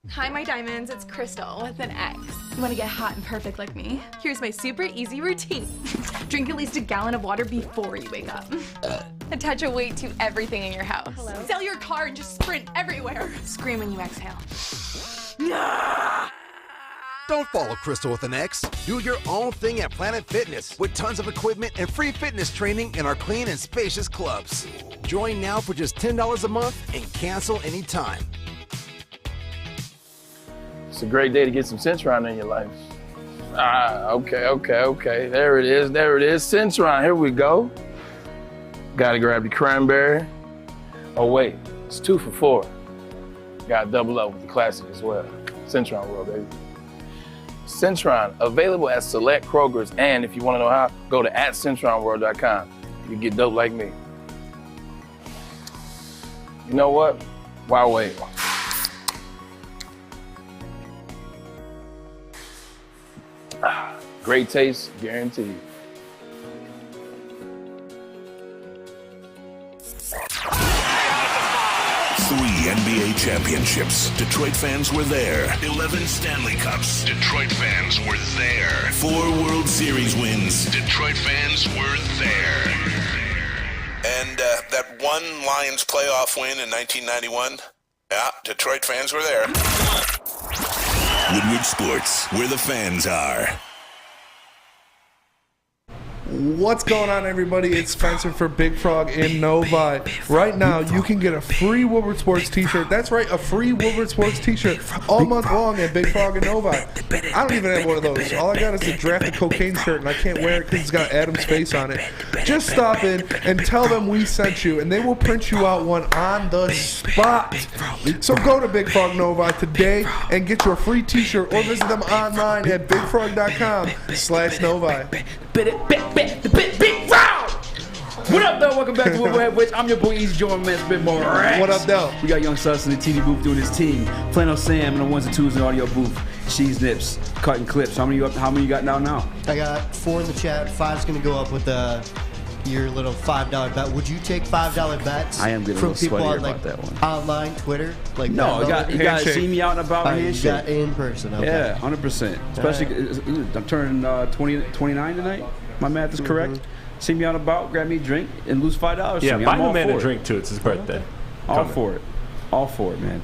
Hi, my diamonds. It's Crystal with an X. You want to get hot and perfect like me? Here's my super easy routine. Drink at least a gallon of water before you wake up. Attach a weight to everything in your house. Sell your car and just sprint everywhere. Scream when you exhale. Don't follow Crystal with an X. Do your own thing at Planet Fitness with tons of equipment and free fitness training in our clean and spacious clubs. Join now for just $10 a month and cancel anytime. It's a great day to get some Centron in your life. Okay. There it is. Centron, here we go. Gotta grab the cranberry. Oh wait, it's 2 for $4. Gotta double up with the classic as well. Centron World, baby. Centron, available at select Krogers, and if you wanna know how, go to @CentronWorld.com. You get dope like me. You know what? Why wait? Great taste, guaranteed. Three NBA championships. Detroit fans were there. 11 Stanley Cups. Detroit fans were there. 4 World Series wins. Detroit fans were there. And that one Lions playoff win in 1991. Yeah, Detroit fans were there. Woodward Sports, where the fans are. What's going on, everybody? It's Spencer for Big Frog in Novi. Right now, you can get a free Woodward Sports t-shirt. That's right, a free Woodward Sports t-shirt all month long at Big Frog in Novi. I don't even have one of those. All I got is a drafted cocaine shirt, and I can't wear it because it's got Adam's face on it. Just stop in and tell them we sent you, and they will print you out one on the spot. So go to Big Frog Novi today and get your free t-shirt, or visit them online at bigfrog.com/Novi. Big Frog! What up, though? Welcome back to Woodward Heavyweights. I'm your boy Eazy, joining man, Spit More Racks. What up, though? We got Young Sus in the TV booth doing his team. Flannel Sam in the 1s and 2s in the audio booth. She's Nips, cutting clips. How many you got now? I got 4 in the chat. 5's going to go up with your little $5 bet. Would you take $5 bets? I am getting from a little people sweaty on about that one. Online, Twitter, like No, you got to see me out and about. You got in person. Okay. Yeah, 100%. Especially, I'm turning 29 tonight. My math is correct. See me out and about, grab me a drink, and lose $5. Yeah, for me. buy I'm the all man for a it. drink too. It's his birthday. All for it, man.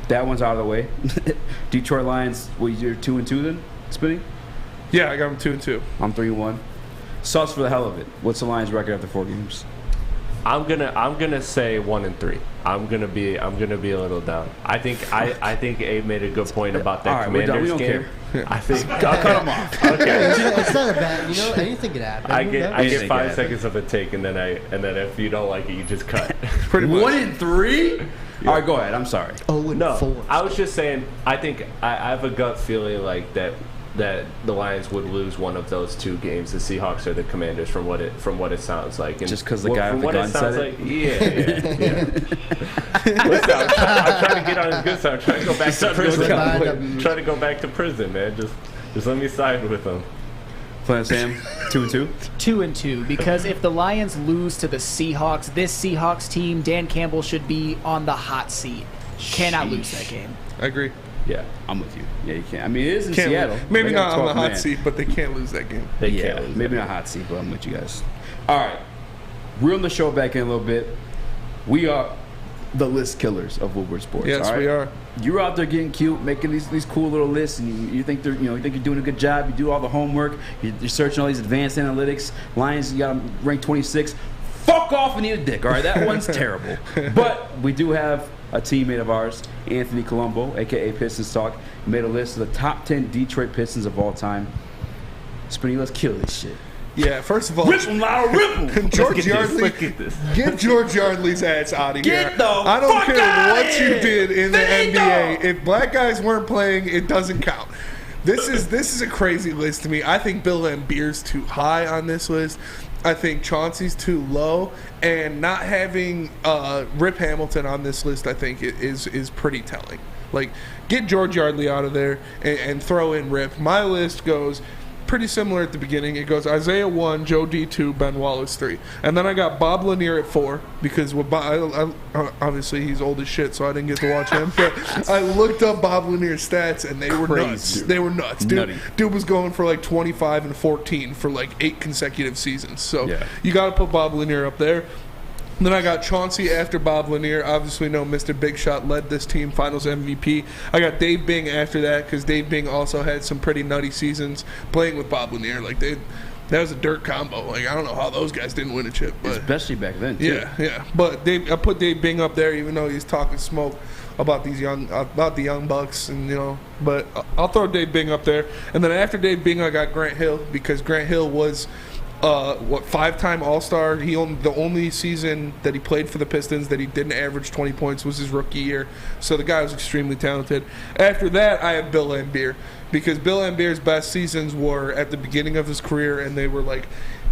That one's out of the way. Detroit Lions. Well, you're 2-2 then, Spinning? Yeah, I got them 2-2. I'm 3-1. Sus for the hell of it. What's the Lions' record after 4 games? I'm gonna say 1-3. I'm gonna be a little down. I think Abe made a good point about that Commanders we don't game. care. I think I'll cut him off. Okay. It's not a bad. Anything could happen. I get 5 seconds of a take, and then if you don't like it, you just cut. Pretty much. 1-3. All right, go ahead. I'm sorry. 0-4. I was just saying. I think I have a gut feeling like that the Lions would lose one of those 2 games. The Seahawks or the Commanders, from what it sounds like. And just because the guy with the gun said it? Yeah. Listen, I'm trying to get on his good side. I'm trying to go back to prison. Trying to go back to prison, man. Just let me side with him. Plan Sam, 2-2? 2-2, because if the Lions lose to the Seahawks, this Seahawks team, Dan Campbell should be on the hot seat. Cannot lose that game. I agree. Yeah, I'm with you. Yeah, you can't. I mean, it is in Can't Seattle. lose. Maybe They got not on the 12 hot man. seat, but they can't lose that game. Maybe not hot seat, but I'm with you guys. All right, reeling the show back in a little bit. We are the list killers of Woodward Sports. Yes, all right? we are. You're out there getting cute, making these cool little lists, and you think you think you're doing a good job. You do all the homework. You're searching all these advanced analytics. Lions, you got them ranked 26. Fuck off and eat a dick. All right, that one's terrible. But we do have a teammate of ours, Anthony Colombo, a.k.a. Pistons Talk, made a list of the top 10 Detroit Pistons of all time. Spinny, let's kill this shit. Yeah, first of all, rip him, Lyle, rip him. George Yardley, get George Yardley's ass out of here. Get the I don't fuck care outta what here. you did in the NBA. If black guys weren't playing, it doesn't count. This is a crazy list to me. I think Bill Laimbeer's too high on this list. I think Chauncey's too low, and not having Rip Hamilton on this list, I think, is pretty telling. Like, get George Yardley out of there and throw in Rip. My list goes pretty similar at the beginning. It goes Isaiah 1, Joe D 2, Ben Wallace 3. And then I got Bob Lanier at 4 because obviously he's old as shit, so I didn't get to watch him. But I looked up Bob Lanier's stats, and they were nuts. Dude. They were nuts. Dude was going for like 25 and 14 for like 8 consecutive seasons. So you got to put Bob Lanier up there. Then I got Chauncey after Bob Lanier. Obviously, no, Mr. Big Shot led this team, Finals MVP. I got Dave Bing after that because Dave Bing also had some pretty nutty seasons playing with Bob Lanier. Like, that was a dirt combo. Like, I don't know how those guys didn't win a chip. But especially back then, too. Yeah. But I put Dave Bing up there, even though he's talking smoke about the young bucks, and But I'll throw Dave Bing up there. And then after Dave Bing, I got Grant Hill because Grant Hill was 5-time All-Star. The only season that he played for the Pistons that he didn't average 20 points was his rookie year. So the guy was extremely talented. After that, I have Bill Laimbeer because Bill Laimbeer's best seasons were at the beginning of his career, and they were like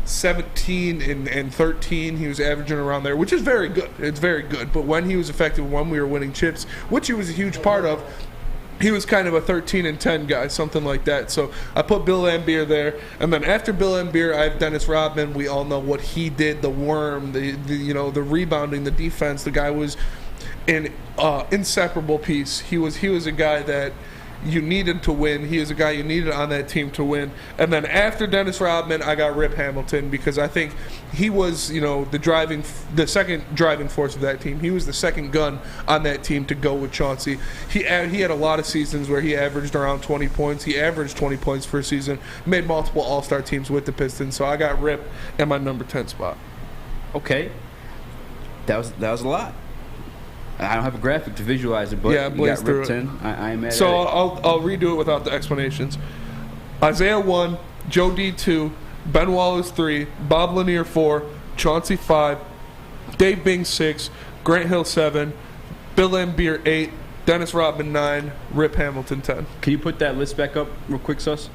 17 and 13. He was averaging around there, which is very good. It's very good. But when he was effective, when we were winning chips, which he was a huge part of, he was kind of a 13 and 10 guy, something like that. So I put Bill Laimbeer there, and then after Bill Laimbeer, I have Dennis Rodman. We all know what he did: the worm, the rebounding, the defense. The guy was an inseparable piece. He was a guy that you needed to win. He was a guy you needed on that team to win. And then after Dennis Rodman, I got Rip Hamilton because I think he was, the second driving force of that team. He was the second gun on that team to go with Chauncey. He had a lot of seasons where he averaged around 20 points. He averaged 20 points per season, made multiple All-Star teams with the Pistons. So I got Rip at my number 10 spot. Okay. That was a lot. I don't have a graphic to visualize it, but yeah, you got through Rip 10. I am mad so at it. I'll redo it without the explanations. Isaiah 1, Joe D 2, Ben Wallace 3, Bob Lanier 4, Chauncey 5, Dave Bing 6, Grant Hill 7, Bill Laimbeer 8, Dennis Rodman 9, Rip Hamilton 10. Can you put that list back up real quick, Sus?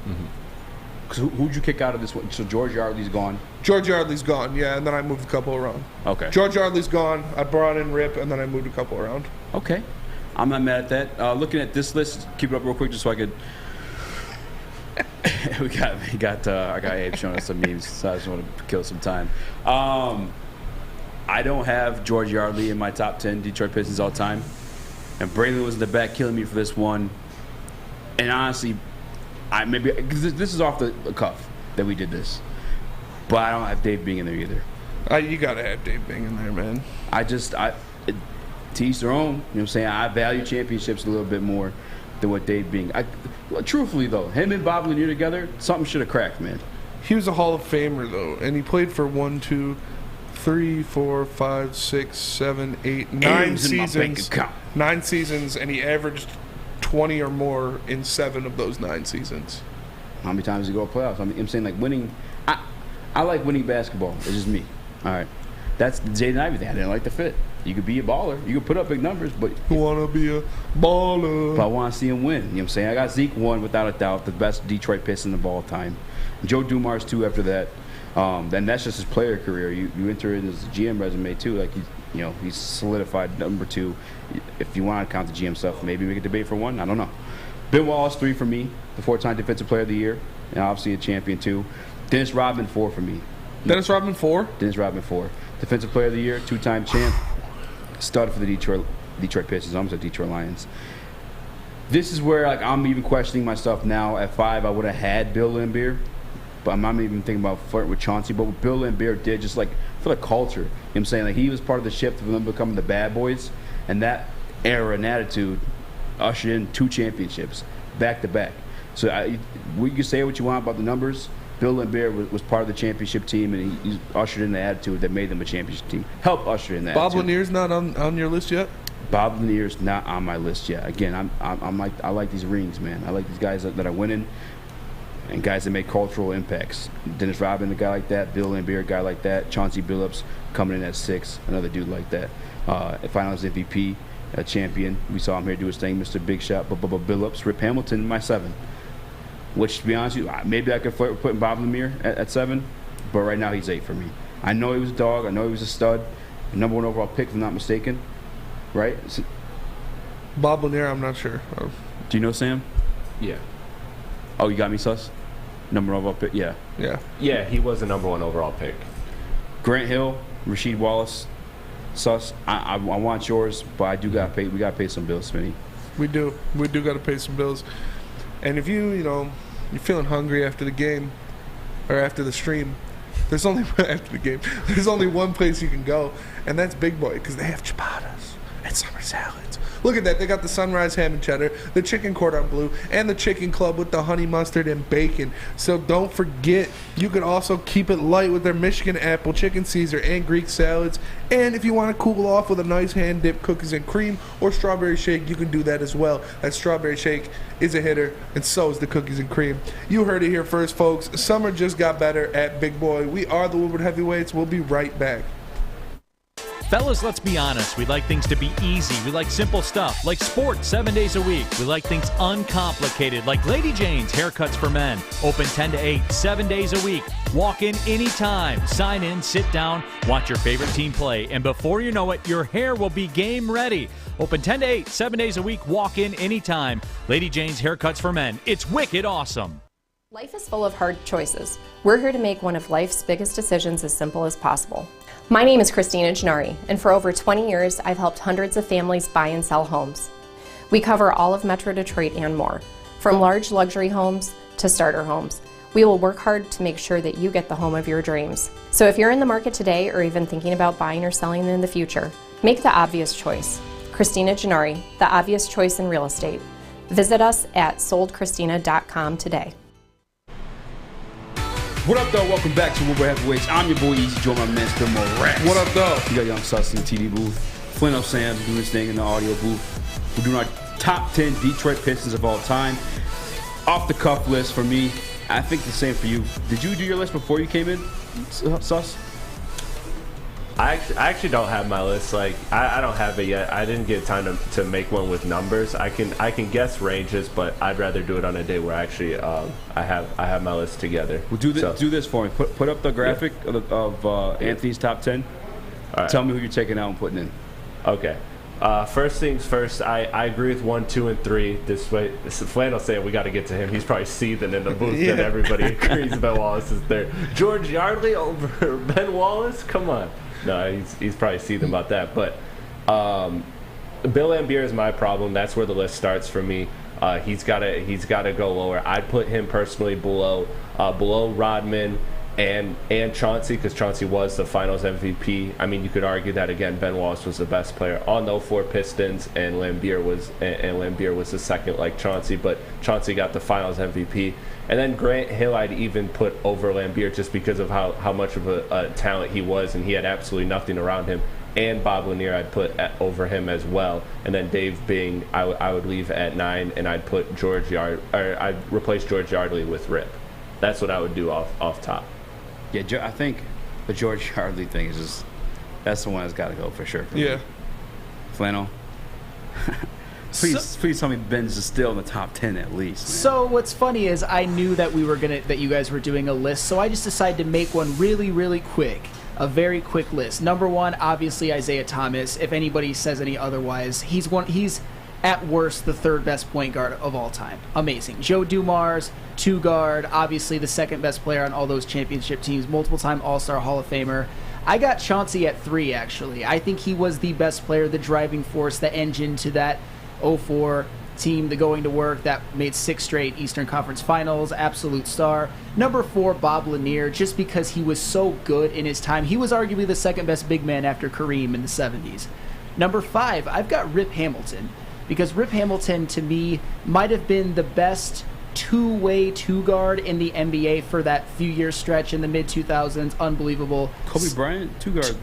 Because who'd you kick out of this one? So George Yardley's gone. George Yardley's gone, yeah, and then I moved a couple around. Okay. George Yardley's gone. I brought in Rip, and then I moved a couple around. Okay. I'm not mad at that. Looking at this list, keep it up real quick just so I could. I got Abe showing us some memes, so I just want to kill some time. I don't have George Yardley in my top 10 Detroit Pistons all time, and Braylon was in the back killing me for this one. And honestly, this is off the cuff that we did this, but I don't have Dave Bing in there either. You gotta have Dave Bing in there, man. To each their own. You know what I'm saying? I value championships a little bit more than what Dave Bing. Truthfully though, him and Bob Lanier together, something should have cracked, man. He was a Hall of Famer though, and he played for 1, 2, 3, 4, 5, 6, 7, 8, 9 seasons. 9 seasons, and he averaged 20 or more in 7 of those 9 seasons. How many times did he go to playoffs? I'm saying, like, winning. I like winning basketball. It's just me. All right. That's the Jaden Ivey thing. I didn't like the fit. You could be a baller. You could put up big numbers, but you want to be a baller. But I want to see him win. You know what I'm saying? I got Zeke 1, without a doubt, the best Detroit Piston of all time. Joe Dumars 2 after that. Then that's just his player career. You enter in his GM resume too. Like he's solidified number 2. If you want to count the GM stuff, maybe we could debate for 1. I don't know. Ben Wallace 3 for me, the 4-time Defensive Player of the Year, and obviously a champion too. Dennis Rodman 4 for me. Dennis Rodman 4. Dennis Rodman 4, Defensive Player of the Year, 2-time champ, stud for the Detroit Pistons. I almost said Detroit Lions. This is where I'm even questioning myself now. At 5, I would have had Bill Laimbeer. But I'm not even thinking about flirting with Chauncey. But what Bill Laimbeer did, just like for the culture, you know what I'm saying? Like, he was part of the shift of them becoming the bad boys. And that era and attitude ushered in 2 championships back to back. So we can say what you want about the numbers. Bill Laimbeer was part of the championship team, and he ushered in the attitude that made them a championship team. Helped usher in that. Bob Lanier's not on your list yet? Bob Lanier's not on my list yet. Again, I like these rings, man. I like these guys that are winning. And guys that make cultural impacts. Dennis Rodman, a guy like that. Bill Laimbeer, a guy like that. Chauncey Billups coming in at 6, another dude like that. Finals MVP, a champion. We saw him here do his thing, Mr. Big Shot. Billups, Rip Hamilton, my 7. Which, to be honest with you, maybe I could flirt with putting Bob Lanier at 7, but right now he's 8 for me. I know he was a dog. I know he was a stud. Number 1 overall pick, if I'm not mistaken. Right? Bob Lanier, I'm not sure. Do you know Sam? Yeah. Oh, you got me, Sus? Number one overall pick? Yeah. Yeah. Yeah, he was the number 1 overall pick. Grant Hill, Rasheed Wallace, Sus. I want yours, but I do gotta pay. We gotta pay some bills, Smitty. We do gotta pay some bills. And if you're feeling hungry after the game or after the stream, there's only one place you can go, and that's Big Boy, because they have ciabattas and summer salads. Look at that. They got the sunrise ham and cheddar, the chicken cordon bleu, and the chicken club with the honey mustard and bacon. So don't forget, you can also keep it light with their Michigan apple, chicken Caesar, and Greek salads. And if you want to cool off with a nice hand-dipped cookies and cream or strawberry shake, you can do that as well. That strawberry shake is a hitter, and so is the cookies and cream. You heard it here first, folks. Summer just got better at Big Boy. We are the Woodward Heavyweights. We'll be right back. Fellas, let's be honest. We like things to be easy. We like simple stuff, like sports 7 days a week. We like things uncomplicated, like Lady Jane's Haircuts for Men. Open 10 to 8, 7 days a week. Walk in anytime. Sign in, sit down, watch your favorite team play. And before you know it, your hair will be game ready. Open 10 to 8, 7 days a week. Walk in anytime. Lady Jane's Haircuts for Men. It's wicked awesome. Life is full of hard choices. We're here to make one of life's biggest decisions as simple as possible. My name is Christina Gennari, and for over 20 years, I've helped hundreds of families buy and sell homes. We cover all of Metro Detroit and more, from large luxury homes to starter homes. We will work hard to make sure that you get the home of your dreams. So if you're in the market today or even thinking about buying or selling in the future, make the obvious choice. Christina Gennari, the obvious choice in real estate. Visit us at soldchristina.com today. What up, though? Welcome back to Woodward Heavyweights. I'm your boy Eazy, joined by my man Still Morax. What up, though? You got Young Sus in the TV booth. Flint up Sam doing his thing in the audio booth. We're doing our top 10 Detroit Pistons of all time. Off the cuff list for me. I think the same for you. Did you do your list before you came in, Sus? I actually don't have my list. Like I don't have it yet. I didn't get time to make one with numbers. I can guess ranges, but I'd rather do it on a day where actually I have my list together. Well, do this for me. Put up the graphic of Anthony's top 10. All right. Tell me who you're taking out and putting in. Okay. First things first, I agree with 1, 2, and 3. This Flannel saying we got to get to him. He's probably seething in the booth that everybody agrees Ben Wallace is there. George Yardley over Ben Wallace? Come on. No, he's probably seething about that. But Bill Laimbeer is my problem. That's where the list starts for me. He's got to go lower. I'd put him personally below Rodman and Chauncey, because Chauncey was the Finals MVP. I mean, you could argue that again. Ben Wallace was the best player on those 4 Pistons, and Laimbeer was the second, like Chauncey. But Chauncey got the Finals MVP. And then Grant Hill I'd even put over Laimbeer just because of how much of a talent he was, and he had absolutely nothing around him. And Bob Lanier I'd put over him as well. And then Dave Bing I would leave at 9, and I'd put I'd replace George Yardley with Rip. That's what I would do off top. Yeah, I think the George Yardley thing is that's the one that's got to go for sure. Yeah. Flannel. Please tell me Ben's is still in the top 10 at least. Man. So what's funny is I knew that that you guys were doing a list, so I just decided to make one really, really quick. A very quick list. Number 1, obviously Isaiah Thomas. If anybody says any otherwise, he's at worst the 3rd best point guard of all time. Amazing. Joe Dumars, 2 guard, obviously the 2nd best player on all those championship teams, multiple-time All-Star Hall of Famer. I got Chauncey at 3, actually. I think he was the best player, the driving force, the engine to that 04 team, the going to work that made 6 straight Eastern Conference Finals, absolute star. Number 4, Bob Lanier, just because he was so good in his time. He was arguably the 2nd best big man after Kareem in the 70s. Number 5, I've got Rip Hamilton, because Rip Hamilton, to me, might have been the best two-way two-guard in the NBA for that few-year stretch in the mid-2000s. Unbelievable. Kobe Bryant, two-guard.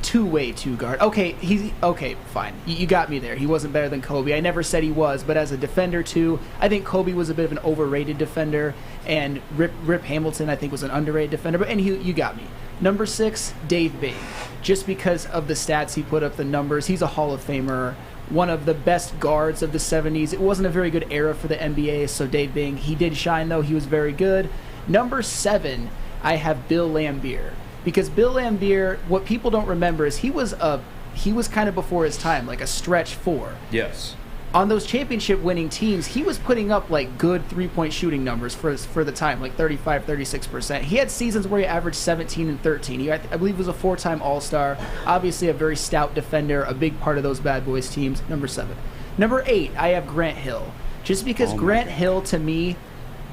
Two-way two-guard. Okay, fine. You got me there. He wasn't better than Kobe. I never said he was, but as a defender, too, I think Kobe was a bit of an overrated defender, and Rip Hamilton, I think, was an underrated defender, and you got me. Number 6, Dave Bing. Just because of the stats he put up, the numbers, he's a Hall of Famer. One of the best guards of the 70s. It wasn't a very good era for the NBA, so Dave Bing, he did shine, though. He was very good. Number 7, I have Bill Laimbeer. Because Bill Laimbeer, what people don't remember is he was kind of before his time, like a stretch 4. Yes. on those championship-winning teams, he was putting up like good three-point shooting numbers for the time, like 35, 36%. He had seasons where he averaged 17 and 13. I believe he was a 4-time All-Star. Obviously, a very stout defender, a big part of those bad boys teams. Number 7. Number 8, I have Grant Hill. Just because Grant Hill, to me,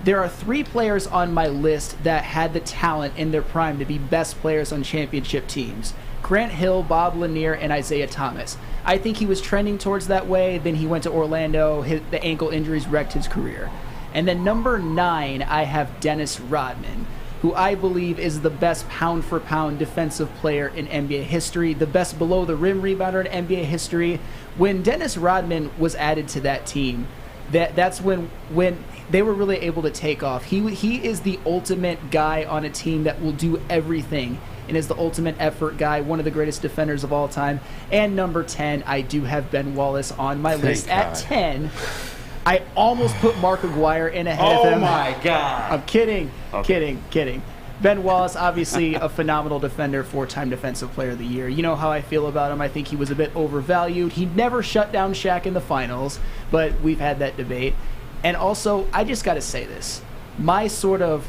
there are 3 players on my list that had the talent in their prime to be best players on championship teams. Grant Hill, Bob Lanier, and Isaiah Thomas. I think he was trending towards that way. Then he went to Orlando. The ankle injuries wrecked his career. And then number 9, I have Dennis Rodman, who I believe is the best pound-for-pound defensive player in NBA history, the best below-the-rim rebounder in NBA history. When Dennis Rodman was added to that team, that's when they were really able to take off. He is the ultimate guy on a team that will do everything and is the ultimate effort guy, one of the greatest defenders of all time. And number 10, I do have Ben Wallace on my list. At 10, I almost put Mark Aguirre in ahead of him. Oh, my God. I'm kidding. Okay. Kidding. Ben Wallace, obviously a phenomenal defender, 4-time Defensive Player of the Year. You know how I feel about him. I think he was a bit overvalued. He never shut down Shaq in the finals, but we've had that debate. And also, I just got to say this. My sort of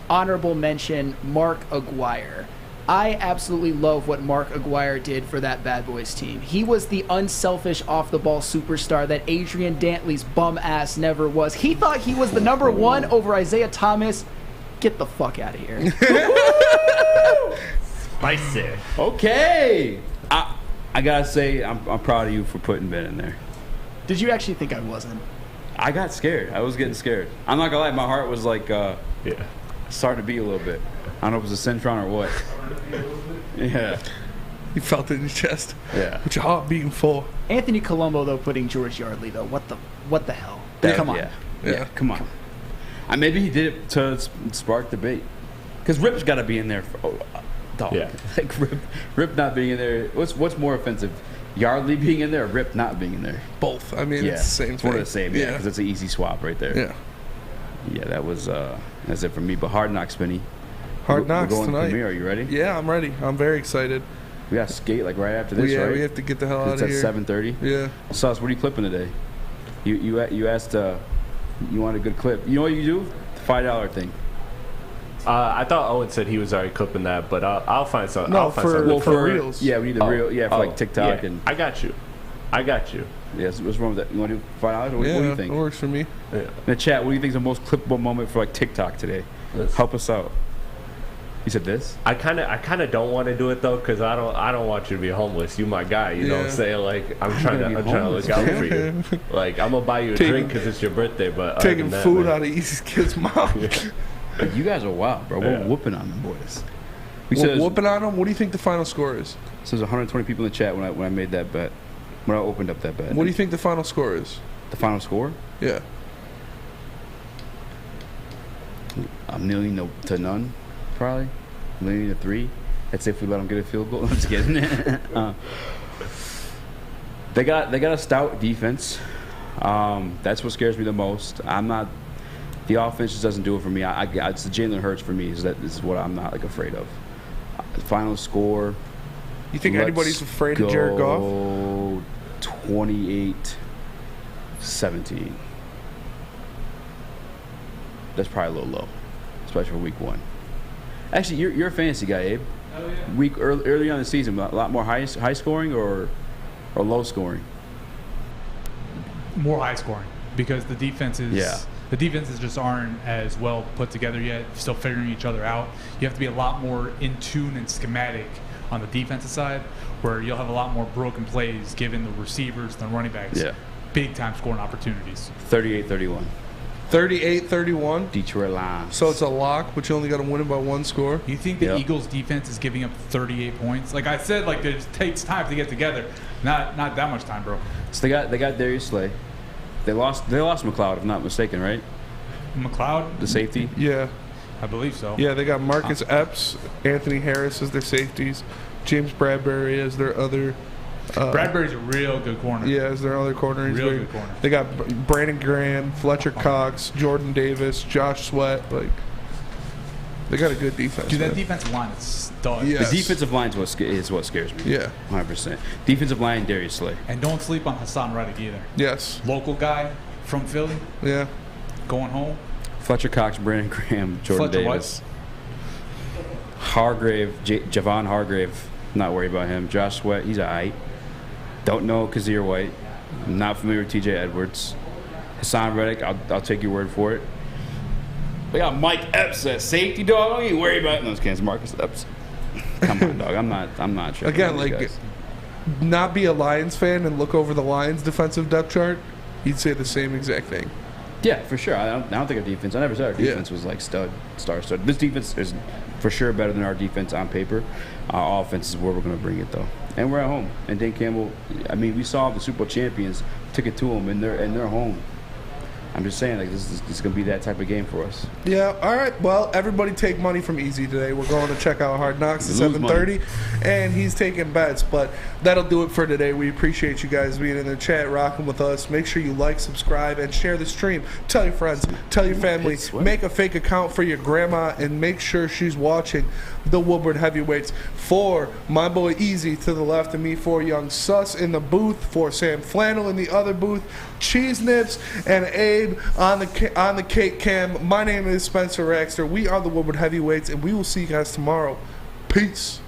honorable mention, Mark Aguirre. I absolutely love what Mark Aguirre did for that Bad Boys team. He was the unselfish off-the-ball superstar that Adrian Dantley's bum ass never was. He thought he was the number 1 over Isaiah Thomas. Get the fuck out of here. Spicy. Okay. I gotta say, I'm proud of you for putting Ben in there. Did you actually think I wasn't? I got scared. I was getting scared. I'm not gonna lie, my heart was like, starting to beat a little bit. I don't know if it was a Centron or what. Yeah. You felt it in your chest. Yeah. With your heart beating full. Anthony Colombo, though, putting George Yardley, though. What the hell? Come on. Yeah, come on. Maybe he did it to spark debate. Because Rip's got to be in there. Dog. Yeah. Like Rip not being in there. What's more offensive? Yardley being in there or Rip not being in there? Both. I mean, it's the same it's thing. One of the same, because it's an easy swap right there. Yeah. Yeah, that's it for me. But Hard Knocks, Spinny. Hard Knocks we're going tonight. To premiere. Are you ready? Yeah, I'm ready. I'm very excited. We got to skate like right after this, right? We have to get the hell out of here. It's at 7:30. Yeah. Sauce, what are you clipping today? You asked you want a good clip. You know what you do? The $5 thing. I thought Owen said he was already clipping that, but I'll find something. No, I'll find something. for reels. Yeah, we need the reel. Yeah, for like TikTok and. I got you. Yeah, so what's wrong with that? You want to do $5? What do you think? It works for me. Yeah. In the chat, what do you think is the most clippable moment for like TikTok today? Help us out. You said this? I kind of don't want to do it though, because I don't want you to be homeless. You my guy. You know what I'm saying? Like I'm trying to look out for you. Like I'm gonna buy you a drink because it's your birthday, but taking food out of Easy's kid's mouth. You guys are wild, bro. We're whooping on them boys. Whooping on them. What do you think the final score is? So there's 120 people in the chat when I made that bet. When I opened up that bet. What do you think the final score is? The final score? Yeah. 1,000,000 to none, probably. 1,000,000 to 3. That's if we let them get a field goal. I'm just kidding. They got a stout defense. That's what scares me the most. The offense just doesn't do it for me. It's the Jalen Hurts for me. This is what I'm not like afraid of. Final score. You think anybody's afraid of Jared Goff? 28-17. That's probably a little low, especially for week 1. Actually, you're a fantasy guy, Abe. Oh, yeah. Early on in the season, a lot more high scoring or low scoring? More high scoring because the defenses just aren't as well put together yet. Still figuring each other out. You have to be a lot more in tune and schematic on the defensive side, where you'll have a lot more broken plays given the receivers and the running backs big time scoring opportunities. 38-31. 38-31. Detroit Lions. So it's a lock, but you only got to win it by 1 score. You think the Eagles defense is giving up 38 points? Like I said, like it takes time to get together. Not that much time, bro. So they got Darius Slay. They lost McLeod, if I'm not mistaken, right? McLeod, the safety. Yeah, I believe so. Yeah, they got Marcus Epps, Anthony Harris as their safeties, James Bradbury as their other. Bradbury's a real good corner. Yeah, as their other corner. Real good corner. They got Brandon Graham, Fletcher Cox, Jordan Davis, Josh Sweat. Like, They got a good defense. Dude, that man. defensive line is stud. Yes. The defensive line is what scares me. Yeah. 100%. Defensive line, Darius Slay. And don't sleep on Hassan Reddick either. Yes. Local guy from Philly. Yeah. Going home. Fletcher Cox, Brandon Graham, Jordan Fletcher Davis. Hargrave, Javon Hargrave, not worried about him. Josh Sweat, he's all right. Don't know Kazir White. I'm not familiar with TJ Edwards. Hassan Reddick, I'll take your word for it. We got Mike Epps at safety, dog. Don't even worry about it. No, it's Kansas Marcus Epps. Come on, dog. I'm not sure. Again, like, not be a Lions fan and look over the Lions' defensive depth chart, you'd say the same exact thing. Yeah, for sure. I don't think our defense. I never said our defense was like star stud. This defense is for sure better than our defense on paper. Our offense is where we're going to bring it though, and we're at home. And Dan Campbell. I mean, we saw the Super Bowl champions, took it to them, and they're home. I'm just saying, like, this is going to be that type of game for us. Yeah, all right. Well, everybody take money from Eazy today. We're going to check out Hard Knocks at Lose 7:30, and he's taking bets. But that'll do it for today. We appreciate you guys being in the chat, rocking with us. Make sure you like, subscribe, and share the stream. Tell your friends, tell your family, make a fake account for your grandma, and make sure she's watching the Woodward Heavyweights. For my boy Eazy to the left of me, for Young Sus in the booth, for Sam Flannel in the other booth, Cheese Nips, and Abe on the cake cam. My name is Spencer Raxter. We are the Woodward Heavyweights, and we will see you guys tomorrow. Peace.